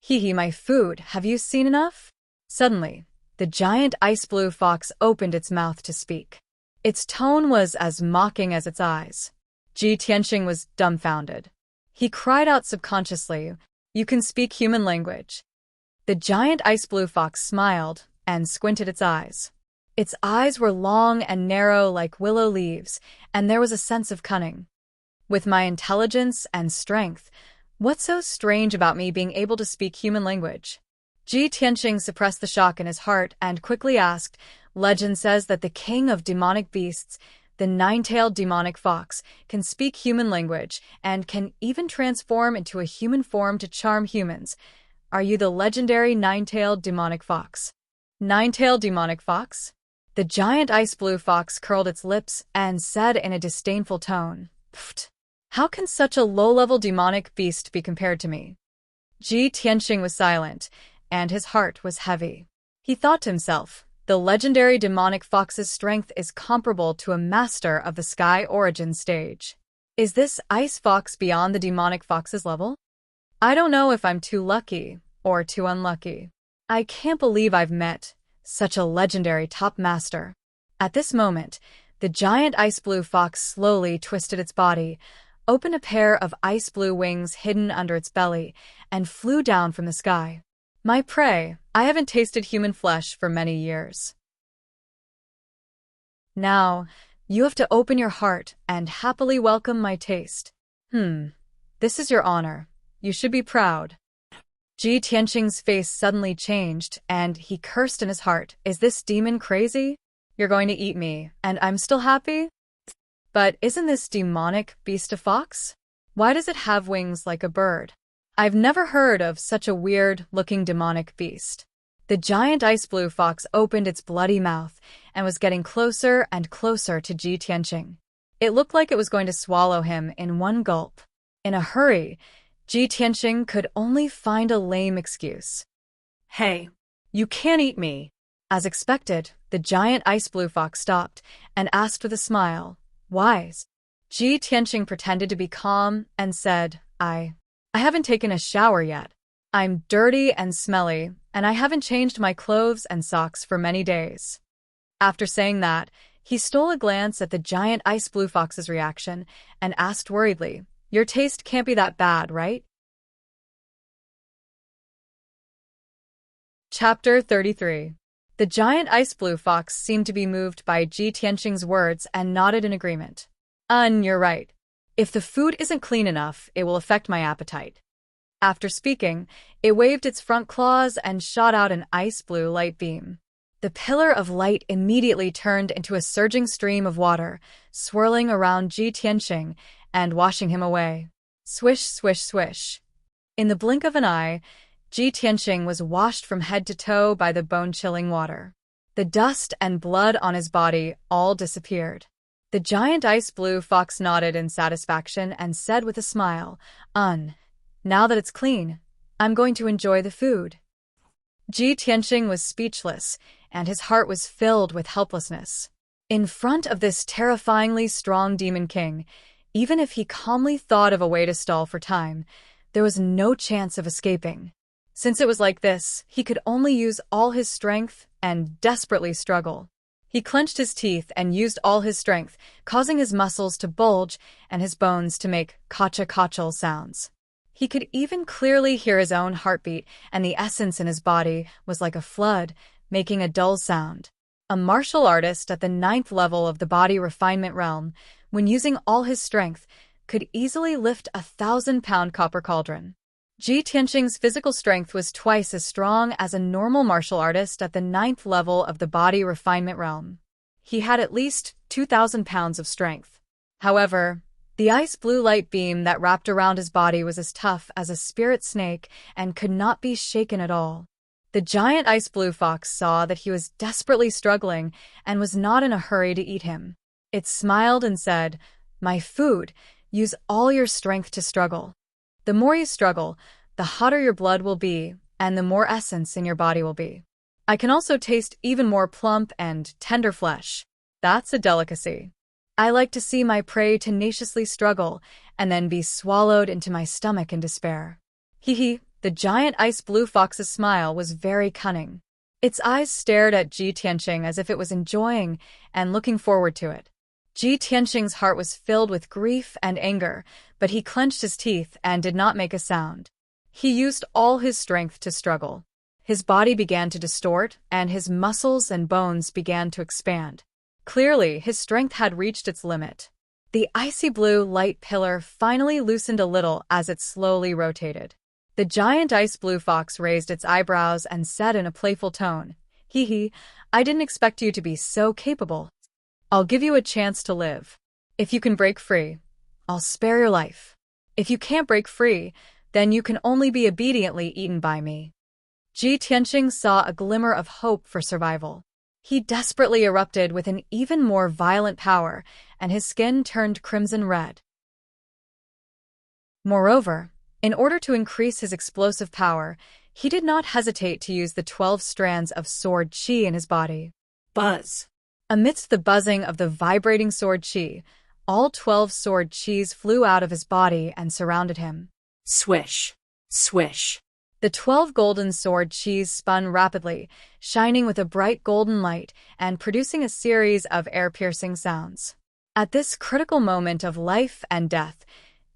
A: Hee hee, my food, have you seen enough? Suddenly, the giant ice-blue fox opened its mouth to speak. Its tone was as mocking as its eyes. Ji Tianqing was dumbfounded. He cried out subconsciously, "You can speak human language." The giant ice-blue fox smiled and squinted its eyes. Its eyes were long and narrow like willow leaves, and there was a sense of cunning. With my intelligence and strength, what's so strange about me being able to speak human language? Ji Tianqing suppressed the shock in his heart and quickly asked, "Legend says that the king of demonic beasts, the nine-tailed demonic fox, can speak human language and can even transform into a human form to charm humans. Are you the legendary nine-tailed demonic fox?" Nine-tailed demonic fox? The giant ice-blue fox curled its lips and said in a disdainful tone, "Pfft. How can such a low-level demonic beast be compared to me?" Ji Tianqing was silent, and his heart was heavy. He thought to himself, the legendary demonic fox's strength is comparable to a master of the Sky Origin stage. Is this ice fox beyond the demonic fox's level? I don't know if I'm too lucky or too unlucky. I can't believe I've met such a legendary top master. At this moment, the giant ice-blue fox slowly twisted its body, opened a pair of ice-blue wings hidden under its belly, and flew down from the sky. My prey, I haven't tasted human flesh for many years. Now, you have to open your heart and happily welcome my taste. This is your honor. You should be proud. Ji Tianqing's face suddenly changed, and he cursed in his heart. Is this demon crazy? You're going to eat me, and I'm still happy? But isn't this demonic beast a fox? Why does it have wings like a bird? I've never heard of such a weird-looking demonic beast. The giant ice blue fox opened its bloody mouth and was getting closer and closer to Ji Tianqing. It looked like it was going to swallow him in one gulp. In a hurry, Ji Tianqing could only find a lame excuse.
B: Hey,
A: You can't eat me. As expected, the giant ice blue fox stopped and asked with a smile, "Wise?" Ji Tianqing pretended to be calm and said, I haven't taken a shower yet. I'm dirty and smelly, and I haven't changed my clothes and socks for many days." After saying that, he stole a glance at the giant ice blue fox's reaction and asked worriedly, "Your taste can't be that bad, right?" Chapter 33. The giant ice blue fox seemed to be moved by Ji Tianqing's words and nodded in agreement. You're right. If the food isn't clean enough, it will affect my appetite." After speaking, it waved its front claws and shot out an ice blue light beam. The pillar of light immediately turned into a surging stream of water, swirling around Ji Tianqing and washing him away. Swish, swish, swish. In the blink of an eye, Ji Tianqing was washed from head to toe by the bone-chilling water. The dust and blood on his body all disappeared. The giant ice blue fox nodded in satisfaction and said with a smile, Now that it's clean, I'm going to enjoy the food." Ji Tianqing was speechless, and his heart was filled with helplessness. In front of this terrifyingly strong demon king, even if he calmly thought of a way to stall for time, there was no chance of escaping. Since it was like this, he could only use all his strength and desperately struggle. He clenched his teeth and used all his strength, causing his muscles to bulge and his bones to make kacha-kachal sounds. He could even clearly hear his own heartbeat, and the essence in his body was like a flood, making a dull sound. A martial artist at the 9th level of the body refinement realm, when using all his strength, could easily lift a 1,000-pound copper cauldron. Ji Tianqing's physical strength was twice as strong as a normal martial artist at the 9th level of the body refinement realm. He had at least 2,000 pounds of strength. However, the ice blue light beam that wrapped around his body was as tough as a spirit snake and could not be shaken at all. The giant ice blue fox saw that he was desperately struggling and was not in a hurry to eat him. It smiled and said, "My food, use all your strength to struggle. The more you struggle, the hotter your blood will be, and the more essence in your body will be. I can also taste even more plump and tender flesh. That's a delicacy. I like to see my prey tenaciously struggle and then be swallowed into my stomach in despair." Hee. The giant ice blue fox's smile was very cunning. Its eyes stared at Ji Tianqing as if it was enjoying and looking forward to it. Ji Tianqing's heart was filled with grief and anger, but he clenched his teeth and did not make a sound. He used all his strength to struggle. His body began to distort, and his muscles and bones began to expand. Clearly, his strength had reached its limit. The icy blue light pillar finally loosened a little as it slowly rotated. The giant ice blue fox raised its eyebrows and said in a playful tone, "Hee, I didn't expect you to be so capable. I'll give you a chance to live. If you can break free, I'll spare your life. If you can't break free, then you can only be obediently eaten by me." Ji Tianqing saw a glimmer of hope for survival. He desperately erupted with an even more violent power, and his skin turned crimson red. Moreover, in order to increase his explosive power, he did not hesitate to use the 12 strands of sword qi in his body.
B: buzz.
A: Amidst the buzzing of the vibrating sword qi, all 12 sword qis flew out of his body and surrounded him.
B: Swish, swish.
A: The 12 golden sword qis spun rapidly, shining with a bright golden light and producing a series of air-piercing sounds. At this critical moment of life and death,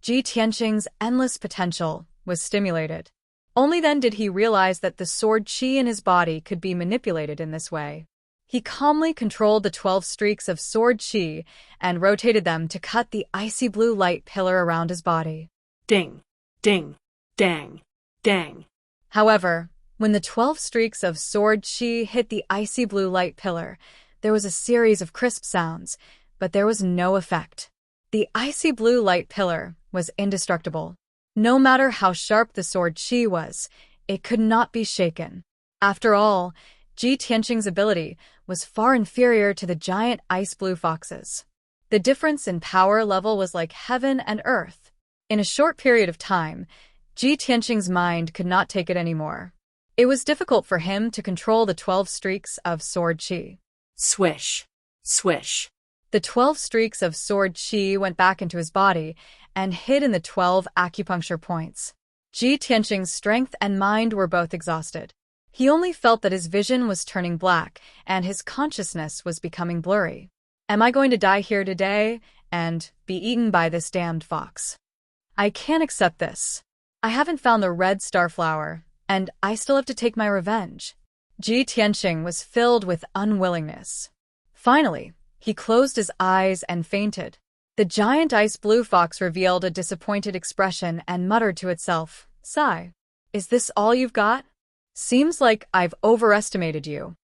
A: Ji Tianqing's endless potential was stimulated. Only then did he realize that the sword qi in his body could be manipulated in this way. He calmly controlled the 12 streaks of sword qi and rotated them to cut the icy blue light pillar around his body.
B: Ding, ding, dang, dang.
A: However, when the 12 streaks of sword qi hit the icy blue light pillar, there was a series of crisp sounds, but there was no effect. The icy blue light pillar was indestructible. No matter how sharp the sword Qi was, it could not be shaken. After all, Ji Tianqing's ability was far inferior to the giant ice blue fox's. The difference in power level was like heaven and earth. In a short period of time, Ji Tianqing's mind could not take it anymore. It was difficult for him to control the 12 streaks of sword Qi.
B: Swish, swish.
A: The 12 streaks of sword Qi went back into his body and hid in the 12 acupuncture points. Ji Tianqing's strength and mind were both exhausted. He only felt that his vision was turning black and his consciousness was becoming blurry. Am I going to die here today and be eaten by this damned fox? I can't accept this. I haven't found the red starflower, and I still have to take my revenge. Ji Tianqing was filled with unwillingness. Finally, he closed his eyes and fainted. The giant ice blue fox revealed a disappointed expression and muttered to itself, "Sigh. Is this all you've got? Seems like I've overestimated you."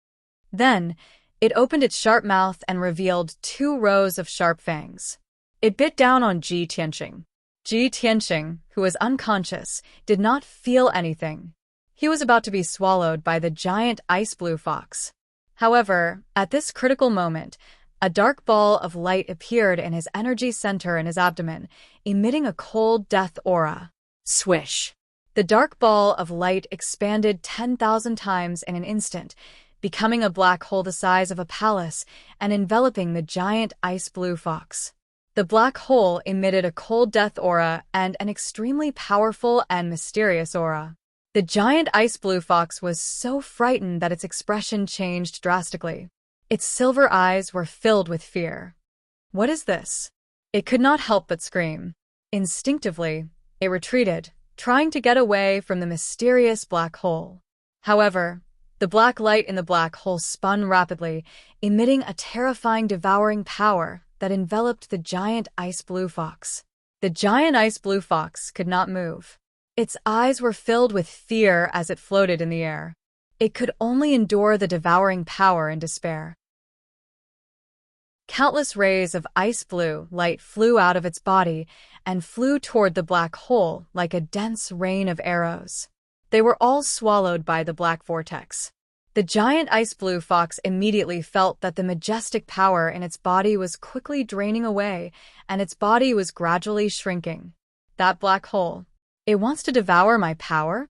A: Then, it opened its sharp mouth and revealed 2 rows of sharp fangs. It bit down on Ji Tianqing. Ji Tianqing, who was unconscious, did not feel anything. He was about to be swallowed by the giant ice blue fox. However, at this critical moment, a dark ball of light appeared in his energy center in his abdomen, emitting a cold death aura.
B: Swish.
A: The dark ball of light expanded 10,000 times in an instant, becoming a black hole the size of a palace and enveloping the giant ice blue fox. The black hole emitted a cold death aura and an extremely powerful and mysterious aura. The giant ice blue fox was so frightened that its expression changed drastically. Its silver eyes were filled with fear. What is this? It could not help but scream. Instinctively, it retreated, trying to get away from the mysterious black hole. However, the black light in the black hole spun rapidly, emitting a terrifying devouring power that enveloped the giant ice blue fox. The giant ice blue fox could not move. Its eyes were filled with fear as it floated in the air. It could only endure the devouring power in despair. Countless rays of ice blue light flew out of its body and flew toward the black hole like a dense rain of arrows. They were all swallowed by the black vortex. The giant ice blue fox immediately felt that the majestic power in its body was quickly draining away, and its body was gradually shrinking. That black hole. It wants to devour my power?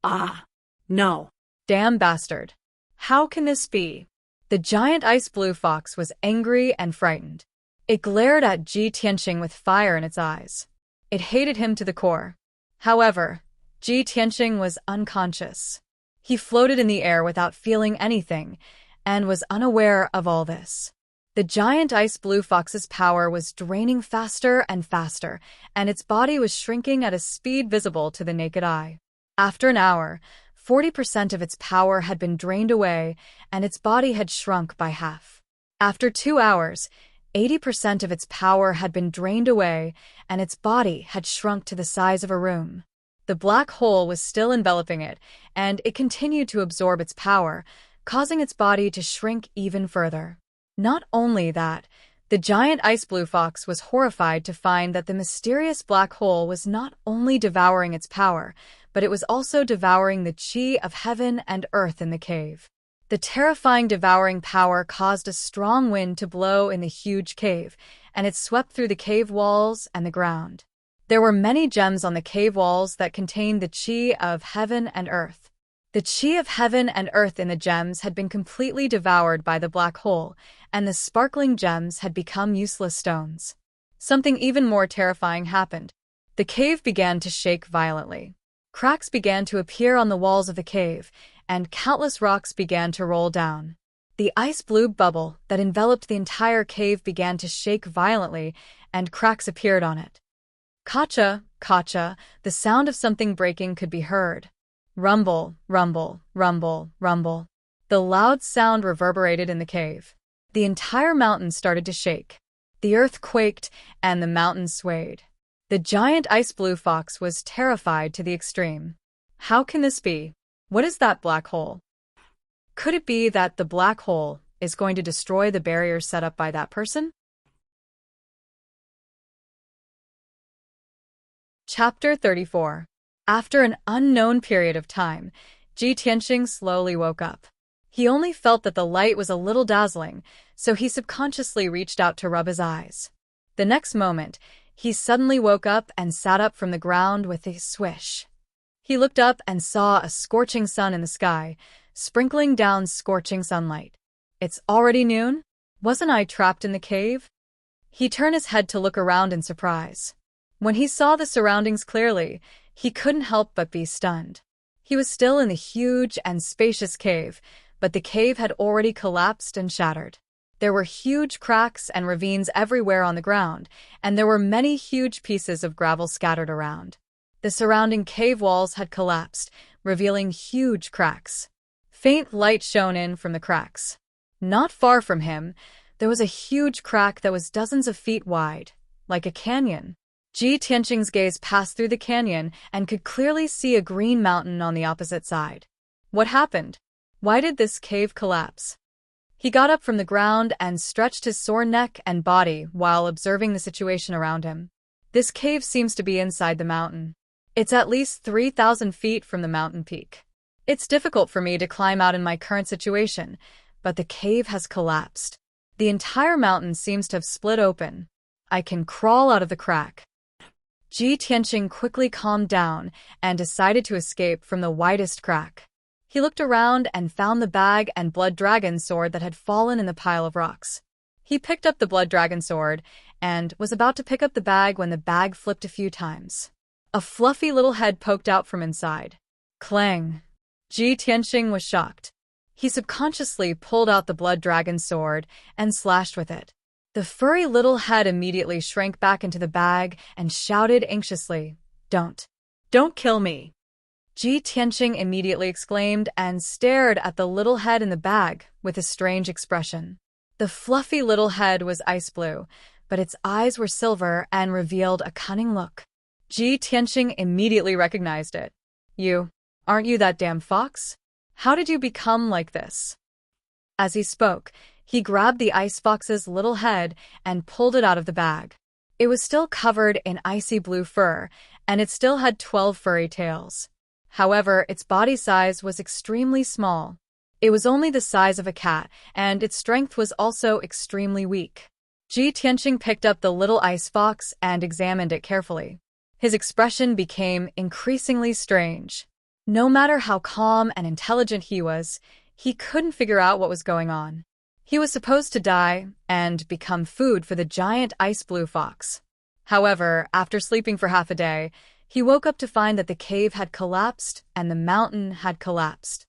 B: Ah, no.
A: Damn bastard. How can this be? The giant ice blue fox was angry and frightened. It glared at Ji Tianqing with fire in its eyes. It hated him to the core. However, Ji Tianqing was unconscious. He floated in the air without feeling anything and was unaware of all this. The giant ice blue fox's power was draining faster and faster, and its body was shrinking at a speed visible to the naked eye. After an hour, 40% of its power had been drained away, and its body had shrunk by half. After 2 hours, 80% of its power had been drained away, and its body had shrunk to the size of a room. The black hole was still enveloping it, and it continued to absorb its power, causing its body to shrink even further. Not only that, the giant ice blue fox was horrified to find that the mysterious black hole was not only devouring its power, but it was also devouring the qi of heaven and earth in the cave. The terrifying devouring power caused a strong wind to blow in the huge cave, and it swept through the cave walls and the ground. There were many gems on the cave walls that contained the qi of heaven and earth. The qi of heaven and earth in the gems had been completely devoured by the black hole, and the sparkling gems had become useless stones. Something even more terrifying happened. The cave began to shake violently. Cracks began to appear on the walls of the cave, and countless rocks began to roll down. The ice blue bubble that enveloped the entire cave began to shake violently, and cracks appeared on it. Kacha, kacha, the sound of something breaking could be heard. Rumble, rumble, rumble, rumble. The loud sound reverberated in the cave. The entire mountain started to shake. The earth quaked, and the mountain swayed. The giant ice blue fox was terrified to the extreme. How can this be? What is that black hole? Could it be that the black hole is going to destroy the barriers set up by that person? Chapter 34. After an unknown period of time, Ji Tianxing slowly woke up. He only felt that the light was a little dazzling, so he subconsciously reached out to rub his eyes. The next moment, he suddenly woke up and sat up from the ground with a swish. He looked up and saw a scorching sun in the sky, sprinkling down scorching sunlight. It's already noon? Wasn't I trapped in the cave? He turned his head to look around in surprise. When he saw the surroundings clearly, he couldn't help but be stunned. He was still in the huge and spacious cave, but the cave had already collapsed and shattered. There were huge cracks and ravines everywhere on the ground, and there were many huge pieces of gravel scattered around. The surrounding cave walls had collapsed, revealing huge cracks. Faint light shone in from the cracks. Not far from him, there was a huge crack that was dozens of feet wide, like a canyon. Ji Tianxing's gaze passed through the canyon and could clearly see a green mountain on the opposite side. What happened? Why did this cave collapse? He got up from the ground and stretched his sore neck and body while observing the situation around him. This cave seems to be inside the mountain. It's at least 3,000 feet from the mountain peak. It's difficult for me to climb out in my current situation, but the cave has collapsed. The entire mountain seems to have split open. I can crawl out of the crack. Ji Tianxing quickly calmed down and decided to escape from the widest crack. He looked around and found the bag and blood dragon sword that had fallen in the pile of rocks. He picked up the blood dragon sword and was about to pick up the bag when the bag flipped a few times. A fluffy little head poked out from inside. Clang! Ji Tianxing was shocked. He subconsciously pulled out the blood dragon sword and slashed with it. The furry little head immediately shrank back into the bag and shouted anxiously, Don't kill me. Ji Tianxing immediately exclaimed and stared at the little head in the bag with a strange expression. The fluffy little head was ice blue, but its eyes were silver and revealed a cunning look. Ji Tianxing immediately recognized it. Aren't you that damn fox? How did you become like this? As he spoke, he grabbed the ice fox's little head and pulled it out of the bag. It was still covered in icy blue fur, and it still had 12 furry tails. However, its body size was extremely small. It was only the size of a cat, and its strength was also extremely weak. Ji Tianxing picked up the little ice fox and examined it carefully. His expression became increasingly strange. No matter how calm and intelligent he was, he couldn't figure out what was going on. He was supposed to die and become food for the giant ice blue fox. However, after sleeping for half a day, he woke up to find that the cave had collapsed and the mountain had collapsed.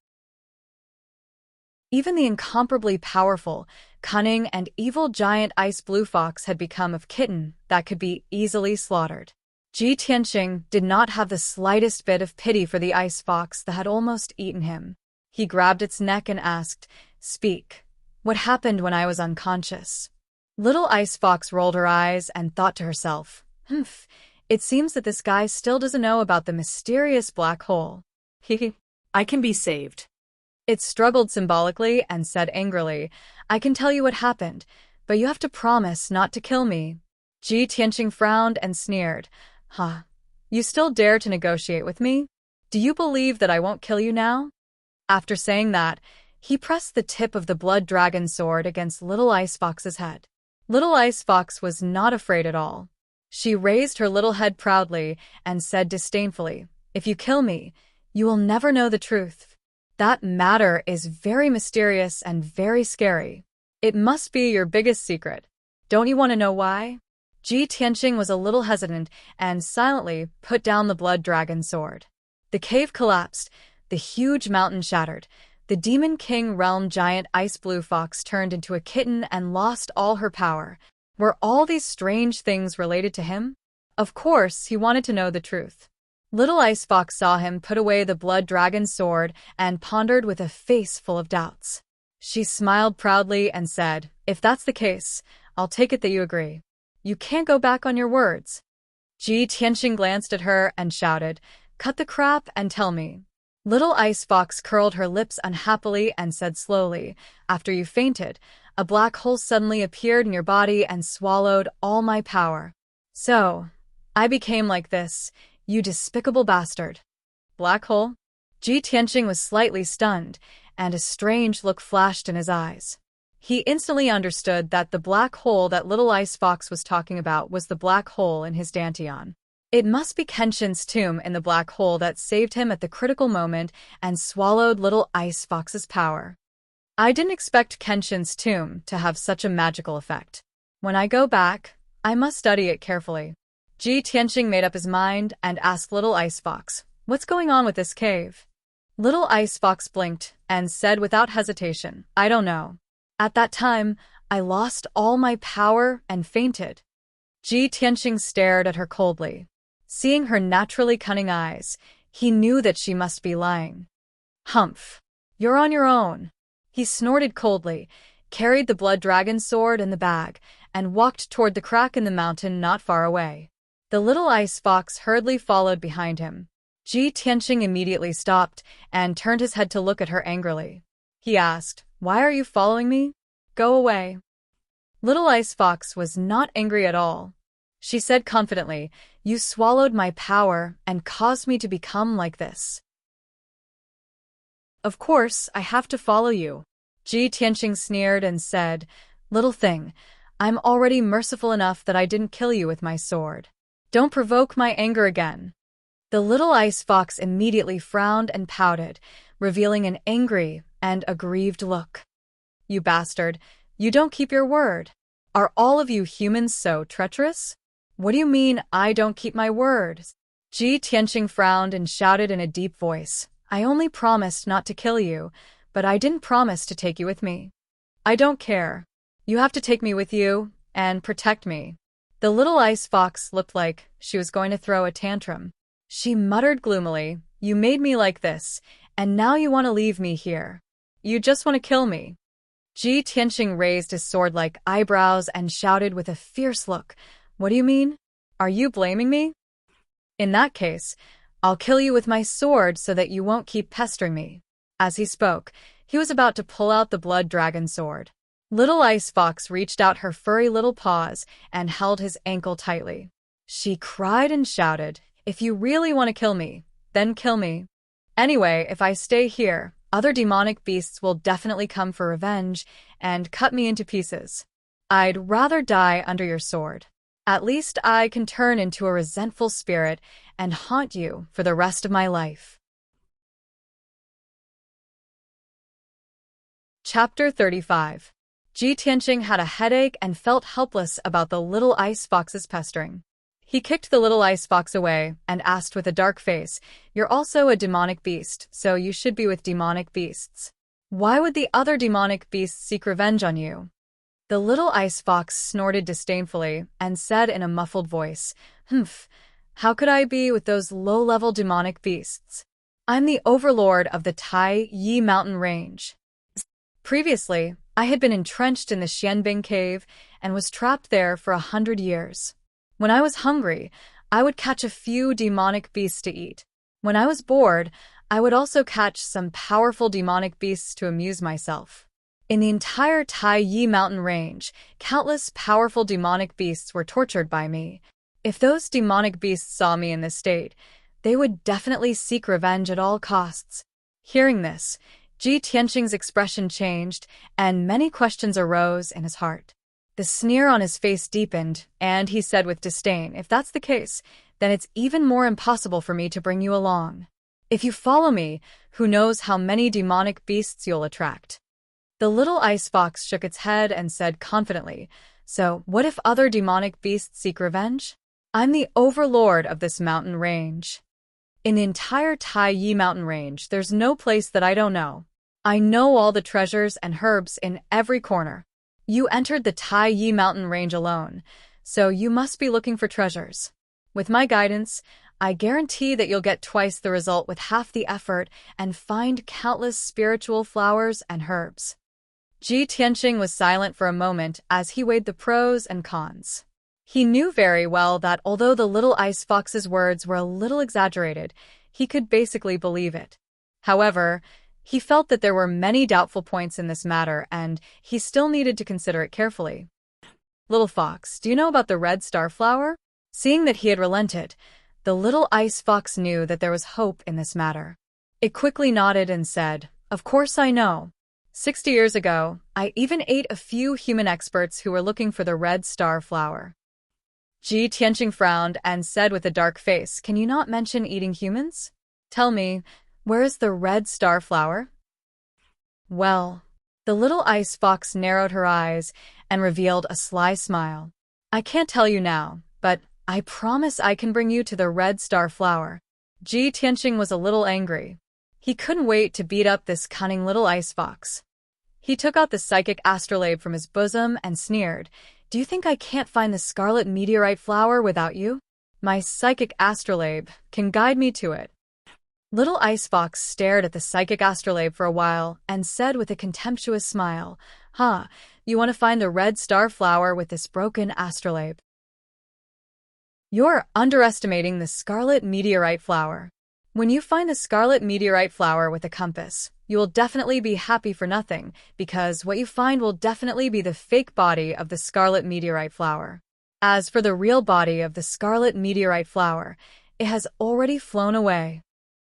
A: Even the incomparably powerful, cunning, and evil giant ice blue fox had become a kitten that could be easily slaughtered. Ji Tianxing did not have the slightest bit of pity for the ice fox that had almost eaten him. He grabbed its neck and asked, Speak. What happened when I was unconscious? Little ice fox rolled her eyes and thought to herself, It seems that this guy still doesn't know about the mysterious black hole.
B: I can be saved.
A: It struggled symbolically and said angrily, I can tell you what happened, but you have to promise not to kill me. Ji Tianxing frowned and sneered. You still dare to negotiate with me? Do you believe that I won't kill you now? After saying that, he pressed the tip of the blood dragon sword against Little Ice Fox's head. Little Ice Fox was not afraid at all. She raised her little head proudly and said disdainfully, If you kill me, you will never know the truth. That matter is very mysterious and very scary. It must be your biggest secret. Don't you want to know why? Ji Tianxing was a little hesitant and silently put down the blood dragon sword. The cave collapsed, the huge mountain shattered. The Demon King Realm giant ice blue fox turned into a kitten and lost all her power. Were all these strange things related to him? Of course, he wanted to know the truth. Little Ice Fox saw him put away the blood dragon sword and pondered with a face full of doubts. She smiled proudly and said, If that's the case, I'll take it that you agree. You can't go back on your words. Ji Tianxing glanced at her and shouted, Cut the crap and tell me. Little Ice Fox curled her lips unhappily and said slowly, After you fainted, a black hole suddenly appeared in your body and swallowed all my power. So, I became like this, You despicable bastard. Black hole? Ji Tianqing was slightly stunned, and a strange look flashed in his eyes. He instantly understood that the black hole that Little Ice Fox was talking about was the black hole in his dantian. It must be Kenshin's tomb in the black hole that saved him at the critical moment and swallowed Little Ice Fox's power. I didn't expect Kenshin's tomb to have such a magical effect. When I go back, I must study it carefully. Ji Tianqing made up his mind and asked Little Ice Fox, "What's going on with this cave?" Little Ice Fox blinked and said without hesitation, "I don't know. At that time, I lost all my power and fainted." Ji Tianqing stared at her coldly. Seeing her naturally cunning eyes, he knew that she must be lying. "Humph! You're on your own." He snorted coldly, carried the blood dragon sword in the bag, and walked toward the crack in the mountain not far away. The Little Ice Fox hurriedly followed behind him. Ji Tianqing immediately stopped and turned his head to look at her angrily. He asked, "Why are you following me? Go away." Little Ice Fox was not angry at all. She said confidently, "You swallowed my power and caused me to become like this. Of course, I have to follow you." Ji Tianqing sneered and said, "Little thing, I'm already merciful enough that I didn't kill you with my sword. Don't provoke my anger again." The Little Ice Fox immediately frowned and pouted, revealing an angry and aggrieved look. "You bastard, you don't keep your word. Are all of you humans so treacherous? What do you mean I don't keep my word?" Ji Tianqing frowned and shouted in a deep voice, "I only promised not to kill you, but I didn't promise to take you with me. I don't care. You have to take me with you and protect me." The Little Ice Fox looked like she was going to throw a tantrum. She muttered gloomily, "You made me like this, and now you want to leave me here. You just want to kill me." Ji Tianqing raised his sword-like eyebrows and shouted with a fierce look, "What do you mean? Are you blaming me? In that case, I'll kill you with my sword so that you won't keep pestering me." As he spoke, he was about to pull out the blood dragon sword. Little Ice Fox reached out her furry little paws and held his ankle tightly. She cried and shouted, "If you really want to kill me, then kill me. Anyway, if I stay here, other demonic beasts will definitely come for revenge and cut me into pieces. I'd rather die under your sword. At least I can turn into a resentful spirit and haunt you for the rest of my life." Chapter 35. Ji Tianqing had a headache and felt helpless about the Little Ice Fox's pestering. He kicked the Little Ice Fox away and asked with a dark face, "You're also a demonic beast, so you should be with demonic beasts. Why would the other demonic beasts seek revenge on you?" The Little Ice Fox snorted disdainfully and said in a muffled voice, "Humph, how could I be with those low-level demonic beasts? I'm the overlord of the Tai Yi mountain range. Previously, I had been entrenched in the Xianbing cave and was trapped there for 100 years. When I was hungry, I would catch a few demonic beasts to eat. When I was bored, I would also catch some powerful demonic beasts to amuse myself. In the entire Tai Yi mountain range, countless powerful demonic beasts were tortured by me. If those demonic beasts saw me in this state, they would definitely seek revenge at all costs." Hearing this, Ji Tianqing's expression changed, and many questions arose in his heart. The sneer on his face deepened, and he said with disdain, "If that's the case, then it's even more impossible for me to bring you along. If you follow me, who knows how many demonic beasts you'll attract." The Little Ice Fox shook its head and said confidently, "So, what if other demonic beasts seek revenge? I'm the overlord of this mountain range. In the entire Tai Yi mountain range, there's no place that I don't know. I know all the treasures and herbs in every corner. You entered the Tai Yi mountain range alone, so you must be looking for treasures. With my guidance, I guarantee that you'll get twice the result with half the effort and find countless spiritual flowers and herbs." Ji Tianqing was silent for a moment as he weighed the pros and cons. He knew very well that although the Little Ice Fox's words were a little exaggerated, he could basically believe it. However, he felt that there were many doubtful points in this matter, and he still needed to consider it carefully. "Little Fox, do you know about the red star flower?" Seeing that he had relented, The little ice fox knew that there was hope in this matter. It quickly nodded and said, "Of course I know. 60 years ago, I even ate a few human experts who were looking for the red star flower." Ji Tianqing frowned and said with a dark face, "Can you not mention eating humans? Tell me, where is the red star flower?" Well, the little ice fox narrowed her eyes and revealed a sly smile. "I can't tell you now, but I promise I can bring you to the red star flower." Ji Tianqing was a little angry. He couldn't wait to beat up this cunning little ice fox. He took out the psychic astrolabe from his bosom and sneered, "Do you think I can't find the scarlet meteorite flower without you? My psychic astrolabe can guide me to it." Little Ice Fox stared at the psychic astrolabe for a while and said with a contemptuous smile, "Huh, you want to find the red star flower with this broken astrolabe? You're underestimating the scarlet meteorite flower. When you find the scarlet meteorite flower with a compass, you will definitely be happy for nothing, because what you find will definitely be the fake body of the scarlet meteorite flower. As for the real body of the scarlet meteorite flower, it has already flown away."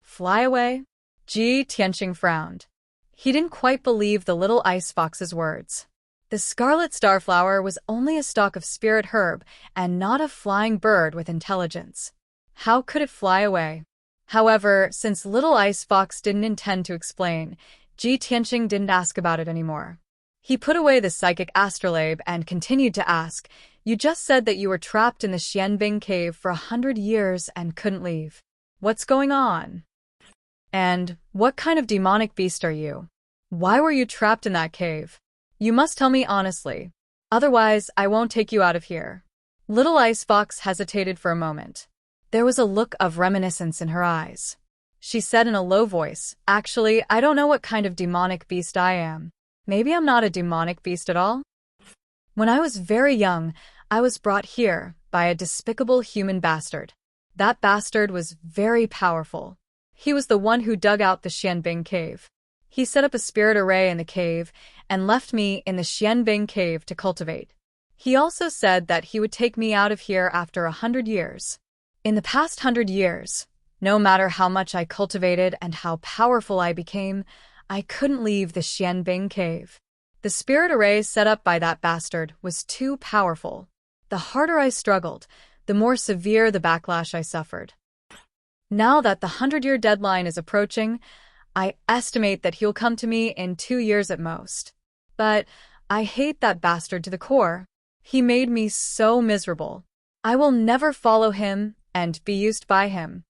A: "Fly away?" Ji Tianqing frowned. He didn't quite believe the little ice fox's words. The scarlet starflower was only a stalk of spirit herb and not a flying bird with intelligence. How could it fly away? However, since little ice fox didn't intend to explain, Ji Tianqing didn't ask about it anymore. He put away the psychic astrolabe and continued to ask, "You just said that you were trapped in the Xianbing cave for 100 years and couldn't leave. What's going on? And what kind of demonic beast are you? Why were you trapped in that cave? You must tell me honestly. Otherwise, I won't take you out of here." Little Ice Fox hesitated for a moment. There was a look of reminiscence in her eyes. She said in a low voice, "Actually, I don't know what kind of demonic beast I am. Maybe I'm not a demonic beast at all. When I was very young, I was brought here by a despicable human bastard. That bastard was very powerful. He was the one who dug out the Xianbing cave. He set up a spirit array in the cave and left me in the Xianbing cave to cultivate. He also said that he would take me out of here after 100 years. In the past 100 years, no matter how much I cultivated and how powerful I became, I couldn't leave the Xianbing cave. The spirit array set up by that bastard was too powerful. The harder I struggled, the more severe the backlash I suffered. Now that the 100-year deadline is approaching, I estimate that he'll come to me in 2 years at most. But I hate that bastard to the core. He made me so miserable. I will never follow him and be used by him."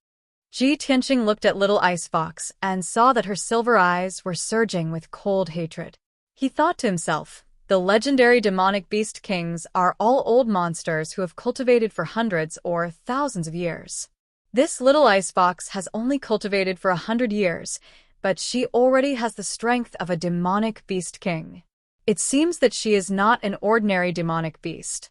A: Ji Tianqing looked at Little Ice Fox and saw that her silver eyes were surging with cold hatred. He thought to himself, the legendary demonic beast kings are all old monsters who have cultivated for hundreds or thousands of years. This Little Ice Fox has only cultivated for 100 years, but she already has the strength of a demonic beast king. It seems that she is not an ordinary demonic beast.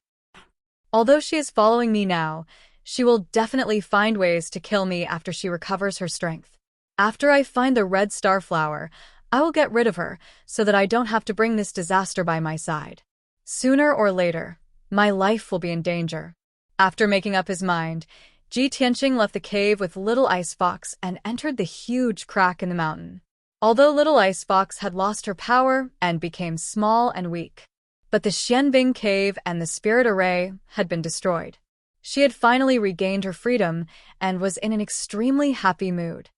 A: Although she is following me now, she will definitely find ways to kill me after she recovers her strength. After I find the red star flower, I will get rid of her so that I don't have to bring this disaster by my side. Sooner or later, my life will be in danger." After making up his mind, Ji Tianqing left the cave with Little Ice Fox and entered the huge crack in the mountain. Although Little Ice Fox had lost her power and became small and weak, but the Xianbing cave and the spirit array had been destroyed. She had finally regained her freedom and was in an extremely happy mood.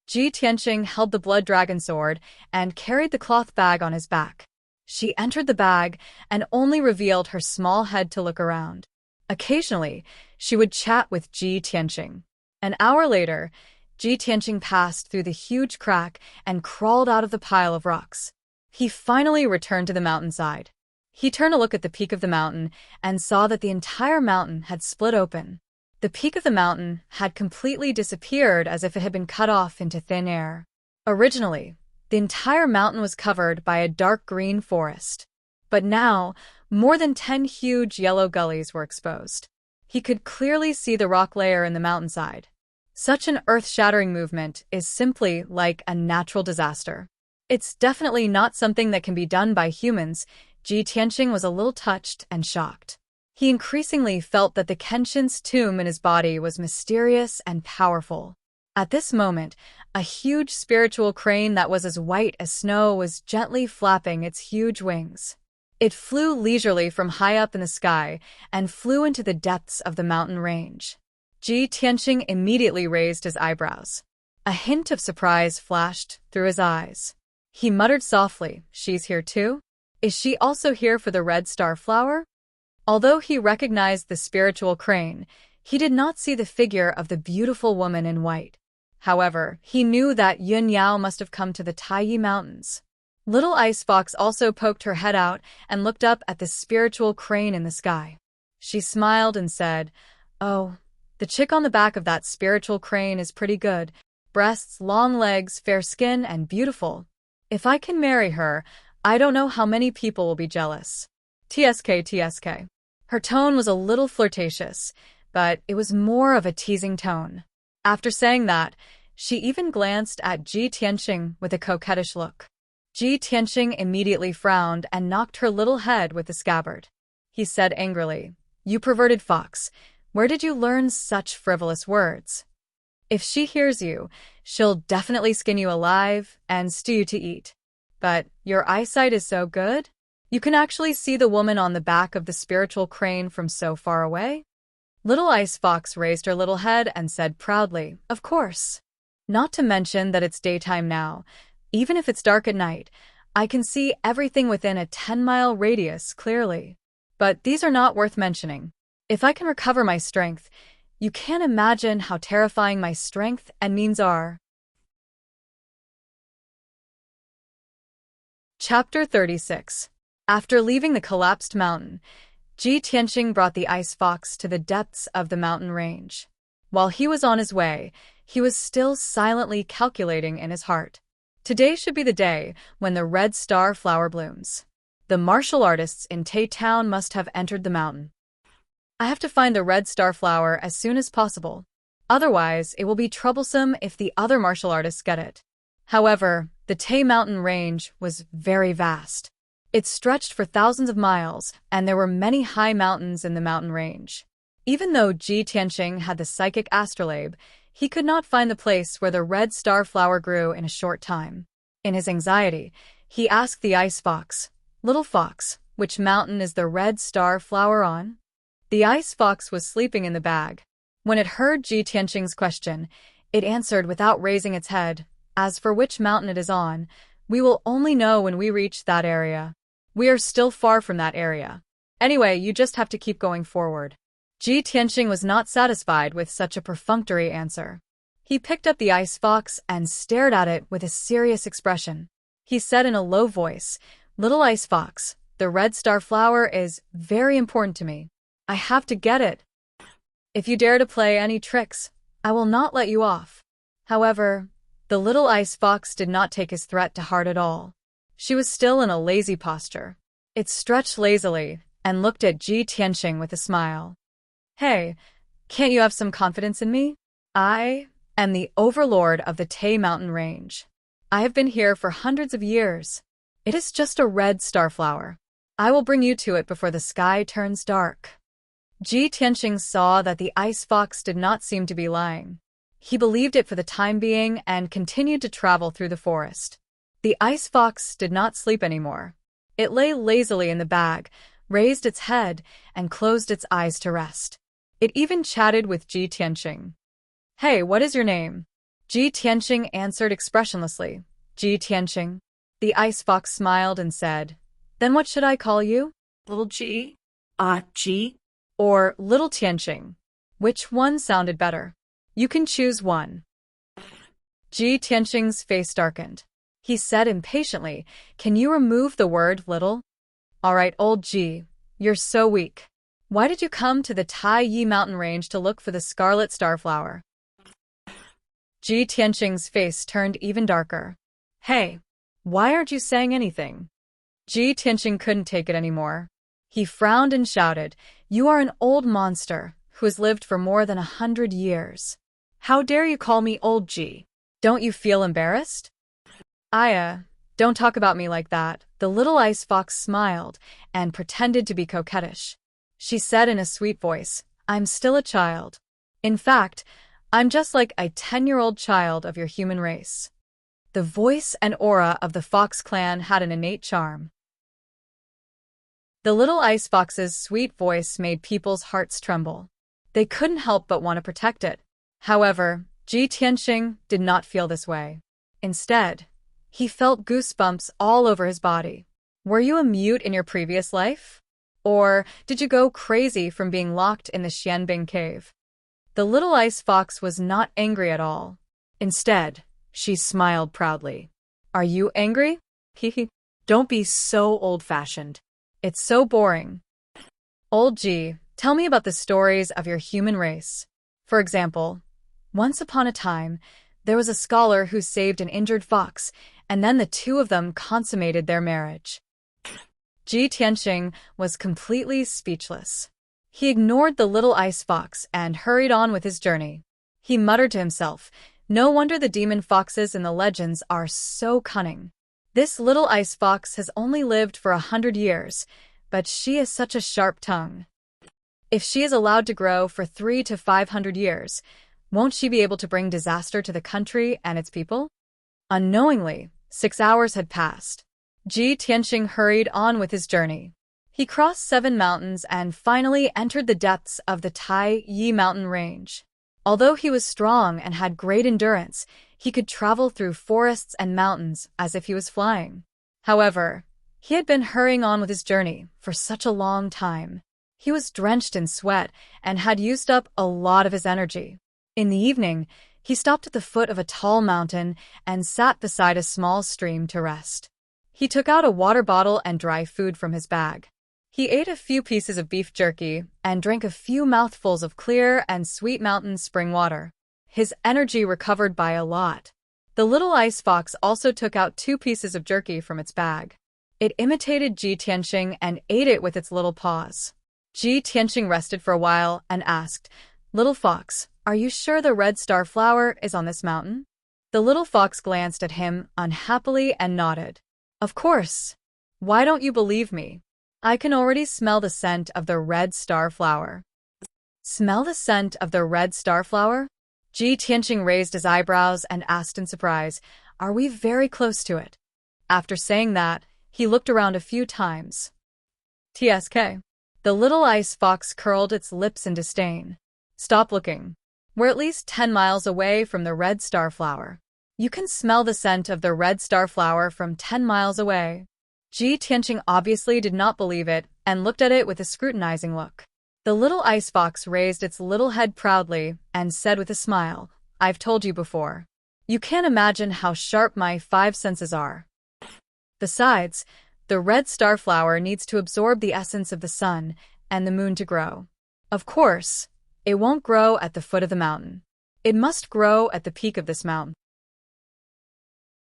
A: Ji Tianqing held the blood dragon sword and carried the cloth bag on his back. She entered the bag and only revealed her small head to look around. Occasionally, she would chat with Ji Tianqing. An hour later, Ji Tianqing passed through the huge crack and crawled out of the pile of rocks. He finally returned to the mountainside. He turned to look at the peak of the mountain and saw that the entire mountain had split open. The peak of the mountain had completely disappeared as if it had been cut off into thin air. Originally, the entire mountain was covered by a dark green forest. But now, more than 10 huge yellow gullies were exposed. He could clearly see the rock layer in the mountainside. Such an earth-shattering movement is simply like a natural disaster. It's definitely not something that can be done by humans. Ji Tianqing was a little touched and shocked. He increasingly felt that the Kenshin's tomb in his body was mysterious and powerful. At this moment, a huge spiritual crane that was as white as snow was gently flapping its huge wings. It flew leisurely from high up in the sky and flew into the depths of the mountain range. Ji Tianqing immediately raised his eyebrows. A hint of surprise flashed through his eyes. He muttered softly, "She's here too? Is she also here for the red star flower?" Although he recognized the spiritual crane, he did not see the figure of the beautiful woman in white. However, he knew that Yun Yao must have come to the Taiyi Mountains. Little Ice Fox also poked her head out and looked up at the spiritual crane in the sky. She smiled and said, "Oh, the chick on the back of that spiritual crane is pretty good. Breasts, long legs, fair skin, and beautiful. If I can marry her, I don't know how many people will be jealous. TSK, TSK." Her tone was a little flirtatious, but it was more of a teasing tone. After saying that, she even glanced at Ji Tianqing with a coquettish look. Ji Tianqing immediately frowned and knocked her little head with the scabbard. He said angrily, "You perverted fox, where did you learn such frivolous words? If she hears you, she'll definitely skin you alive and stew you to eat. But your eyesight is so good? You can actually see the woman on the back of the spiritual crane from so far away?" Little Ice Fox raised her little head and said proudly, "Of course. Not to mention that it's daytime now. Even if it's dark at night, I can see everything within a 10-mile radius clearly. But these are not worth mentioning. If I can recover my strength, you can't imagine how terrifying my strength and means are." Chapter 36. After leaving the collapsed mountain, Ji Tianqing brought the Ice Fox to the depths of the mountain range. While he was on his way, he was still silently calculating in his heart. Today should be the day when the red star flower blooms. The martial artists in Tai Town must have entered the mountain. I have to find the red star flower as soon as possible. Otherwise, it will be troublesome if the other martial artists get it. However, the Tai mountain range was very vast. It stretched for thousands of miles, and there were many high mountains in the mountain range. Even though Ji Tianqing had the psychic astrolabe, he could not find the place where the red star flower grew in a short time. In his anxiety, he asked the Ice Fox, "Little Fox, which mountain is the red star flower on?" The Ice Fox was sleeping in the bag. When it heard Ji Tianqing's question, it answered without raising its head, "As for which mountain it is on, we will only know when we reach that area. We are still far from that area. Anyway, you just have to keep going forward." Ji Tianqing was not satisfied with such a perfunctory answer. He picked up the Ice Fox and stared at it with a serious expression. He said in a low voice, "Little Ice Fox, the red star flower is very important to me. I have to get it. If you dare to play any tricks, I will not let you off." However, the little Ice Fox did not take his threat to heart at all. She was still in a lazy posture. It stretched lazily and looked at Ji Tianqing with a smile. "Hey, can't you have some confidence in me? I am the overlord of the Tai mountain range. I have been here for hundreds of years. It is just a red starflower. I will bring you to it before the sky turns dark." Ji Tianqing saw that the Ice Fox did not seem to be lying. He believed it for the time being and continued to travel through the forest. The Ice Fox did not sleep anymore. It lay lazily in the bag, raised its head, and closed its eyes to rest. It even chatted with Ji Tianqing. "Hey, what is your name?" Ji Tianqing answered expressionlessly, "Ji Tianqing." The Ice Fox smiled and said, "Then what should I call you?"
B: Little G? G?
A: Or Little Tianqing? Which one sounded better? You can choose one. Ji Tianqing's face darkened. He said impatiently, "Can you remove the word little?" "All right, old Ji, you're so weak. Why did you come to the Taiyi mountain range to look for the scarlet starflower?" Ji Tianqing's face turned even darker. "Hey, why aren't you saying anything?" Ji Tianqing couldn't take it anymore. He frowned and shouted, "You are an old monster who has lived for more than 100 years. How dare you call me old Ji? Don't you feel embarrassed?" Don't talk about me like that." The little Ice Fox smiled and pretended to be coquettish. she said in a sweet voice. I'm still a child. In fact, I'm just like a 10-year-old child of your human race. The voice and aura of the fox clan had an innate charm. The little ice fox's sweet voice made people's hearts tremble. They couldn't help but want to protect it. However, Ji Tianxing did not feel this way. Instead, he felt goosebumps all over his body. Were you a mute in your previous life? Or did you go crazy from being locked in the Xianbing cave? The little ice fox was not angry at all. Instead, she smiled proudly. Are you angry? Hehe. Don't be so old-fashioned. It's so boring. Old G, tell me about the stories of your human race. For example, once upon a time, there was a scholar who saved an injured fox, and then the two of them consummated their marriage. Ji Tianxing was completely speechless. He ignored the little ice fox and hurried on with his journey. He muttered to himself, no wonder the demon foxes in the legends are so cunning. This little ice fox has only lived for 100 years, but she has such a sharp tongue. If she is allowed to grow for 300 to 500 years, won't she be able to bring disaster to the country and its people? Unknowingly, 6 hours had passed. Ji Tianxing hurried on with his journey. He crossed 7 mountains and finally entered the depths of the Tai Yi mountain range. Although he was strong and had great endurance, he could travel through forests and mountains as if he was flying. However, he had been hurrying on with his journey for such a long time. He was drenched in sweat and had used up a lot of his energy. In the evening, he stopped at the foot of a tall mountain and sat beside a small stream to rest. He took out a water bottle and dry food from his bag. He ate a few pieces of beef jerky and drank a few mouthfuls of clear and sweet mountain spring water. His energy recovered by a lot. The little ice fox also took out 2 pieces of jerky from its bag. It imitated Ji Tianxing and ate it with its little paws. Ji Tianxing rested for a while and asked, Little fox, are you sure the red star flower is on this mountain? The little fox glanced at him unhappily and nodded. Of course. Why don't you believe me? I can already smell the scent of the red star flower. Smell the scent of the red star flower? Ji Tianxing raised his eyebrows and asked in surprise, Are we very close to it? After saying that, he looked around a few times. TSK. The little ice fox curled its lips in disdain. Stop looking. We're at least 10 miles away from the red star flower. You can smell the scent of the red star flower from 10 miles away. Ji Tianxing obviously did not believe it and looked at it with a scrutinizing look. The little ice fox raised its little head proudly and said with a smile, I've told you before. You can't imagine how sharp my 5 senses are. Besides, the red star flower needs to absorb the essence of the sun and the moon to grow. Of course, it won't grow at the foot of the mountain. It must grow at the peak of this mountain.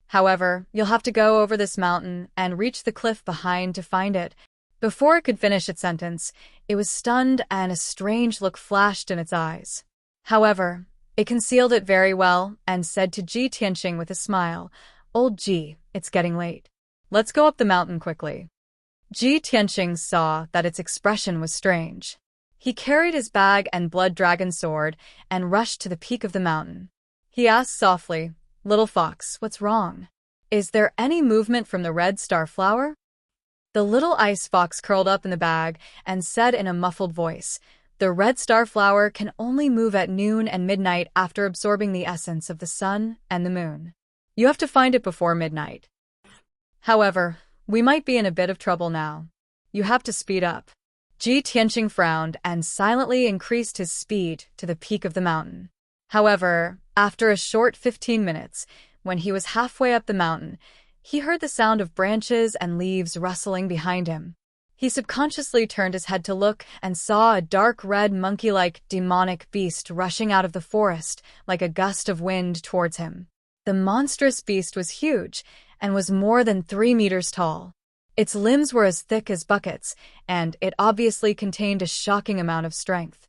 A: However, you'll have to go over this mountain and reach the cliff behind to find it. Before it could finish its sentence, it was stunned and a strange look flashed in its eyes. However, it concealed it very well and said to Ji Tianxing with a smile, Old Ji, it's getting late. Let's go up the mountain quickly. Ji Tianxing saw that its expression was strange. He carried his bag and blood dragon sword and rushed to the peak of the mountain. He asked softly, Little fox, what's wrong? Is there any movement from the red star flower? The little ice fox curled up in the bag and said in a muffled voice, The red star flower can only move at noon and midnight after absorbing the essence of the sun and the moon. You have to find it before midnight. However, we might be in a bit of trouble now. You have to speed up. Ji Tianxing frowned and silently increased his speed to the peak of the mountain. However, after a short 15 minutes, when he was halfway up the mountain, he heard the sound of branches and leaves rustling behind him. He subconsciously turned his head to look and saw a dark red monkey-like demonic beast rushing out of the forest like a gust of wind towards him. The monstrous beast was huge and was more than 3 meters tall. Its limbs were as thick as buckets, and it obviously contained a shocking amount of strength.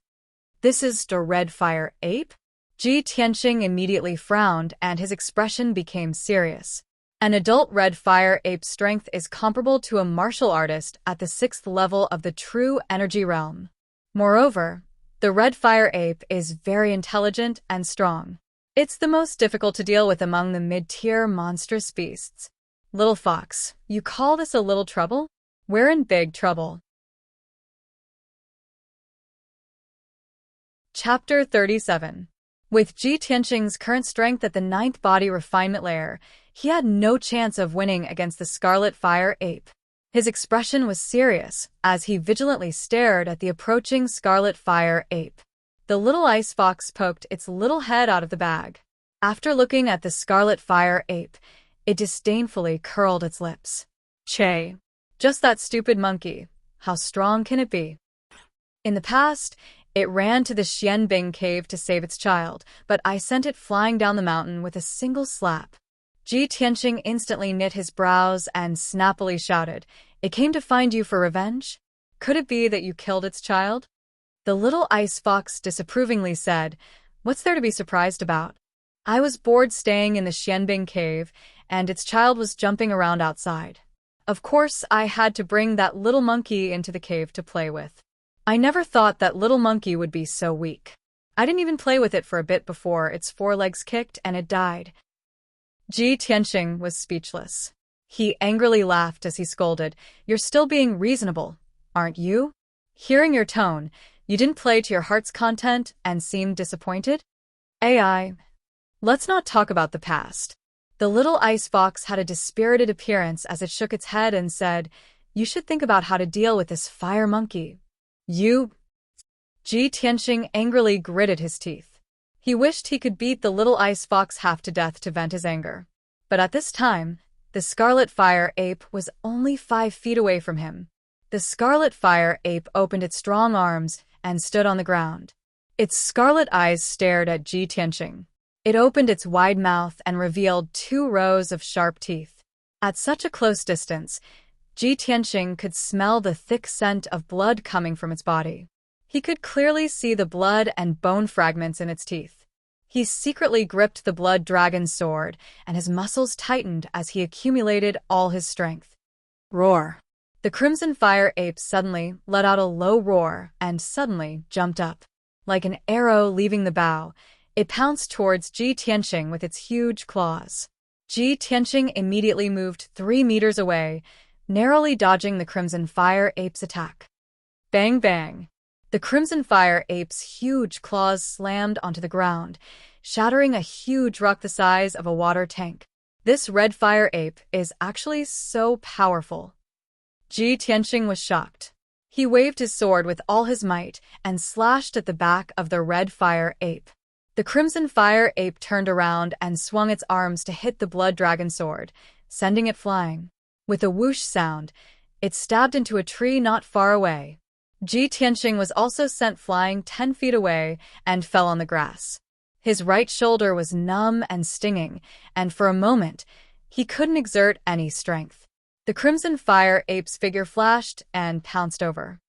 A: This is the red fire ape? Ji Tianxing immediately frowned and his expression became serious. An adult red fire ape's strength is comparable to a martial artist at the 6th level of the true energy realm. Moreover, the red fire ape is very intelligent and strong. It's the most difficult to deal with among the mid-tier monstrous beasts. Little fox, you call this a little trouble? We're in big trouble. Chapter 37. With Ji Tianqing's current strength at the 9th body refinement layer, he had no chance of winning against the scarlet fire ape. His expression was serious as he vigilantly stared at the approaching scarlet fire ape. The little ice fox poked its little head out of the bag. After looking at the scarlet fire ape, it disdainfully curled its lips. Che. Just that stupid monkey. How strong can it be? In the past, it ran to the Xianbing cave to save its child, but I sent it flying down the mountain with a single slap. Ji Tianqing instantly knit his brows and snappily shouted, "It came to find you for revenge? Could it be that you killed its child?" The little ice fox disapprovingly said, "What's there to be surprised about? I was bored staying in the Xianbing cave, and its child was jumping around outside. Of course, I had to bring that little monkey into the cave to play with. I never thought that little monkey would be so weak. I didn't even play with it for a bit before its forelegs kicked and it died." Ji Tianqing was speechless. He angrily laughed as he scolded, "You're still being reasonable, aren't you? Hearing your tone, you didn't play to your heart's content and seemed disappointed? AI. Let's not talk about the past." The little ice fox had a dispirited appearance as it shook its head and said, "You should think about how to deal with this fire monkey. You..." Ji Tianqing angrily gritted his teeth. He wished he could beat the little ice fox half to death to vent his anger. But at this time, the scarlet fire ape was only 5 feet away from him. The scarlet fire ape opened its strong arms and stood on the ground. Its scarlet eyes stared at Ji Tianqing. It opened its wide mouth and revealed 2 rows of sharp teeth. At such a close distance, Ji Tianqing could smell the thick scent of blood coming from its body. He could clearly see the blood and bone fragments in its teeth. He secretly gripped the blood dragon sword, and his muscles tightened as he accumulated all his strength. Roar! The crimson fire ape suddenly let out a low roar and suddenly jumped up. Like an arrow leaving the bow, it pounced towards Ji Tianqing with its huge claws. Ji Tianqing immediately moved 3 meters away, narrowly dodging the crimson fire ape's attack. Bang bang! The crimson fire ape's huge claws slammed onto the ground, shattering a huge rock the size of a water tank. This red fire ape is actually so powerful. Ji Tianqing was shocked. He waved his sword with all his might and slashed at the back of the red fire ape. The crimson fire ape turned around and swung its arms to hit the blood dragon sword, sending it flying. With a whoosh sound, it stabbed into a tree not far away. Ji Tianqing was also sent flying 10 feet away and fell on the grass. His right shoulder was numb and stinging, and for a moment, he couldn't exert any strength. The crimson fire ape's figure flashed and pounced over.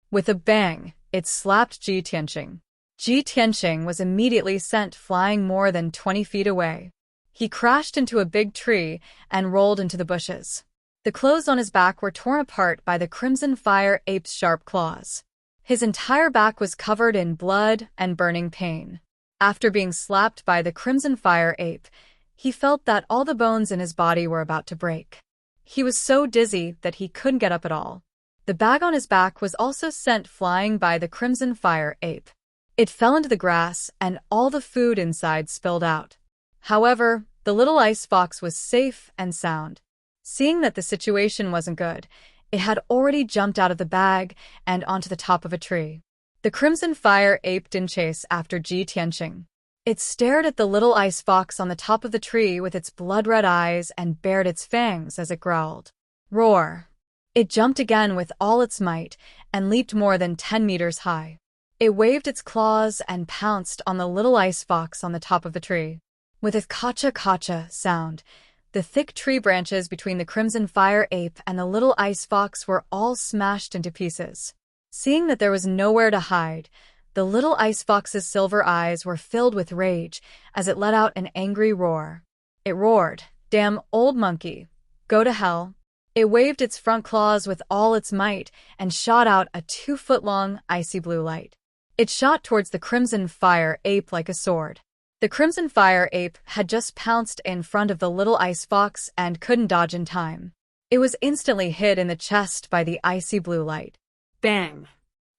A: With a bang, it slapped Ji Tianqing. Ji Tianqing was immediately sent flying more than 20 feet away. He crashed into a big tree and rolled into the bushes. The clothes on his back were torn apart by the crimson fire ape's sharp claws. His entire back was covered in blood and burning pain. After being slapped by the crimson fire ape, he felt that all the bones in his body were about to break. He was so dizzy that he couldn't get up at all. The bag on his back was also sent flying by the crimson fire ape. It fell into the grass and all the food inside spilled out. However, the little ice fox was safe and sound. Seeing that the situation wasn't good, it had already jumped out of the bag and onto the top of a tree. The crimson fire ape didn't chase after Ji Tianqing. It stared at the little ice fox on the top of the tree with its blood-red eyes and bared its fangs as it growled. Roar! It jumped again with all its might and leaped more than 10 meters high. It waved its claws and pounced on the little ice fox on the top of the tree. With a kacha-kacha sound, the thick tree branches between the crimson fire ape and the little ice fox were all smashed into pieces. Seeing that there was nowhere to hide, the little ice fox's silver eyes were filled with rage as it let out an angry roar. It roared, "Damn old monkey! Go to hell! It waved its front claws with all its might and shot out a 2-foot-long, icy blue light. It shot towards the Crimson Fire Ape like a sword. The Crimson Fire Ape had just pounced in front of the little ice fox and couldn't dodge in time. It was instantly hit in the chest by the icy blue light.
B: Bang!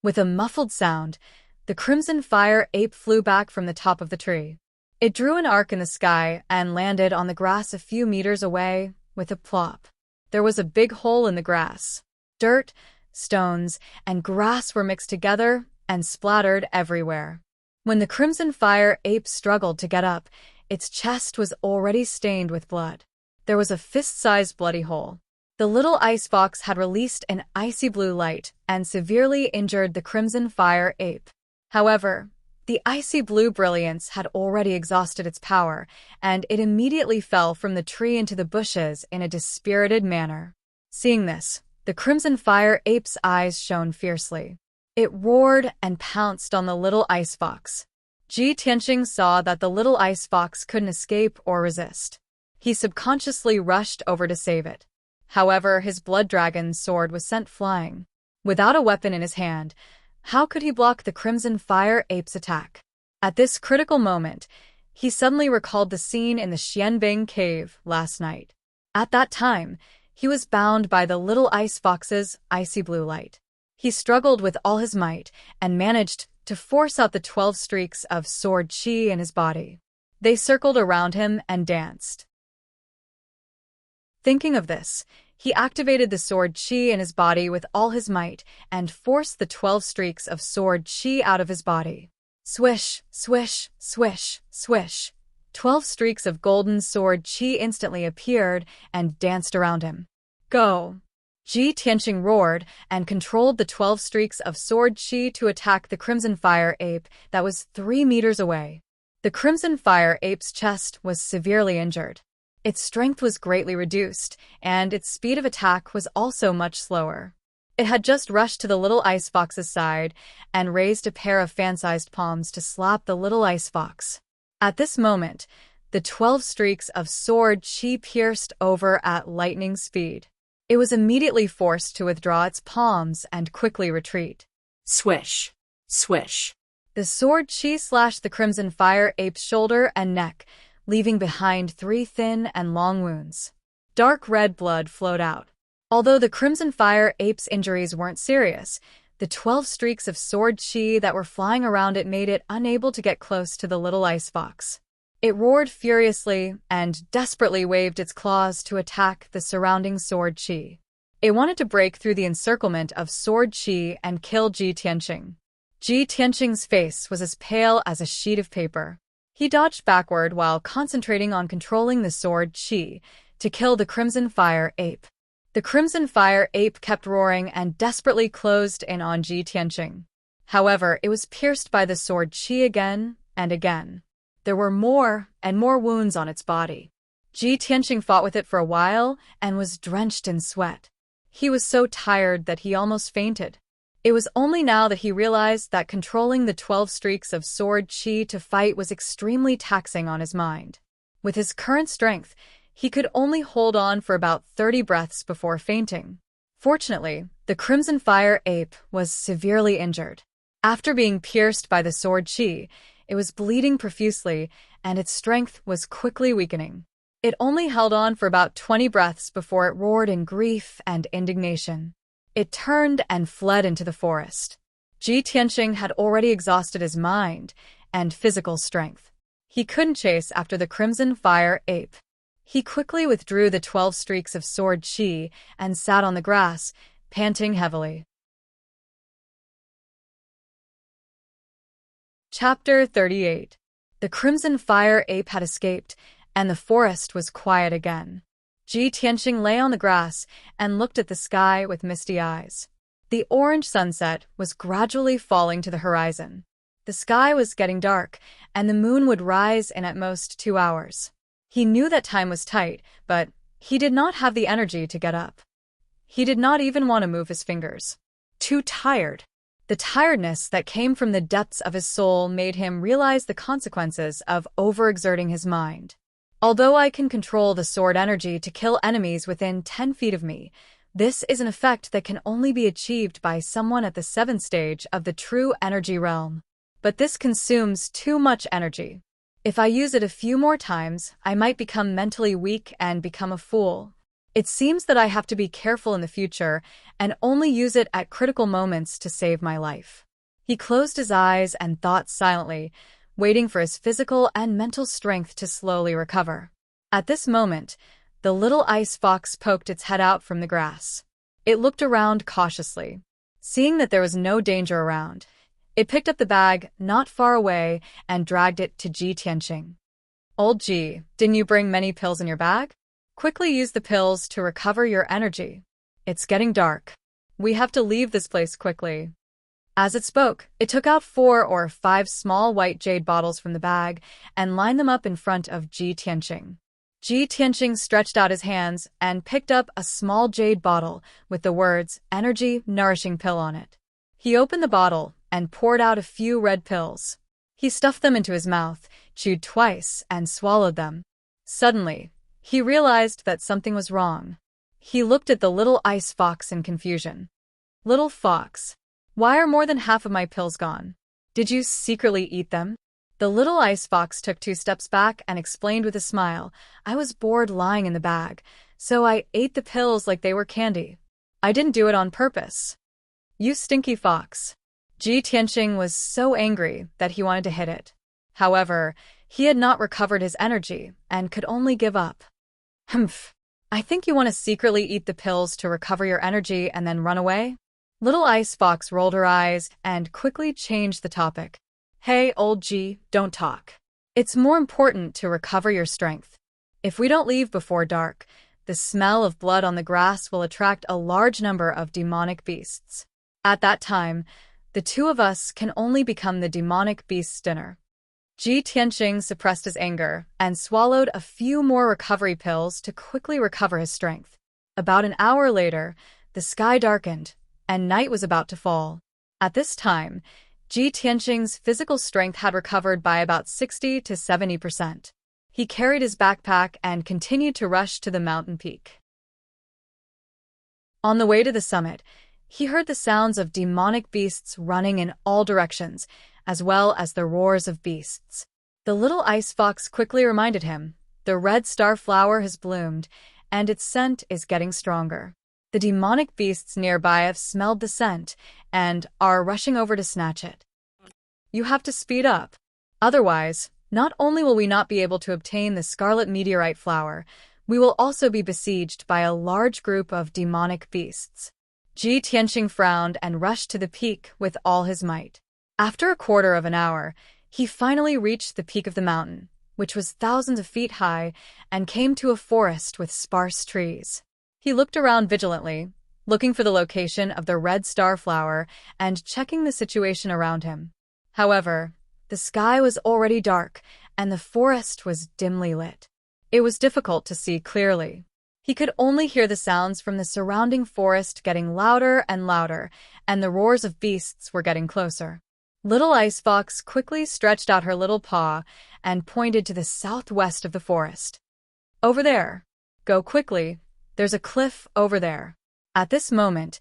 A: With a muffled sound, the Crimson Fire Ape flew back from the top of the tree. It drew an arc in the sky and landed on the grass a few meters away with a plop. There was a big hole in the grass. Dirt, stones, and grass were mixed together and splattered everywhere. When the Crimson Fire Ape struggled to get up, its chest was already stained with blood. There was a fist-sized bloody hole. The little ice fox had released an icy blue light and severely injured the Crimson Fire Ape. However, the icy blue brilliance had already exhausted its power, and it immediately fell from the tree into the bushes in a dispirited manner. Seeing this, the Crimson Fire Ape's eyes shone fiercely. It roared and pounced on the little ice fox. Ji Tianqing saw that the little ice fox couldn't escape or resist. He subconsciously rushed over to save it. However, his blood dragon's sword was sent flying. Without a weapon in his hand, how could he block the Crimson Fire Ape's attack? At this critical moment, he suddenly recalled the scene in the Xianbing cave last night. At that time, he was bound by the little ice fox's icy blue light. He struggled with all his might and managed to force out the 12 streaks of sword qi in his body. They circled around him and danced. Thinking of this, he activated the sword qi in his body with all his might and forced the 12 streaks of sword qi out of his body. Swish, swish, swish, swish. 12 streaks of golden sword qi instantly appeared and danced around him. Go! Ji Tianqing roared and controlled the 12 streaks of sword qi to attack the Crimson Fire Ape that was 3 meters away. The Crimson Fire Ape's chest was severely injured. Its strength was greatly reduced, and its speed of attack was also much slower. It had just rushed to the little ice fox's side and raised a pair of fan-sized palms to slap the little ice fox. At this moment, the 12 streaks of sword qi pierced over at lightning speed. It was immediately forced to withdraw its palms and quickly retreat.
B: Swish! Swish!
A: The sword qi slashed the Crimson Fire Ape's shoulder and neck, leaving behind 3 thin and long wounds. Dark red blood flowed out. Although the Crimson Fire Ape's injuries weren't serious, the 12 streaks of sword qi that were flying around it made it unable to get close to the little ice fox. It roared furiously and desperately waved its claws to attack the surrounding sword qi. It wanted to break through the encirclement of sword qi and kill Ji Tianqing. Ji Tianqing's face was as pale as a sheet of paper. He dodged backward while concentrating on controlling the sword qi to kill the Crimson Fire Ape. The Crimson Fire Ape kept roaring and desperately closed in on Ji Tianqing. However, it was pierced by the sword qi again and again. There were more and more wounds on its body. Ji Tianqing fought with it for a while and was drenched in sweat. He was so tired that he almost fainted. It was only now that he realized that controlling the 12 streaks of sword qi to fight was extremely taxing on his mind. With his current strength, he could only hold on for about 30 breaths before fainting. Fortunately, the Crimson Fire Ape was severely injured. After being pierced by the sword qi, it was bleeding profusely, and its strength was quickly weakening. It only held on for about 20 breaths before it roared in grief and indignation. It turned and fled into the forest. Ji Tianqing had already exhausted his mind and physical strength. He couldn't chase after the Crimson Fire Ape. He quickly withdrew the 12 streaks of sword qi and sat on the grass, panting heavily. Chapter 38. The Crimson Fire Ape had escaped, and the forest was quiet again. Ji Tianqing lay on the grass and looked at the sky with misty eyes. The orange sunset was gradually falling to the horizon. The sky was getting dark, and the moon would rise in at most 2 hours. He knew that time was tight, but he did not have the energy to get up. He did not even want to move his fingers. Too tired. The tiredness that came from the depths of his soul made him realize the consequences of overexerting his mind. Although I can control the sword energy to kill enemies within 10 feet of me, this is an effect that can only be achieved by someone at the 7th stage of the true energy realm. But this consumes too much energy. If I use it a few more times, I might become mentally weak and become a fool. It seems that I have to be careful in the future and only use it at critical moments to save my life. He closed his eyes and thought silently, waiting for his physical and mental strength to slowly recover. At this moment, the little ice fox poked its head out from the grass. It looked around cautiously. Seeing that there was no danger around, it picked up the bag not far away and dragged it to Ji Tianqing. Old Ji, didn't you bring many pills in your bag? Quickly use the pills to recover your energy. It's getting dark. We have to leave this place quickly. As it spoke, it took out 4 or 5 small white jade bottles from the bag and lined them up in front of Ji Tianqing. Ji Tianqing stretched out his hands and picked up a small jade bottle with the words "Energy Nourishing Pill" on it. He opened the bottle and poured out a few red pills. He stuffed them into his mouth, chewed twice, and swallowed them. Suddenly, he realized that something was wrong. He looked at the little ice fox in confusion. Little fox, why are more than half of my pills gone? Did you secretly eat them? The little ice fox took 2 steps back and explained with a smile, I was bored lying in the bag, so I ate the pills like they were candy. I didn't do it on purpose. You stinky fox. Ji Tianqing was so angry that he wanted to hit it. However, he had not recovered his energy and could only give up. Humph. I think you want to secretly eat the pills to recover your energy and then run away? Little Ice Fox rolled her eyes and quickly changed the topic. Hey, old G, don't talk. It's more important to recover your strength. If we don't leave before dark, the smell of blood on the grass will attract a large number of demonic beasts. At that time, the 2 of us can only become the demonic beast's dinner. Ji Tianqing suppressed his anger and swallowed a few more recovery pills to quickly recover his strength. About an hour later, the sky darkened, and night was about to fall. At this time, Ji Tianqing's physical strength had recovered by about 60 to 70%. He carried his backpack and continued to rush to the mountain peak. On the way to the summit, he heard the sounds of demonic beasts running in all directions, as well as the roars of beasts. The little ice fox quickly reminded him, the red star flower has bloomed, and its scent is getting stronger. The demonic beasts nearby have smelled the scent and are rushing over to snatch it. You have to speed up. Otherwise, not only will we not be able to obtain the scarlet meteorite flower, we will also be besieged by a large group of demonic beasts. Ji Tianqing frowned and rushed to the peak with all his might. After a quarter of an hour, he finally reached the peak of the mountain, which was thousands of feet high, and came to a forest with sparse trees. He looked around vigilantly, looking for the location of the red star flower and checking the situation around him. However, the sky was already dark, and the forest was dimly lit. It was difficult to see clearly. He could only hear the sounds from the surrounding forest getting louder and louder, and the roars of beasts were getting closer. Little Ice Fox quickly stretched out her little paw and pointed to the southwest of the forest. Over there. Go quickly. There's a cliff over there. At this moment,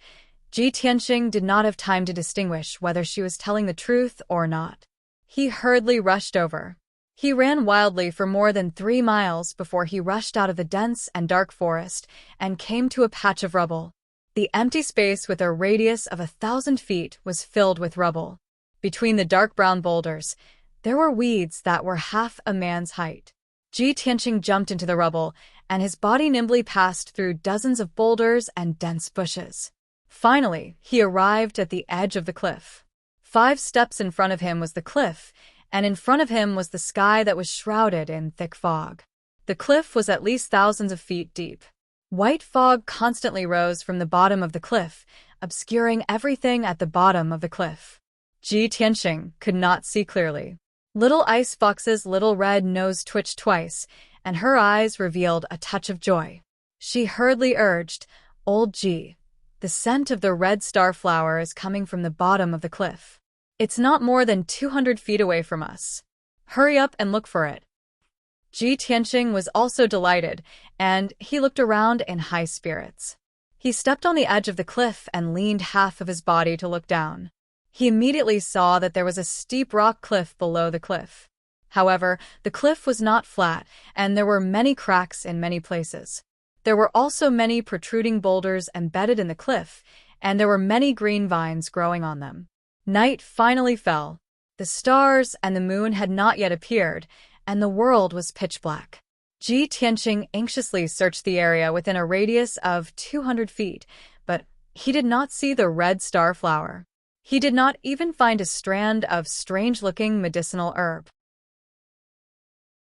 A: Ji Tianqing did not have time to distinguish whether she was telling the truth or not. He hurriedly rushed over. He ran wildly for more than 3 miles before he rushed out of the dense and dark forest and came to a patch of rubble. The empty space with a radius of 1,000 feet was filled with rubble. Between the dark brown boulders, there were weeds that were half a man's height. Ji Tianqing jumped into the rubble, and his body nimbly passed through dozens of boulders and dense bushes. Finally, he arrived at the edge of the cliff. 5 steps in front of him was the cliff, and in front of him was the sky that was shrouded in thick fog. The cliff was at least thousands of feet deep. White fog constantly rose from the bottom of the cliff, obscuring everything at the bottom of the cliff. Ji Tianqing could not see clearly. Little Ice Fox's little red nose twitched twice, and her eyes revealed a touch of joy. She hurriedly urged, Old Ji, the scent of the red star flower is coming from the bottom of the cliff. It's not more than 200 feet away from us. Hurry up and look for it. Ji Tianqing was also delighted, and he looked around in high spirits. He stepped on the edge of the cliff and leaned half of his body to look down. He immediately saw that there was a steep rock cliff below the cliff. However, the cliff was not flat, and there were many cracks in many places. There were also many protruding boulders embedded in the cliff, and there were many green vines growing on them. Night finally fell. The stars and the moon had not yet appeared, and the world was pitch black. Ji Tianqing anxiously searched the area within a radius of 200 feet, but he did not see the red star flower. He did not even find a strand of strange-looking medicinal herb.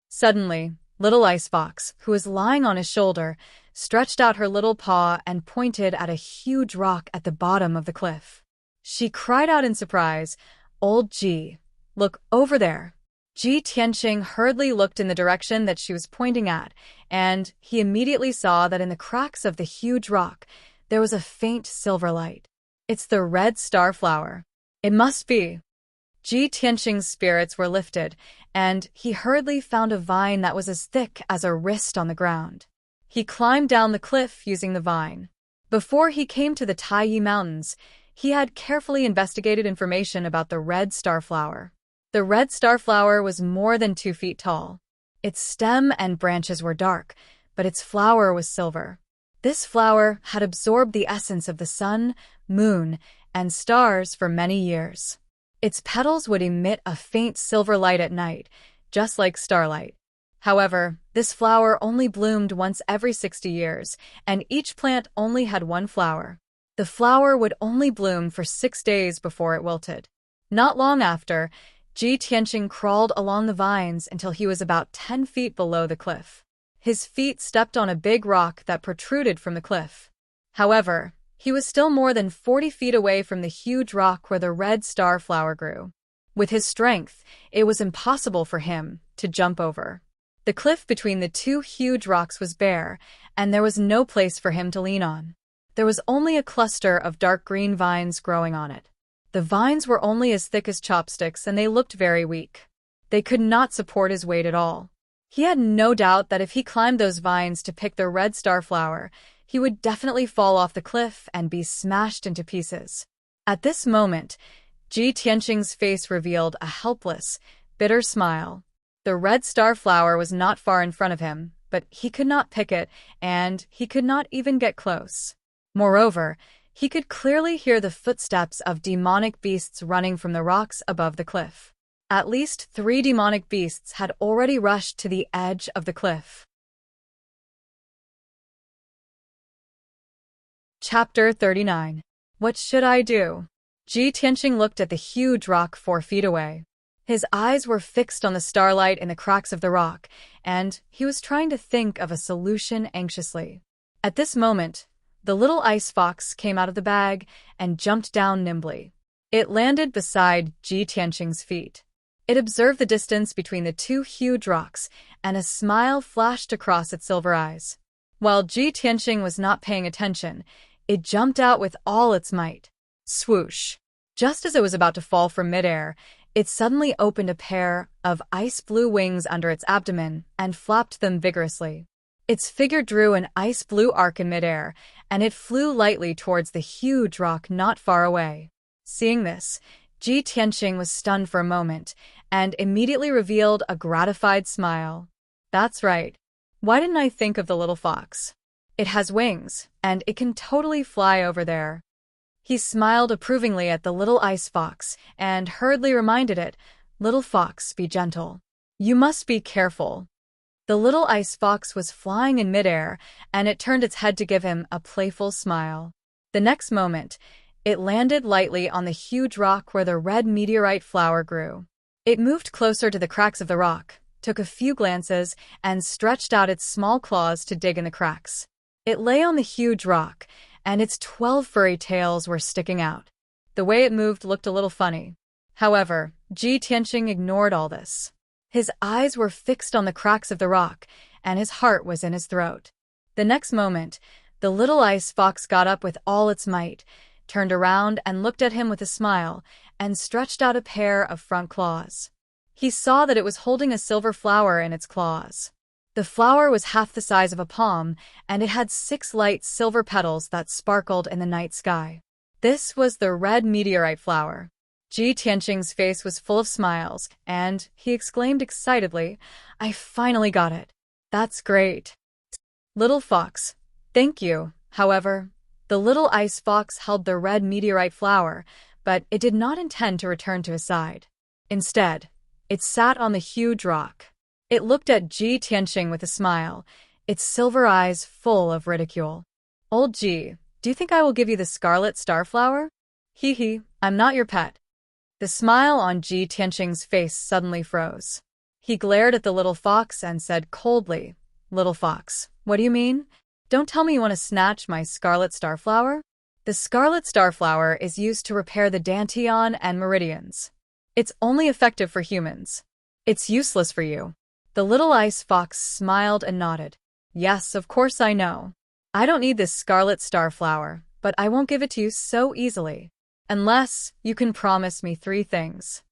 A: Suddenly, Little Ice Fox, who was lying on his shoulder, stretched out her little paw and pointed at a huge rock at the bottom of the cliff. She cried out in surprise, "Old Ji, look over there." Ji Tianqing hurriedly looked in the direction that she was pointing at, and he immediately saw that in the cracks of the huge rock, there was a faint silver light. "It's the red star flower. It must be." Ji Tianqing's spirits were lifted, and he hurriedly found a vine that was as thick as a wrist on the ground. He climbed down the cliff using the vine. Before he came to the Taiyi Mountains, he had carefully investigated information about the red star flower. The red star flower was more than 2 feet tall. Its stem and branches were dark, but its flower was silver. This flower had absorbed the essence of the sun, moon, and stars for many years. Its petals would emit a faint silver light at night, just like starlight. However, this flower only bloomed once every 60 years, and each plant only had one flower. The flower would only bloom for 6 days before it wilted. Not long after, Ji Tianqing crawled along the vines until he was about 10 feet below the cliff. His feet stepped on a big rock that protruded from the cliff. However, he was still more than 40 feet away from the huge rock where the red star flower grew. With his strength, it was impossible for him to jump over. The cliff between the two huge rocks was bare, and there was no place for him to lean on. There was only a cluster of dark green vines growing on it. The vines were only as thick as chopsticks, and they looked very weak. They could not support his weight at all. He had no doubt that if he climbed those vines to pick the red star flower, he would definitely fall off the cliff and be smashed into pieces. At this moment, Ji Tianqing's face revealed a helpless, bitter smile. The red star flower was not far in front of him, but he could not pick it, and he could not even get close. Moreover, he could clearly hear the footsteps of demonic beasts running from the rocks above the cliff. At least 3 demonic beasts had already rushed to the edge of the cliff. Chapter 39. What should I do? Ji Tianqing looked at the huge rock 4 feet away. His eyes were fixed on the starlight in the cracks of the rock, and he was trying to think of a solution anxiously. At this moment, the little ice fox came out of the bag and jumped down nimbly. It landed beside Ji Tianqing's feet. It observed the distance between the 2 huge rocks, and a smile flashed across its silver eyes. While Ji Tianqing was not paying attention, it jumped out with all its might. Swoosh! Just as it was about to fall from midair, it suddenly opened a pair of ice-blue wings under its abdomen and flapped them vigorously. Its figure drew an ice-blue arc in midair, and it flew lightly towards the huge rock not far away. Seeing this, Ji Tianqing was stunned for a moment and immediately revealed a gratified smile. That's right. Why didn't I think of the little fox? It has wings, and it can totally fly over there. He smiled approvingly at the little ice fox and hurriedly reminded it, "Little fox, be gentle. You must be careful." The little ice fox was flying in midair, and it turned its head to give him a playful smile. The next moment, it landed lightly on the huge rock where the red meteorite flower grew. It moved closer to the cracks of the rock, took a few glances, and stretched out its small claws to dig in the cracks. It lay on the huge rock, and its 12 furry tails were sticking out. The way it moved looked a little funny. However, Ji Tianqing ignored all this. His eyes were fixed on the cracks of the rock, and his heart was in his throat. The next moment, the little ice fox got up with all its might, turned around and looked at him with a smile, and stretched out a pair of front claws. He saw that it was holding a silver flower in its claws. The flower was half the size of a palm, and it had 6 light silver petals that sparkled in the night sky. This was the red meteorite flower. Ji Tianqing's face was full of smiles, and he exclaimed excitedly, "I finally got it. That's great." Little Fox, thank you. However, the little ice fox held the red meteorite flower, but it did not intend to return to his side. Instead, it sat on the huge rock. It looked at Ji Tianqing with a smile, its silver eyes full of ridicule. "Old Ji, do you think I will give you the scarlet starflower? Hee hee, I'm not your pet." The smile on Ji Tianqing's face suddenly froze. He glared at the little fox and said coldly, "Little fox, what do you mean? Don't tell me you want to snatch my scarlet starflower?" The scarlet starflower is used to repair the dantian and meridians. It's only effective for humans. It's useless for you. The little ice fox smiled and nodded. "Yes, of course I know. I don't need this scarlet starflower, but I won't give it to you so easily. Unless you can promise me 3 things.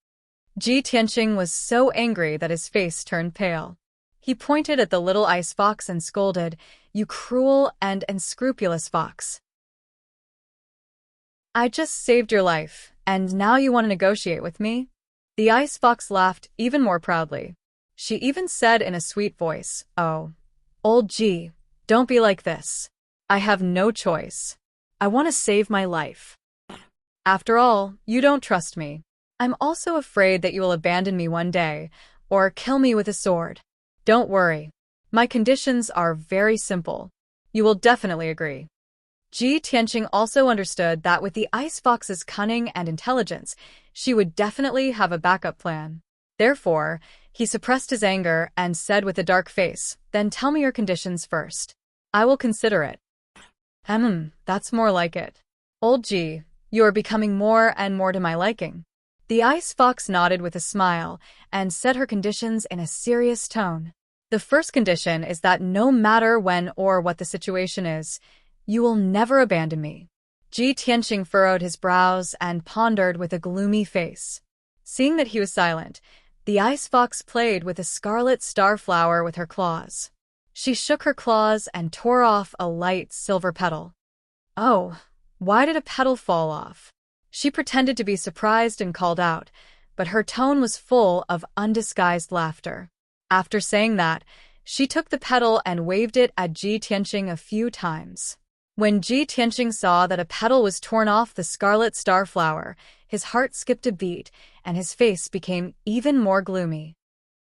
A: Ji Tianqing was so angry that his face turned pale. He pointed at the little ice fox and scolded, "You cruel and unscrupulous fox. I just saved your life, and now you want to negotiate with me?" The ice fox laughed even more proudly. She even said in a sweet voice, "Oh, old Ji, don't be like this. I have no choice. I want to save my life. After all, you don't trust me. I'm also afraid that you will abandon me one day, or kill me with a sword. Don't worry. My conditions are very simple. You will definitely agree." Ji Tianqing also understood that with the ice fox's cunning and intelligence, she would definitely have a backup plan. Therefore, he suppressed his anger and said with a dark face, "Then tell me your conditions first. I will consider it." That's more like it. Old Ji, you are becoming more and more to my liking." The ice fox nodded with a smile and said her conditions in a serious tone. "The first condition is that no matter when or what the situation is, you will never abandon me." Ji Tianqing furrowed his brows and pondered with a gloomy face. Seeing that he was silent, the ice fox played with a scarlet starflower with her claws. She shook her claws and tore off a light silver petal. "Oh, why did a petal fall off?" She pretended to be surprised and called out, but her tone was full of undisguised laughter. After saying that, she took the petal and waved it at Ji Tianqing a few times. When Ji Tianqing saw that a petal was torn off the scarlet starflower, his heart skipped a beat and his face became even more gloomy.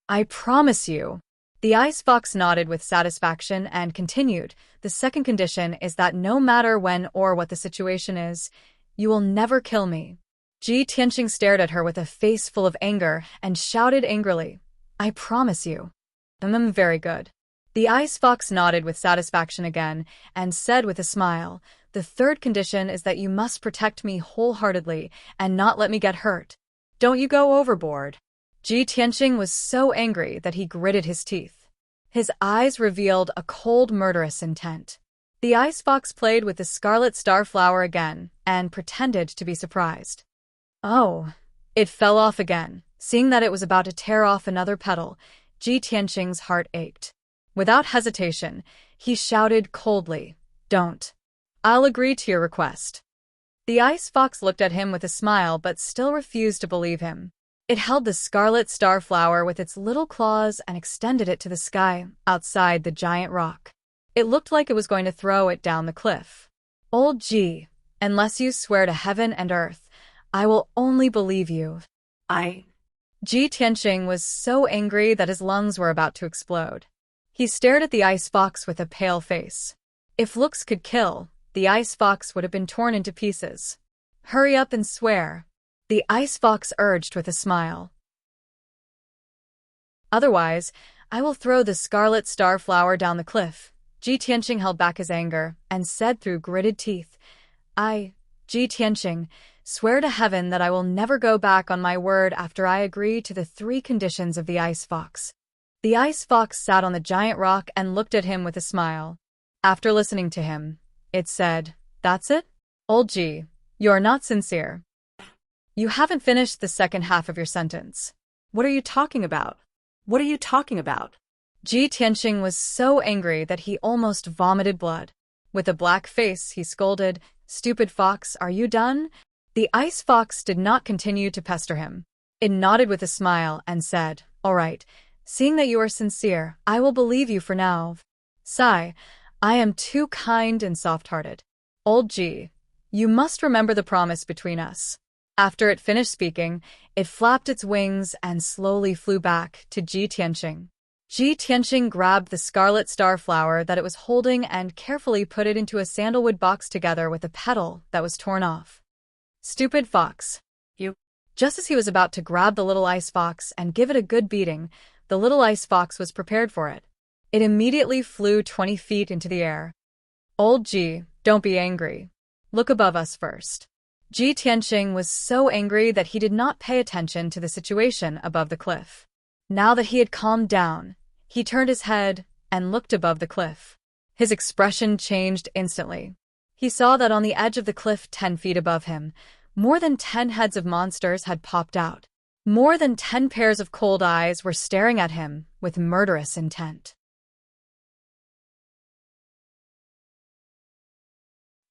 A: "I promise you." The ice fox nodded with satisfaction and continued, "The second condition is that no matter when or what the situation is, you will never kill me." Ji Tianqing stared at her with a face full of anger and shouted angrily, "I promise you." Very good." The ice fox nodded with satisfaction again and said with a smile, "The third condition is that you must protect me wholeheartedly and not let me get hurt. Don't you go overboard." Ji Tianqing was so angry that he gritted his teeth. His eyes revealed a cold, murderous intent. The ice fox played with the scarlet starflower again and pretended to be surprised. Oh, it fell off again. Seeing that it was about to tear off another petal, Ji Tianqing's heart ached. Without hesitation, he shouted coldly, "Don't. I'll agree to your request." The ice fox looked at him with a smile but still refused to believe him. It held the scarlet starflower with its little claws and extended it to the sky outside the giant rock. It looked like it was going to throw it down the cliff. "Old Ji, unless you swear to heaven and earth, I will only believe you." Ji Tianqing was so angry that his lungs were about to explode. He stared at the ice fox with a pale face. If looks could kill, the ice fox would have been torn into pieces. "Hurry up and swear," the ice fox urged with a smile. "Otherwise, I will throw the scarlet starflower down the cliff." Ji Tianqing held back his anger and said through gritted teeth, "I, Ji Tianqing, swear to heaven that I will never go back on my word after I agree to the 3 conditions of the ice fox." The ice fox sat on the giant rock and looked at him with a smile. After listening to him, it said, "That's it? Old Ji, you're not sincere. You haven't finished the second half of your sentence." "What are you talking about? What are you talking about?" Ji Tianqing was so angry that he almost vomited blood. With a black face, he scolded, "Stupid fox, are you done?" The ice fox did not continue to pester him. It nodded with a smile and said, "All right, seeing that you are sincere, I will believe you for now. Sigh, I am too kind and soft-hearted. Old Ji, you must remember the promise between us." After it finished speaking, it flapped its wings and slowly flew back to Ji Tianqing. Ji Tianqing grabbed the scarlet star flower that it was holding and carefully put it into a sandalwood box together with a petal that was torn off. "Stupid fox, you." Just as he was about to grab the little ice fox and give it a good beating, the little ice fox was prepared for it. It immediately flew 20 feet into the air. "Old Ji, don't be angry. Look above us first." Ji Tianqing was so angry that he did not pay attention to the situation above the cliff. Now that he had calmed down, he turned his head and looked above the cliff. His expression changed instantly. He saw that on the edge of the cliff 10 feet above him, more than 10 heads of monsters had popped out. More than 10 pairs of cold eyes were staring at him with murderous intent.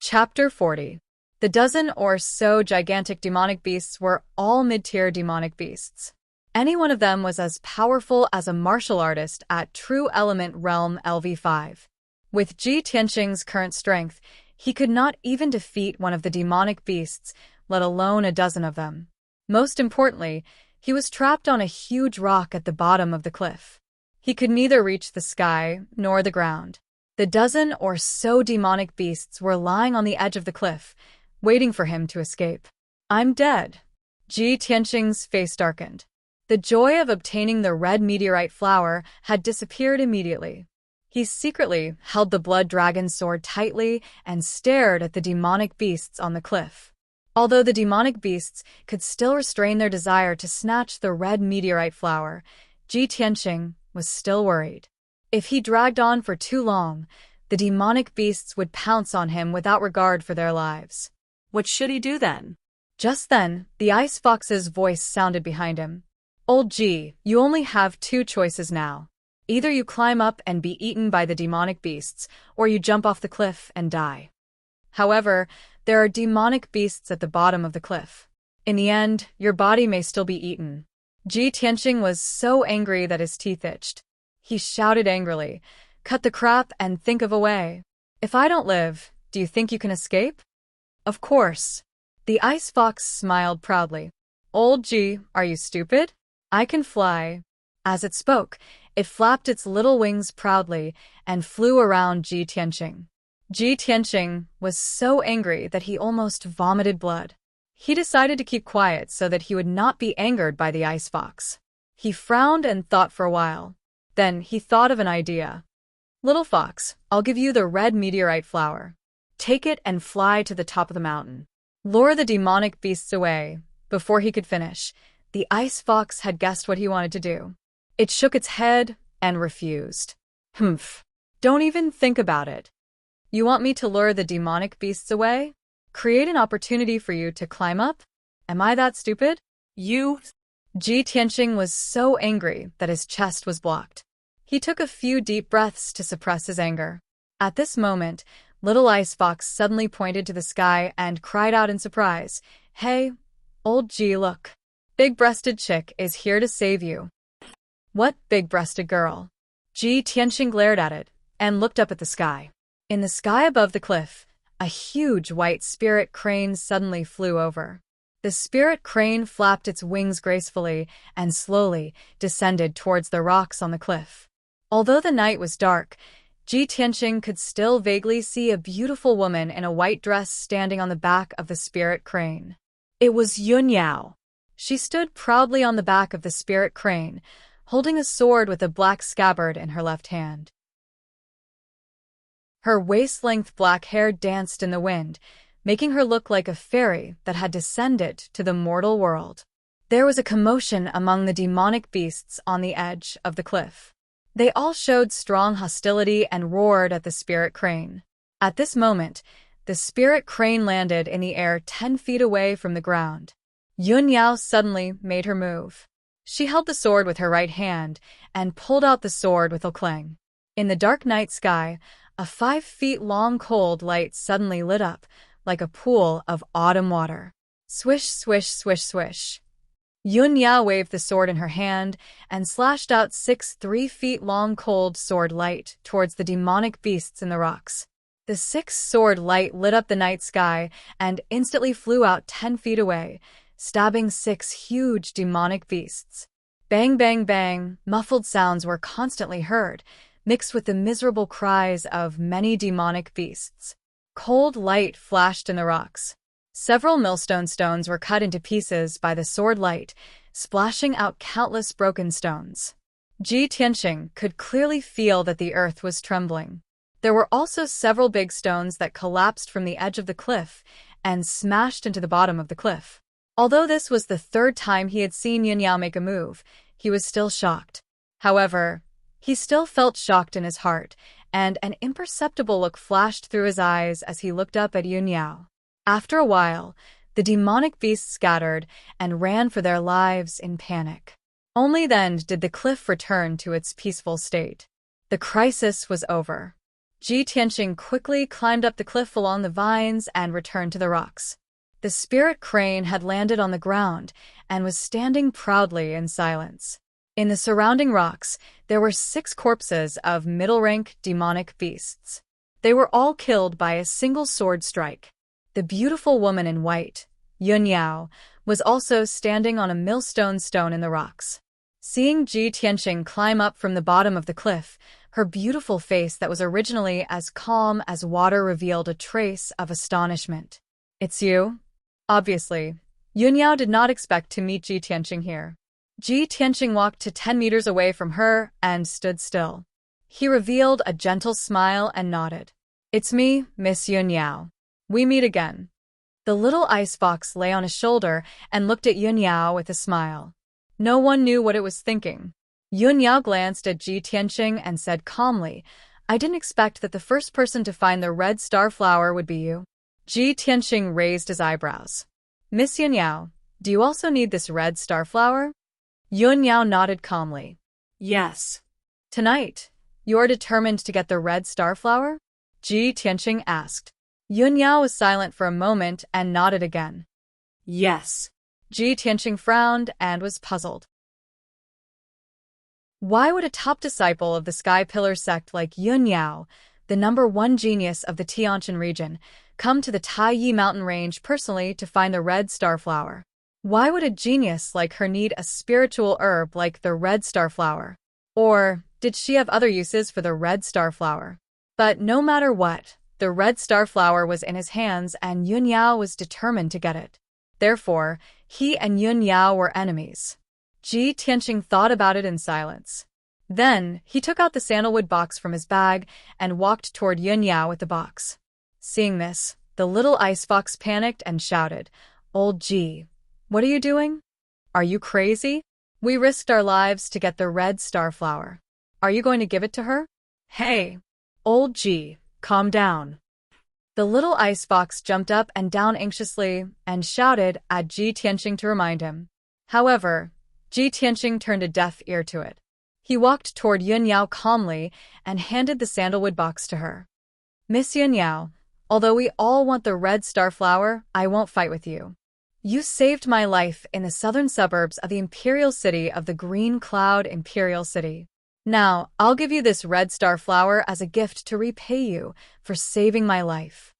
A: Chapter 40. The dozen or so gigantic demonic beasts were all mid-tier demonic beasts. Any one of them was as powerful as a martial artist at True Element Realm LV5. With Ji Tianqing's current strength, he could not even defeat one of the demonic beasts, let alone a dozen of them. Most importantly, he was trapped on a huge rock at the bottom of the cliff. He could neither reach the sky nor the ground. The dozen or so demonic beasts were lying on the edge of the cliff, waiting for him to escape. "I'm dead." Ji Tianqing's face darkened. The joy of obtaining the red meteorite flower had disappeared immediately. He secretly held the blood dragon sword tightly and stared at the demonic beasts on the cliff. Although the demonic beasts could still restrain their desire to snatch the red meteorite flower, Ji Tianqing was still worried. If he dragged on for too long, the demonic beasts would pounce on him without regard for their lives.
B: What should he do then?
A: Just then, the ice fox's voice sounded behind him. "Old Ji, you only have 2 choices now. Either you climb up and be eaten by the demonic beasts, or you jump off the cliff and die. However, there are demonic beasts at the bottom of the cliff. In the end, your body may still be eaten." Ji Tianqing was so angry that his teeth itched. He shouted angrily, "Cut the crap and think of a way. If I don't live, do you think you can escape?" "Of course." The ice fox smiled proudly. "Old Ji, are you stupid? I can fly." As it spoke, it flapped its little wings proudly and flew around Ji Tianqing. Ji Tianqing was so angry that he almost vomited blood. He decided to keep quiet so that he would not be angered by the ice fox. He frowned and thought for a while. Then he thought of an idea. "Little fox, I'll give you the red meteorite flower. Take it and fly to the top of the mountain. Lure the demonic beasts away." Before he could finish, the ice fox had guessed what he wanted to do. It shook its head and refused. "Humph. Don't even think about it. You want me to lure the demonic beasts away? Create an opportunity for you to climb up? Am I that stupid?"
B: You...
A: Ji Tianqing was so angry that his chest was blocked. He took a few deep breaths to suppress his anger. At this moment, Little Ice Fox suddenly pointed to the sky and cried out in surprise, "Hey, old Ji, look. Big-breasted chick is here to save you." "What big-breasted girl?" Ji Tianqing glared at it and looked up at the sky. In the sky above the cliff, a huge white spirit crane suddenly flew over. The spirit crane flapped its wings gracefully and slowly descended towards the rocks on the cliff. Although the night was dark, Ji Tianqing could still vaguely see a beautiful woman in a white dress standing on the back of the spirit crane. It was Yun Yao. She stood proudly on the back of the spirit crane, holding a sword with a black scabbard in her left hand. Her waist-length black hair danced in the wind, making her look like a fairy that had descended to the mortal world. There was a commotion among the demonic beasts on the edge of the cliff. They all showed strong hostility and roared at the spirit crane. At this moment, the spirit crane landed in the air 10 feet away from the ground. Yun Yao suddenly made her move. She held the sword with her right hand and pulled out the sword with a clang. In the dark night sky, a 5 feet-long cold light suddenly lit up, like a pool of autumn water. Swish, swish, swish, swish. Yun Yao waved the sword in her hand and slashed out 6 3-feet-long cold sword light towards the demonic beasts in the rocks. The 6 sword light lit up the night sky and instantly flew out 10 feet away, stabbing 6 huge demonic beasts. Bang, bang, bang, muffled sounds were constantly heard, mixed with the miserable cries of many demonic beasts. Cold light flashed in the rocks. Several millstone stones were cut into pieces by the sword light, splashing out countless broken stones. Ji Tianqing could clearly feel that the earth was trembling. There were also several big stones that collapsed from the edge of the cliff and smashed into the bottom of the cliff. Although this was the 3rd time he had seen Yun Yao make a move, he was still shocked. However, he still felt shocked in his heart, and an imperceptible look flashed through his eyes as he looked up at Yun Yao. After a while, the demonic beasts scattered and ran for their lives in panic. Only then did the cliff return to its peaceful state. The crisis was over. Ji Tianqing quickly climbed up the cliff along the vines and returned to the rocks. The spirit crane had landed on the ground and was standing proudly in silence. In the surrounding rocks, there were 6 corpses of middle-rank demonic beasts. They were all killed by a single sword strike. The beautiful woman in white, Yun Yao, was also standing on a millstone stone in the rocks. Seeing Ji Tianqing climb up from the bottom of the cliff, her beautiful face that was originally as calm as water revealed a trace of astonishment. "It's you?" Obviously, Yun Yao did not expect to meet Ji Tianqing here. Ji Tianqing walked to 10 meters away from her and stood still. He revealed a gentle smile and nodded. "It's me, Miss Yun Yao. We meet again." The little icebox lay on his shoulder and looked at Yun Yao with a smile. No one knew what it was thinking. Yun Yao glanced at Ji Tianqing and said calmly, "I didn't expect that the first person to find the red star flower would be you." Ji Tianqing raised his eyebrows. "Miss Yun Yao, do you also need this red star flower?" Yun Yao nodded calmly.
B: Yes.
A: "Tonight, you are determined to get the red star flower?" Ji Tianqing asked. Yun Yao was silent for a moment and nodded again.
B: Yes.
A: Ji Tianqing frowned and was puzzled. Why would a top disciple of the Sky Pillar sect like Yun Yao, the #1 genius of the Tianjin region, come to the Taiyi mountain range personally to find the red star flower? Why would a genius like her need a spiritual herb like the red star flower? Or did she have other uses for the red star flower? But no matter what, the red star flower was in his hands and Yun Yao was determined to get it. Therefore, he and Yun Yao were enemies. Ji Tianqing thought about it in silence. Then, he took out the sandalwood box from his bag and walked toward Yun Yao with the box. Seeing this, the little icebox panicked and shouted, "Old Ji, what are you doing? Are you crazy? We risked our lives to get the red star flower. Are you going to give it to her? Hey, old Ji, calm down." The little icebox jumped up and down anxiously and shouted at Ji Tianqing to remind him. However, Ji Tianqing turned a deaf ear to it. He walked toward Yun Yao calmly and handed the sandalwood box to her. "Miss Yun Yao, although we all want the red star flower, I won't fight with you. You saved my life in the southern suburbs of the imperial city of the Green Cloud Imperial City. Now, I'll give you this red star flower as a gift to repay you for saving my life."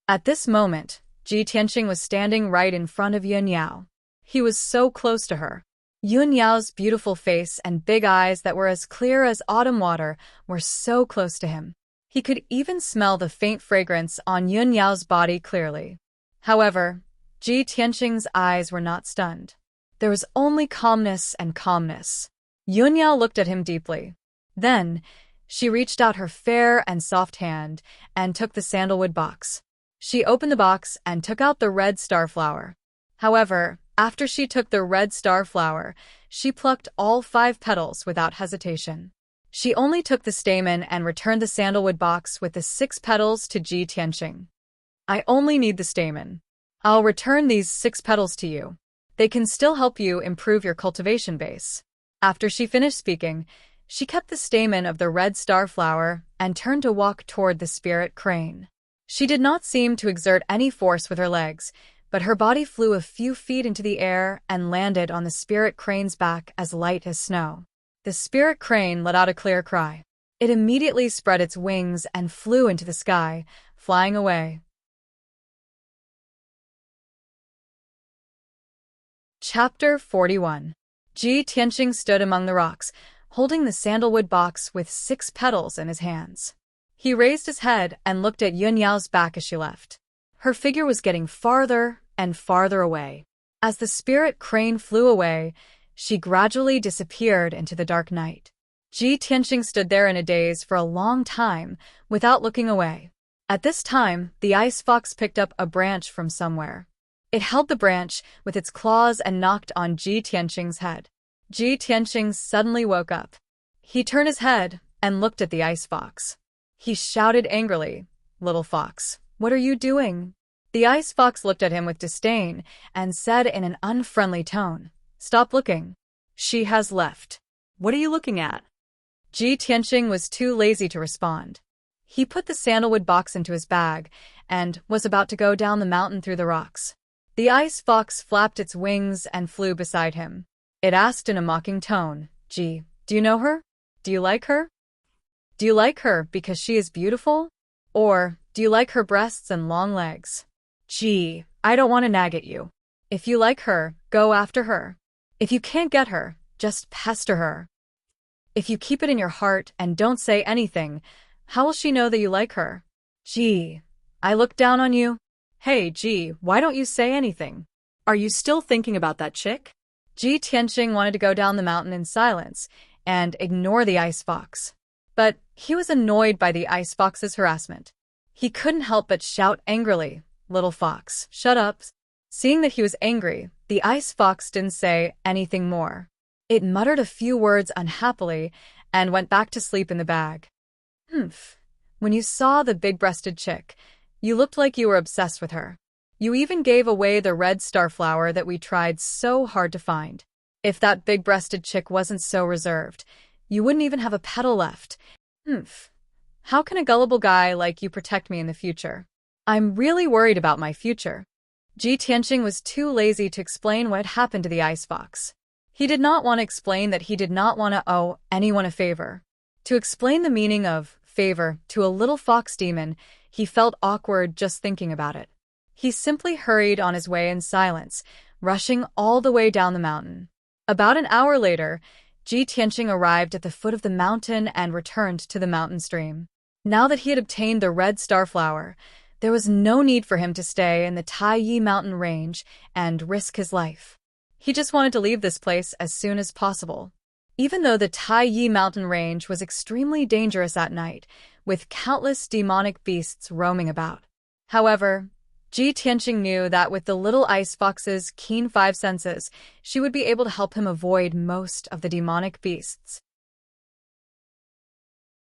A: At this moment, Ji Tianqing was standing right in front of Yun Yao. He was so close to her. Yun Yao's beautiful face and big eyes that were as clear as autumn water were so close to him. He could even smell the faint fragrance on Yun Yao's body clearly. However, Ji Tianqing's eyes were not stunned. There was only calmness and calmness. Yun Yao looked at him deeply. Then, she reached out her fair and soft hand and took the sandalwood box. She opened the box and took out the red star flower. However, after she took the red star flower, she plucked all 5 petals without hesitation. She only took the stamen and returned the sandalwood box with the 6 petals to Ji Tianqing. "I only need the stamen. I'll return these 6 petals to you." They can still help you improve your cultivation base. After she finished speaking, she kept the stamen of the red star flower and turned to walk toward the spirit crane. She did not seem to exert any force with her legs, but her body flew a few feet into the air and landed on the spirit crane's back as light as snow. The spirit crane let out a clear cry. It immediately spread its wings and flew into the sky, flying away. Chapter 41. Ji Tianqing stood among the rocks, holding the sandalwood box with 6 petals in his hands. He raised his head and looked at Yun Yao's back as she left. Her figure was getting farther and farther away. As the spirit crane flew away, she gradually disappeared into the dark night. Ji Tianqing stood there in a daze for a long time, without looking away. At this time, the ice fox picked up a branch from somewhere. It held the branch with its claws and knocked on Ji Tianqing's head. Ji Tianqing suddenly woke up. He turned his head and looked at the ice fox. He shouted angrily, "Little fox, what are you doing?" The ice fox looked at him with disdain and said in an unfriendly tone, "Stop looking. She has left. What are you looking at?" Ji Tianqing was too lazy to respond. He put the sandalwood box into his bag and was about to go down the mountain through the rocks. The ice fox flapped its wings and flew beside him. It asked in a mocking tone, "Ji, do you know her? Do you like her? Do you like her because she is beautiful? Or do you like her breasts and long legs? Ji, I don't want to nag at you. If you like her, go after her. If you can't get her, just pester her. If you keep it in your heart and don't say anything, how will she know that you like her? Ji, I look down on you. Hey, Ji, why don't you say anything? Are you still thinking about that chick?" Ji Tianqing wanted to go down the mountain in silence and ignore the ice fox. But he was annoyed by the ice fox's harassment. He couldn't help but shout angrily, "Little fox, shut up." Seeing that he was angry, the ice fox didn't say anything more. It muttered a few words unhappily and went back to sleep in the bag. "Humph. When you saw the big-breasted chick, you looked like you were obsessed with her. You even gave away the red starflower that we tried so hard to find. If that big-breasted chick wasn't so reserved, you wouldn't even have a petal left. Humph. How can a gullible guy like you protect me in the future? I'm really worried about my future." Ji Tianqing was too lazy to explain what had happened to the ice fox. He did not want to explain that he did not want to owe anyone a favor. To explain the meaning of favor to a little fox demon, he felt awkward just thinking about it. He simply hurried on his way in silence, rushing all the way down the mountain. About an hour later, Ji Tianqing arrived at the foot of the mountain and returned to the mountain stream. Now that he had obtained the red starflower, there was no need for him to stay in the Taiyi mountain range and risk his life. He just wanted to leave this place as soon as possible. Even though the Taiyi mountain range was extremely dangerous at night, with countless demonic beasts roaming about. However, Ji Tianqing knew that with the little ice fox's keen 5 senses, she would be able to help him avoid most of the demonic beasts.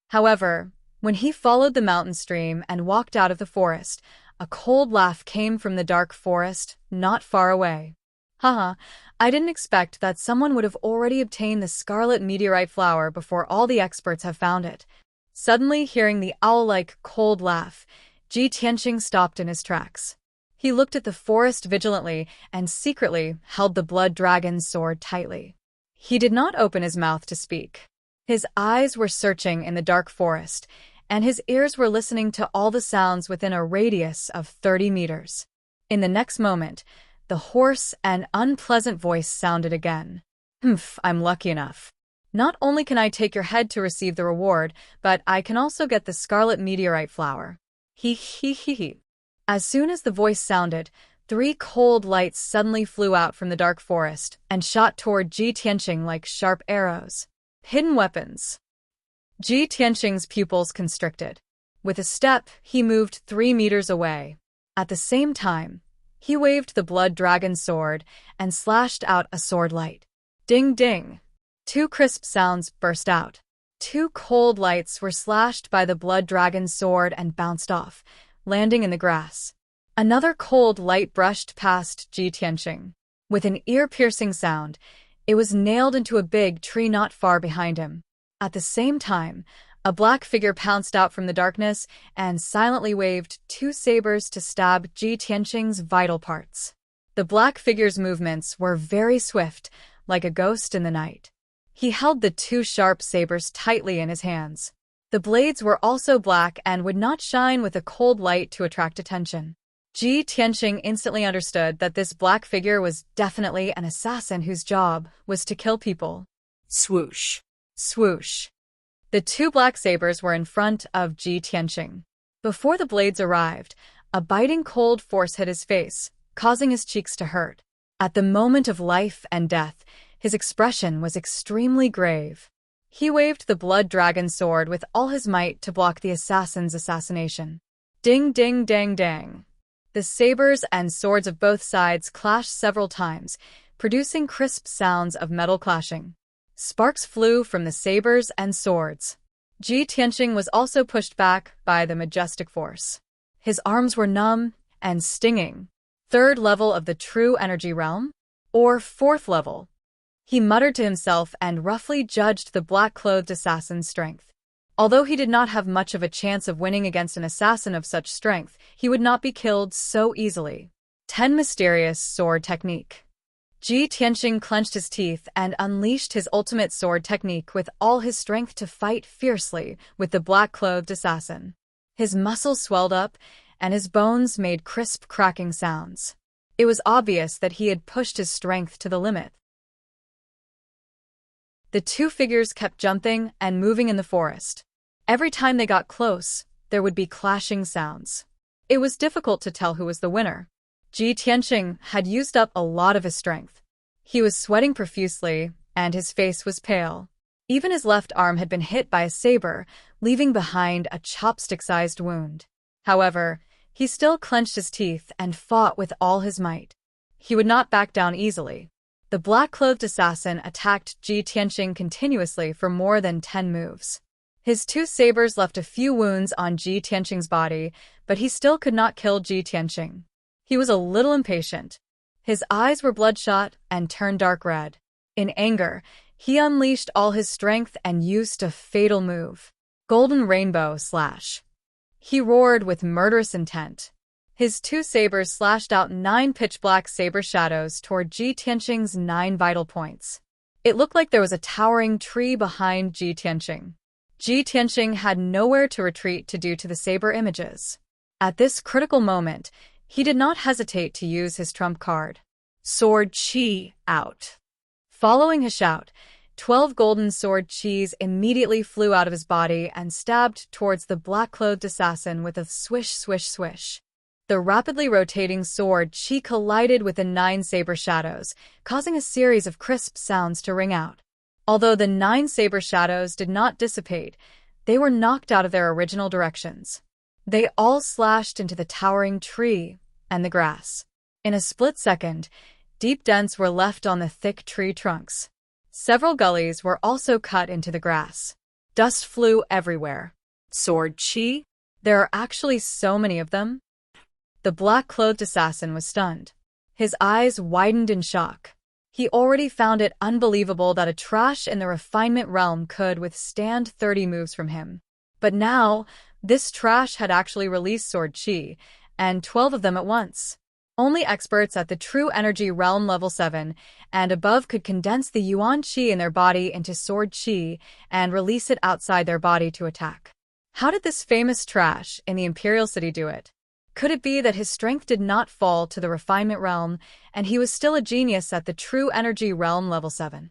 A: However, when he followed the mountain stream and walked out of the forest, a cold laugh came from the dark forest not far away. Haha, I didn't expect that someone would have already obtained the scarlet meteorite flower before all the experts have found it. Suddenly hearing the owl-like cold laugh, Ji Tianqing stopped in his tracks. He looked at the forest vigilantly and secretly held the blood dragon's sword tightly. He did not open his mouth to speak. His eyes were searching in the dark forest, and his ears were listening to all the sounds within a radius of 30 meters. In the next moment, the hoarse and unpleasant voice sounded again. "Humph, I'm lucky enough. Not only can I take your head to receive the reward, but I can also get the scarlet meteorite flower. He. As soon as the voice sounded, 3 cold lights suddenly flew out from the dark forest and shot toward Ji Tianqing like sharp arrows. Hidden weapons. Ji Tianqing's pupils constricted. With a step, he moved 3 meters away. At the same time, he waved the blood dragon sword and slashed out a sword light. Ding ding. 2 crisp sounds burst out. 2 cold lights were slashed by the blood dragon's sword and bounced off, landing in the grass. Another cold light brushed past Ji Tianqing. With an ear-piercing sound, it was nailed into a big tree not far behind him. At the same time, a black figure pounced out from the darkness and silently waved 2 sabers to stab Ji Tianqing's vital parts. The black figure's movements were very swift, like a ghost in the night. He held the 2 sharp sabers tightly in his hands. The blades were also black and would not shine with a cold light to attract attention. Ji Tianqing instantly understood that this black figure was definitely an assassin whose job was to kill people.
B: Swoosh.
A: Swoosh. The 2 black sabers were in front of Ji Tianqing. Before the blades arrived, a biting cold force hit his face, causing his cheeks to hurt. At the moment of life and death, his expression was extremely grave. He waved the blood dragon sword with all his might to block the assassin's assassination. Ding ding dang dang. The sabers and swords of both sides clashed several times, producing crisp sounds of metal clashing. Sparks flew from the sabers and swords. Ji Tianqing was also pushed back by the majestic force. His arms were numb and stinging. 3rd level of the true energy realm? Or 4th level? He muttered to himself and roughly judged the black-clothed assassin's strength. Although he did not have much of a chance of winning against an assassin of such strength, he would not be killed so easily. 10 Mysterious Sword Technique. Ji Tianqing clenched his teeth and unleashed his ultimate sword technique with all his strength to fight fiercely with the black-clothed assassin. His muscles swelled up, and his bones made crisp cracking sounds. It was obvious that he had pushed his strength to the limit. The 2 figures kept jumping and moving in the forest. Every time they got close, there would be clashing sounds. It was difficult to tell who was the winner. Ji Tianqing had used up a lot of his strength. He was sweating profusely, and his face was pale. Even his left arm had been hit by a saber, leaving behind a chopstick-sized wound. However, he still clenched his teeth and fought with all his might. He would not back down easily. The black-clothed assassin attacked Ji Tianqing continuously for more than 10 moves. His 2 sabers left a few wounds on Ji Tianqing's body, but he still could not kill Ji Tianqing. He was a little impatient. His eyes were bloodshot and turned dark red. In anger, he unleashed all his strength and used a fatal move. Golden Rainbow Slash. He roared with murderous intent. His 2 sabers slashed out 9 pitch-black saber shadows toward Ji Tianqing's 9 vital points. It looked like there was a towering tree behind Ji Tianqing. Ji Tianqing had nowhere to retreat due to the saber images. At this critical moment, he did not hesitate to use his trump card. Sword Chi out. Following his shout, 12 golden sword chis immediately flew out of his body and stabbed towards the black-clothed assassin with a swish, swish, swish. The rapidly rotating sword chi collided with the 9 saber shadows, causing a series of crisp sounds to ring out. Although the 9 saber shadows did not dissipate, they were knocked out of their original directions. They all slashed into the towering tree and the grass. In a split second, deep dents were left on the thick tree trunks. Several gullies were also cut into the grass. Dust flew everywhere. Sword chi? There are actually so many of them? The black-clothed assassin was stunned. His eyes widened in shock. He already found it unbelievable that a trash in the refinement realm could withstand 30 moves from him. But now, this trash had actually released sword chi, and 12 of them at once. Only experts at the true energy realm level 7 and above could condense the yuan chi in their body into sword chi and release it outside their body to attack. How did this famous trash in the Imperial City do it? Could it be that his strength did not fall to the refinement realm and he was still a genius at the true energy realm level 7?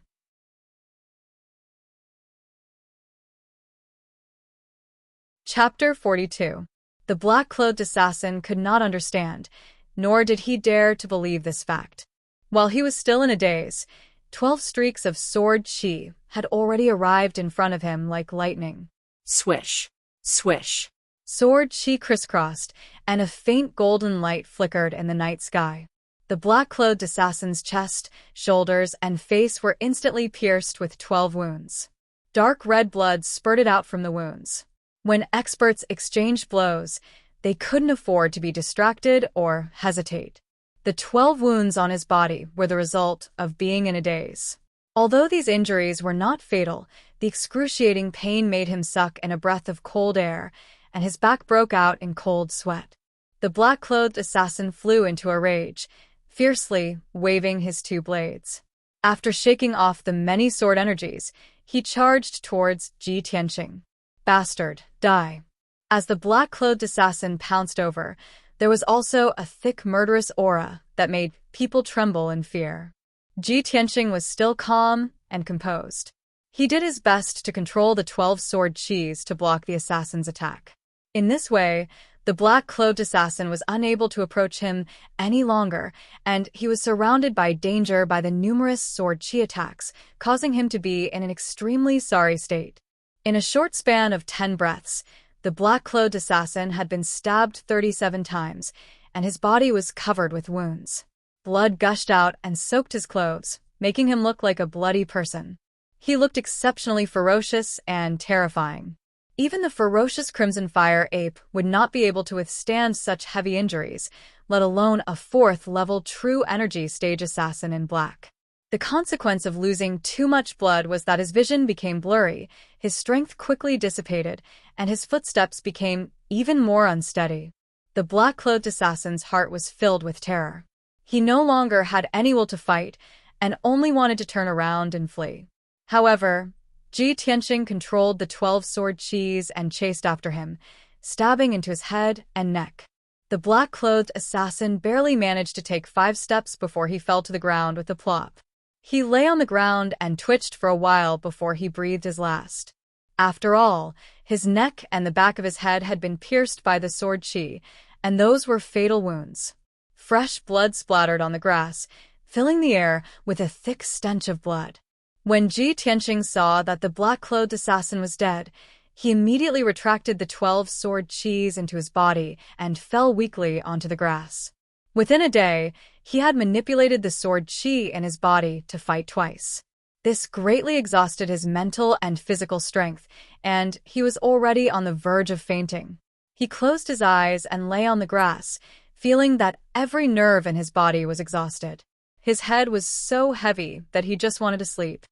A: Chapter 42. The black-clothed assassin could not understand, nor did he dare to believe this fact. While he was still in a daze, 12 streaks of sword chi had already arrived in front of him like lightning. Swish, swish. Sword chi crisscrossed, and a faint golden light flickered in the night sky. The black-clothed assassin's chest, shoulders, and face were instantly pierced with 12 wounds. Dark red blood spurted out from the wounds. When experts exchanged blows, they couldn't afford to be distracted or hesitate. The 12 wounds on his body were the result of being in a daze. Although these injuries were not fatal, the excruciating pain made him suck in a breath of cold air, and his back broke out in cold sweat. The black-clothed assassin flew into a rage, fiercely waving his two blades. After shaking off the many sword energies, he charged towards Ji Tianqing. "Bastard, die." As the black-clothed assassin pounced over, there was also a thick murderous aura that made people tremble in fear. Ji Tianqing was still calm and composed. He did his best to control the 12-sword qis to block the assassin's attack. In this way, the black-clothed assassin was unable to approach him any longer, and he was surrounded by danger by the numerous sword qi attacks, causing him to be in an extremely sorry state. In a short span of 10 breaths, the black-clothed assassin had been stabbed 37 times, and his body was covered with wounds. Blood gushed out and soaked his clothes, making him look like a bloody person. He looked exceptionally ferocious and terrifying. Even the ferocious Crimson Fire ape would not be able to withstand such heavy injuries, let alone a 4th-level true energy stage assassin in black. The consequence of losing too much blood was that his vision became blurry, his strength quickly dissipated, and his footsteps became even more unsteady. The black-clothed assassin's heart was filled with terror. He no longer had any will to fight, and only wanted to turn around and flee. However, Ji Tianqing controlled the 12-sword qis and chased after him, stabbing into his head and neck. The black-clothed assassin barely managed to take 5 steps before he fell to the ground with a plop. He lay on the ground and twitched for a while before he breathed his last. After all, his neck and the back of his head had been pierced by the sword qi, and those were fatal wounds. Fresh blood splattered on the grass, filling the air with a thick stench of blood. When Ji Tianqing saw that the black-clothed assassin was dead, he immediately retracted the 12-sword qis into his body and fell weakly onto the grass. Within a day, he had manipulated the sword qi in his body to fight twice. This greatly exhausted his mental and physical strength, and he was already on the verge of fainting. He closed his eyes and lay on the grass, feeling that every nerve in his body was exhausted. His head was so heavy that he just wanted to sleep.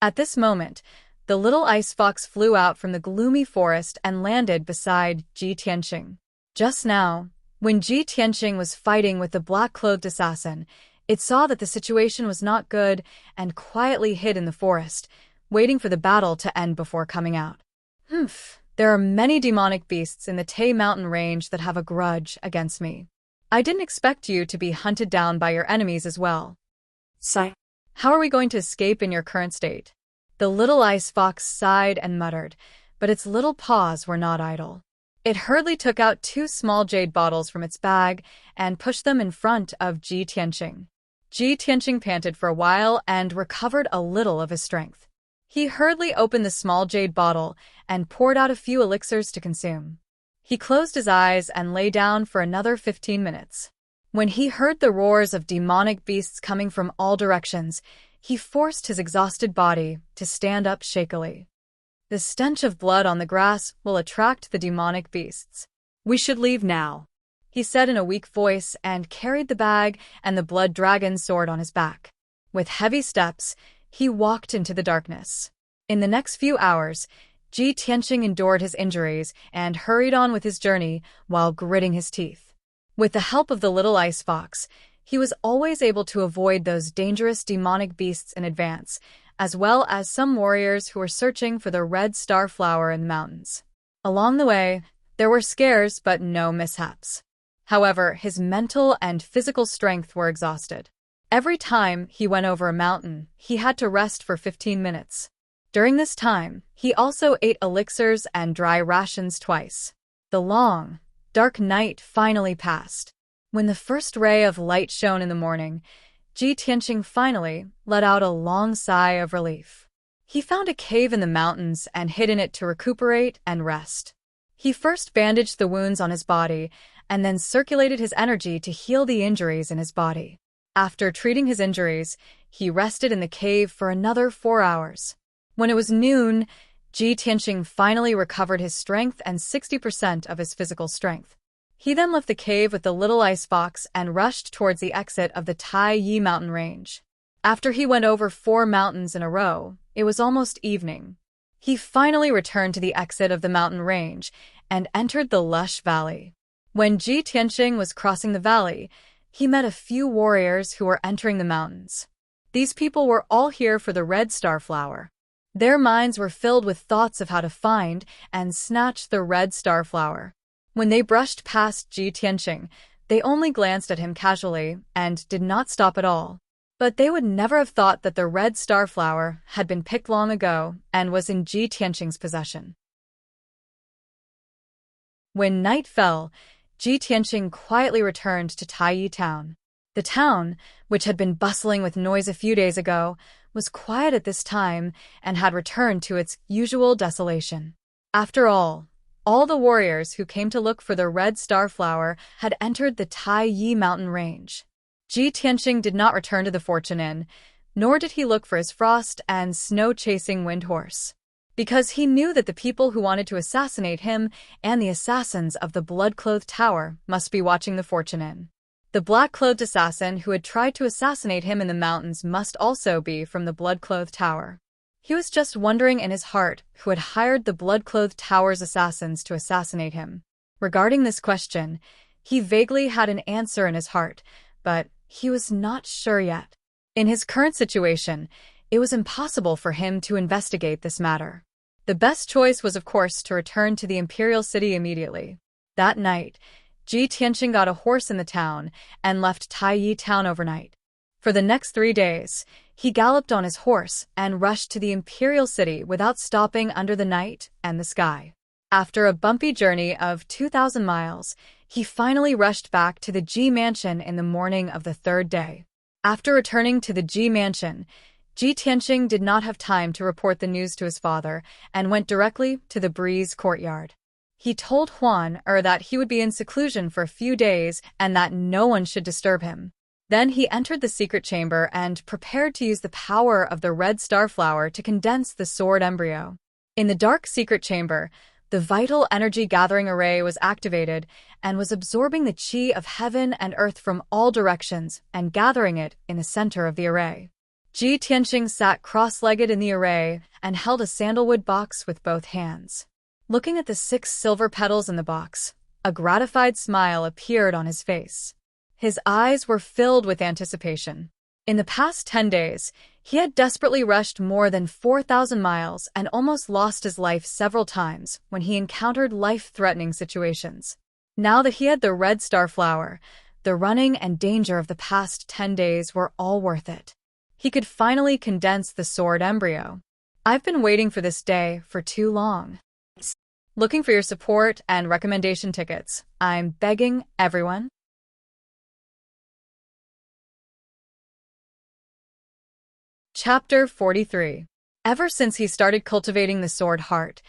A: At this moment, the little ice fox flew out from the gloomy forest and landed beside Ji Tianqing. Just now, when Ji Tianqing was fighting with the black-clothed assassin, it saw that the situation was not good and quietly hid in the forest, waiting for the battle to end before coming out. There are many demonic beasts in the Tay Mountain range that have a grudge against me. I didn't expect you to be hunted down by your enemies as well.
B: Sigh.
A: How are we going to escape in your current state? The little ice fox sighed and muttered, but its little paws were not idle. It hurriedly took out 2 small jade bottles from its bag and pushed them in front of Ji Tianqing. Ji Tianqing panted for a while and recovered a little of his strength. He hurriedly opened the small jade bottle and poured out a few elixirs to consume. He closed his eyes and lay down for another 15 minutes. When he heard the roars of demonic beasts coming from all directions, he forced his exhausted body to stand up shakily. The stench of blood on the grass will attract the demonic beasts.
B: We should leave now,
A: he said in a weak voice and carried the bag and the blood dragon sword on his back. With heavy steps, he walked into the darkness. In the next few hours, Ji Tianqing endured his injuries and hurried on with his journey while gritting his teeth. With the help of the little ice fox, he was always able to avoid those dangerous demonic beasts in advance, as well as some warriors who were searching for the red star flower in the mountains. Along the way, there were scares but no mishaps. However, his mental and physical strength were exhausted. Every time he went over a mountain, he had to rest for 15 minutes. During this time, he also ate elixirs and dry rations twice. The long, dark night finally passed. When the first ray of light shone in the morning, Ji Tianqing finally let out a long sigh of relief. He found a cave in the mountains and hid in it to recuperate and rest. He first bandaged the wounds on his body and then circulated his energy to heal the injuries in his body. After treating his injuries, he rested in the cave for another 4 hours. When it was noon, Ji Tianqing finally recovered his strength and 60% of his physical strength. He then left the cave with the little ice fox and rushed towards the exit of the Tai Yi mountain range. After he went over 4 mountains in a row, it was almost evening. He finally returned to the exit of the mountain range and entered the lush valley. When Ji Tianqing was crossing the valley, he met a few warriors who were entering the mountains. These people were all here for the red star flower. Their minds were filled with thoughts of how to find and snatch the red star flower. When they brushed past Ji Tianqing, they only glanced at him casually and did not stop at all. But they would never have thought that the red star flower had been picked long ago and was in Ji Tianqing's possession. When night fell, Ji Tianqing quietly returned to Taiyi town. The town, which had been bustling with noise a few days ago, was quiet at this time and had returned to its usual desolation. After all the warriors who came to look for the red star flower had entered the Taiyi mountain range. Ji Tianqing did not return to the Fortune Inn, nor did he look for his frost and snow-chasing wind horse. Because he knew that the people who wanted to assassinate him and the assassins of the blood-clothed tower must be watching the Fortune Inn. The black-clothed assassin who had tried to assassinate him in the mountains must also be from the blood-clothed tower. He was just wondering in his heart who had hired the blood-clothed tower's assassins to assassinate him. Regarding this question, he vaguely had an answer in his heart, but he was not sure yet. In his current situation, it was impossible for him to investigate this matter. The best choice was, of course, to return to the imperial city immediately. That night, Ji Tianqing got a horse in the town and left Taiyi town overnight. For the next 3 days, he galloped on his horse and rushed to the imperial city without stopping under the night and the sky. After a bumpy journey of 2,000 miles, he finally rushed back to the Ji mansion in the morning of the 3rd day. After returning to the Ji mansion, Ji Tianqing did not have time to report the news to his father and went directly to the Breeze courtyard. He told Huan that he would be in seclusion for a few days and that no one should disturb him. Then he entered the secret chamber and prepared to use the power of the red star flower to condense the sword embryo. In the dark secret chamber, the vital energy gathering array was activated and was absorbing the qi of heaven and earth from all directions and gathering it in the center of the array. Ji Tianqing sat cross-legged in the array and held a sandalwood box with both hands. Looking at the 6 silver petals in the box, a gratified smile appeared on his face. His eyes were filled with anticipation. In the past 10 days, he had desperately rushed more than 4,000 miles and almost lost his life several times when he encountered life-threatening situations. Now that he had the red star flower, the running and danger of the past 10 days were all worth it. He could finally condense the sword embryo. I've been waiting for this day for too long. Looking for your support and recommendation tickets. I'm begging everyone. Chapter 43. Ever since he started cultivating the sword heart,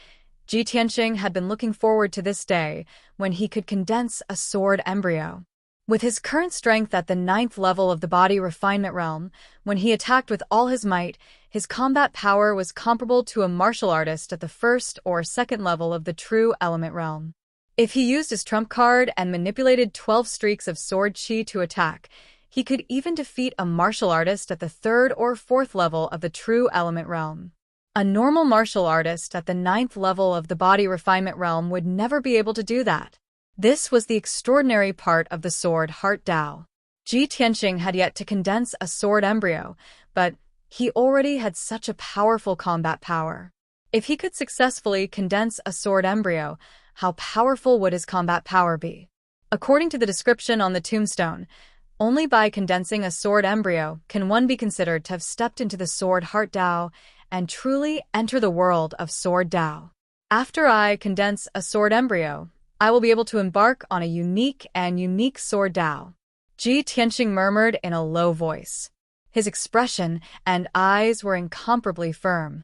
A: Ji Tianqing had been looking forward to this day when he could condense a sword embryo. With his current strength at the 9th level of the body refinement realm, when he attacked with all his might, his combat power was comparable to a martial artist at the 1st or 2nd level of the true element realm. If he used his trump card and manipulated 12 streaks of sword qi to attack, he could even defeat a martial artist at the 3rd or 4th level of the true element realm. A normal martial artist at the 9th level of the body refinement realm would never be able to do that. This was the extraordinary part of the sword heart Dao. Ji Tianqing had yet to condense a sword embryo, but he already had such a powerful combat power. If he could successfully condense a sword embryo, how powerful would his combat power be? According to the description on the tombstone, only by condensing a sword embryo can one be considered to have stepped into the sword heart Dao and truly enter the world of sword Dao. After I condense a sword embryo, I will be able to embark on a unique sword Dao. Ji Tianqing murmured in a low voice. His expression and eyes were incomparably firm.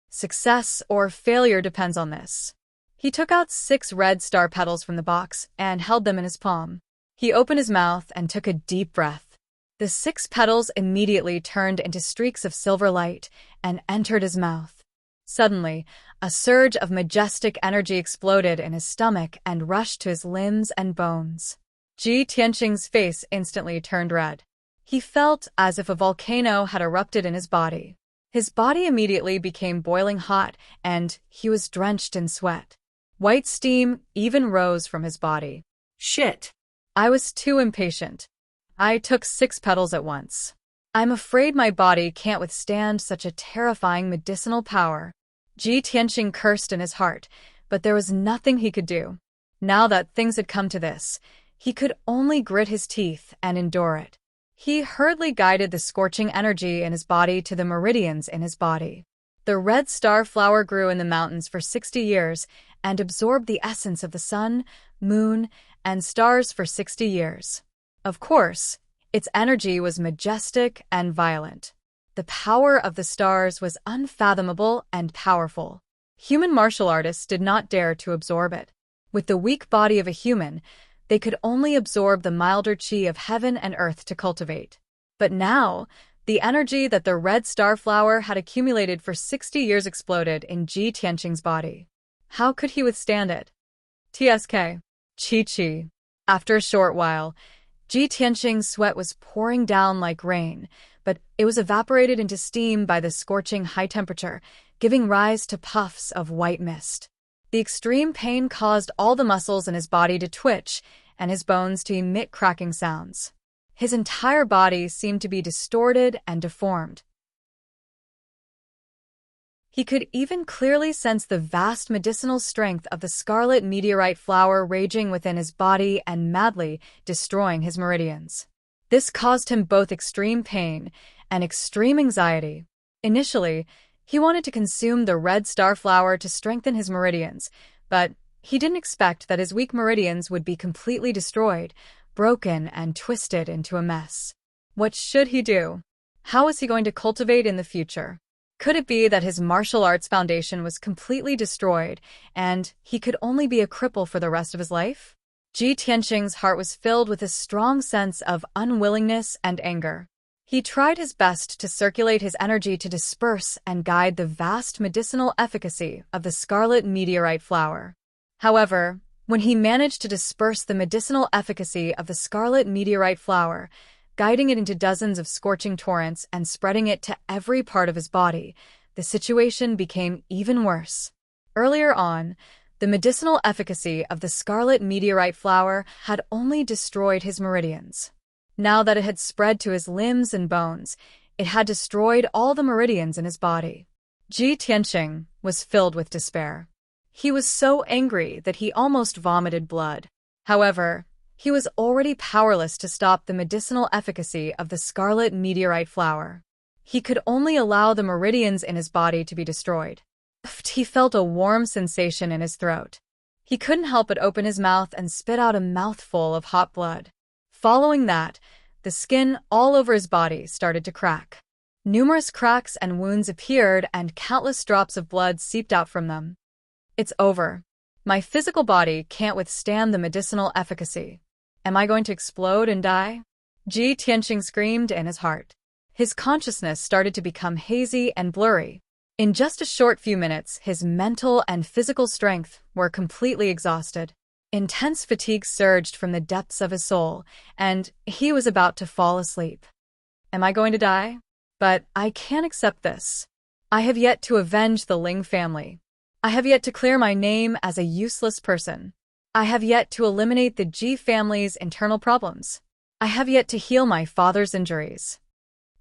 A: Success or failure depends on this. He took out 6 red star petals from the box and held them in his palm. He opened his mouth and took a deep breath. The 6 petals immediately turned into streaks of silver light and entered his mouth. Suddenly, A surge of majestic energy exploded in his stomach and rushed to his limbs and bones. Ji Tianqing's face instantly turned red. He felt as if a volcano had erupted in his body. His body immediately became boiling hot, and he was drenched in sweat. White steam even rose from his body.
B: Shit.
A: I was too impatient. I took 6 petals at once. I'm afraid my body can't withstand such a terrifying medicinal power. Ji Tianqing cursed in his heart, but there was nothing he could do. Now that things had come to this, he could only grit his teeth and endure it. He hurriedly guided the scorching energy in his body to the meridians in his body. The red star flower grew in the mountains for 60 years and absorbed the essence of the sun, moon, and stars for 60 years. Of course, its energy was majestic and violent. The power of the stars was unfathomable and powerful. Human martial artists did not dare to absorb it. With the weak body of a human, they could only absorb the milder qi of heaven and earth to cultivate. But now, the energy that the red star flower had accumulated for 60 years exploded in Ji Tianqing's body. How could he withstand it? TSK. Chi. After a short while, Ji Tianqing's sweat was pouring down like rain, but it was evaporated into steam by the scorching high temperature, giving rise to puffs of white mist. The extreme pain caused all the muscles in his body to twitch and his bones to emit cracking sounds. His entire body seemed to be distorted and deformed. He could even clearly sense the vast medicinal strength of the scarlet meteorite flower raging within his body and madly destroying his meridians. This caused him both extreme pain and extreme anxiety. Initially, he wanted to consume the red star flower to strengthen his meridians, but he didn't expect that his weak meridians would be completely destroyed, broken, and twisted into a mess. What should he do? How was he going to cultivate in the future? Could it be that his martial arts foundation was completely destroyed, and he could only be a cripple for the rest of his life? Ji Tianqing's heart was filled with a strong sense of unwillingness and anger. He tried his best to circulate his energy to disperse and guide the vast medicinal efficacy of the scarlet meteorite flower. However, when he managed to disperse the medicinal efficacy of the scarlet meteorite flower, guiding it into dozens of scorching torrents and spreading it to every part of his body, the situation became even worse. Earlier on, the medicinal efficacy of the scarlet meteorite flower had only destroyed his meridians. Now that it had spread to his limbs and bones, it had destroyed all the meridians in his body. Ji Tianqing was filled with despair. He was so angry that he almost vomited blood. However, he was already powerless to stop the medicinal efficacy of the scarlet meteorite flower. He could only allow the meridians in his body to be destroyed. He felt a warm sensation in his throat. He couldn't help but open his mouth and spit out a mouthful of hot blood. Following that, the skin all over his body started to crack. Numerous cracks and wounds appeared, and countless drops of blood seeped out from them. It's over. My physical body can't withstand the medicinal efficacy. Am I going to explode and die? Ji Tianqing screamed in his heart. His consciousness started to become hazy and blurry. In just a short few minutes, his mental and physical strength were completely exhausted. Intense fatigue surged from the depths of his soul, and he was about to fall asleep. Am I going to die? But I can't accept this. I have yet to avenge the Ling family. I have yet to clear my name as a useless person. I have yet to eliminate the Ji family's internal problems. I have yet to heal my father's injuries.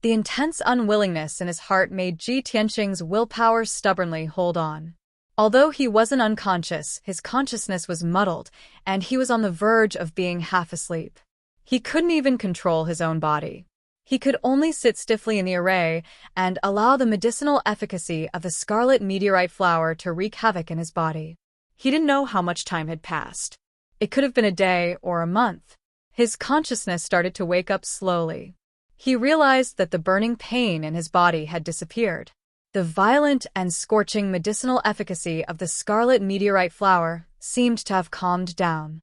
A: The intense unwillingness in his heart made Ji Tianqing's willpower stubbornly hold on. Although he wasn't unconscious, his consciousness was muddled, and he was on the verge of being half asleep. He couldn't even control his own body. He could only sit stiffly in the array and allow the medicinal efficacy of the scarlet meteorite flower to wreak havoc in his body. He didn't know how much time had passed. It could have been a day or a month. His consciousness started to wake up slowly. He realized that the burning pain in his body had disappeared. The violent and scorching medicinal efficacy of the scarlet meteorite flower seemed to have calmed down.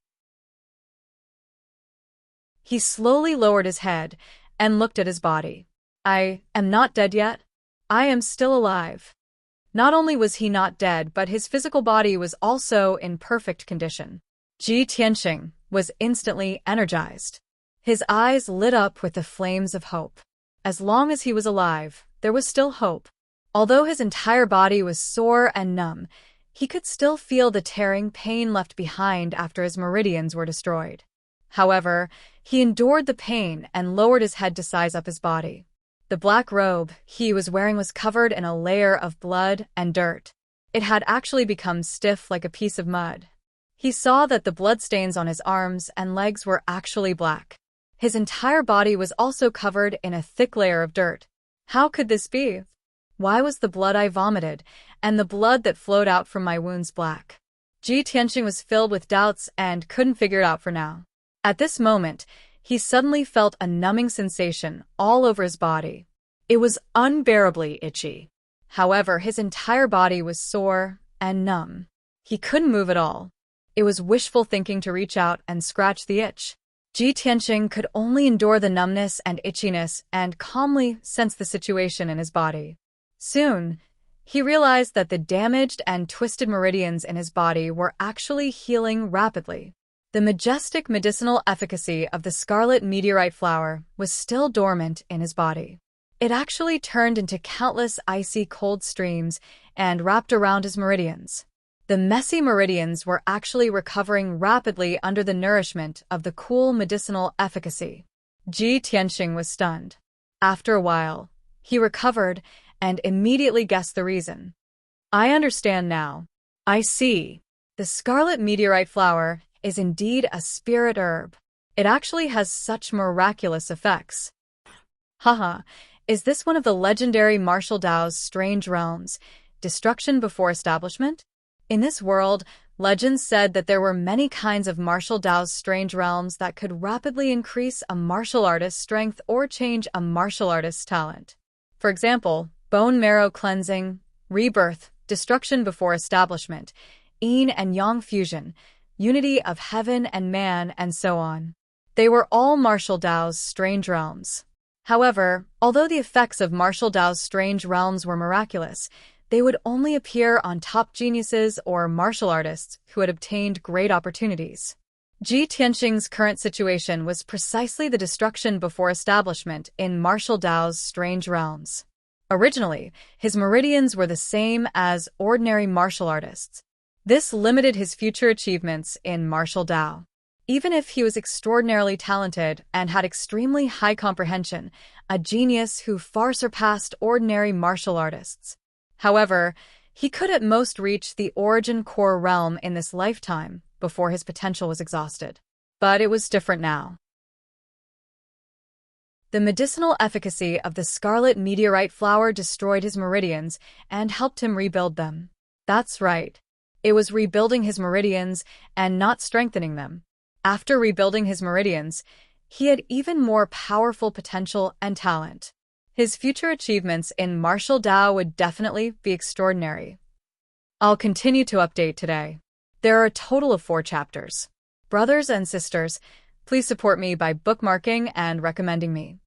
A: He slowly lowered his head and looked at his body. I am not dead yet. I am still alive. Not only was he not dead, but his physical body was also in perfect condition. Ji Tianqing was instantly energized. His eyes lit up with the flames of hope. As long as he was alive, there was still hope. Although his entire body was sore and numb, he could still feel the tearing pain left behind after his meridians were destroyed. However, he endured the pain and lowered his head to size up his body. The black robe he was wearing was covered in a layer of blood and dirt. It had actually become stiff like a piece of mud. He saw that the bloodstains on his arms and legs were actually black. His entire body was also covered in a thick layer of dirt. How could this be? Why was the blood I vomited and the blood that flowed out from my wounds black? Ji Tianqing was filled with doubts and couldn't figure it out for now. At this moment, he suddenly felt a numbing sensation all over his body. It was unbearably itchy. However, his entire body was sore and numb. He couldn't move at all. It was wishful thinking to reach out and scratch the itch. Ji Tianqing could only endure the numbness and itchiness and calmly sense the situation in his body. Soon, he realized that the damaged and twisted meridians in his body were actually healing rapidly. The majestic medicinal efficacy of the scarlet meteorite flower was still dormant in his body. It actually turned into countless icy cold streams and wrapped around his meridians. The messy meridians were actually recovering rapidly under the nourishment of the cool medicinal efficacy. Ji Tianqing was stunned. After a while, he recovered and immediately guessed the reason. I understand now. I see. The scarlet meteorite flower is indeed a spirit herb. It actually has such miraculous effects. Haha, is this one of the legendary martial Dao's strange realms, destruction before establishment? In this world, legends said that there were many kinds of martial Dao's strange realms that could rapidly increase a martial artist's strength or change a martial artist's talent. For example, bone marrow cleansing, rebirth, destruction before establishment, yin and yang fusion, unity of heaven and man, and so on. They were all martial Dao's strange realms. However, although the effects of martial Dao's strange realms were miraculous, they would only appear on top geniuses or martial artists who had obtained great opportunities. Ji Tianqing's current situation was precisely the destruction before establishment in martial Dao's strange realms. Originally, his meridians were the same as ordinary martial artists. This limited his future achievements in martial Dao. Even if he was extraordinarily talented and had extremely high comprehension, a genius who far surpassed ordinary martial artists. However, he could at most reach the origin core realm in this lifetime before his potential was exhausted. But it was different now. The medicinal efficacy of the scarlet meteorite flower destroyed his meridians and helped him rebuild them. That's right. It was rebuilding his meridians and not strengthening them. After rebuilding his meridians, he had even more powerful potential and talent. His future achievements in martial Dao would definitely be extraordinary. I'll continue to update today. There are a total of 4 chapters. Brothers and sisters, please support me by bookmarking and recommending me.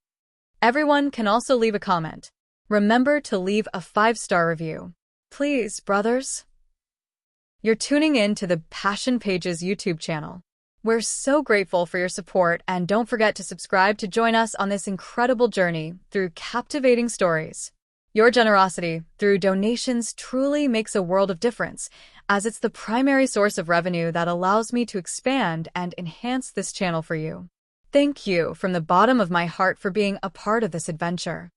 A: Everyone can also leave a comment. Remember to leave a 5-star review. Please, brothers. You're tuning in to the Passion Pages YouTube channel. We're so grateful for your support, and don't forget to subscribe to join us on this incredible journey through captivating stories. Your generosity through donations truly makes a world of difference, as it's the primary source of revenue that allows me to expand and enhance this channel for you. Thank you from the bottom of my heart for being a part of this adventure.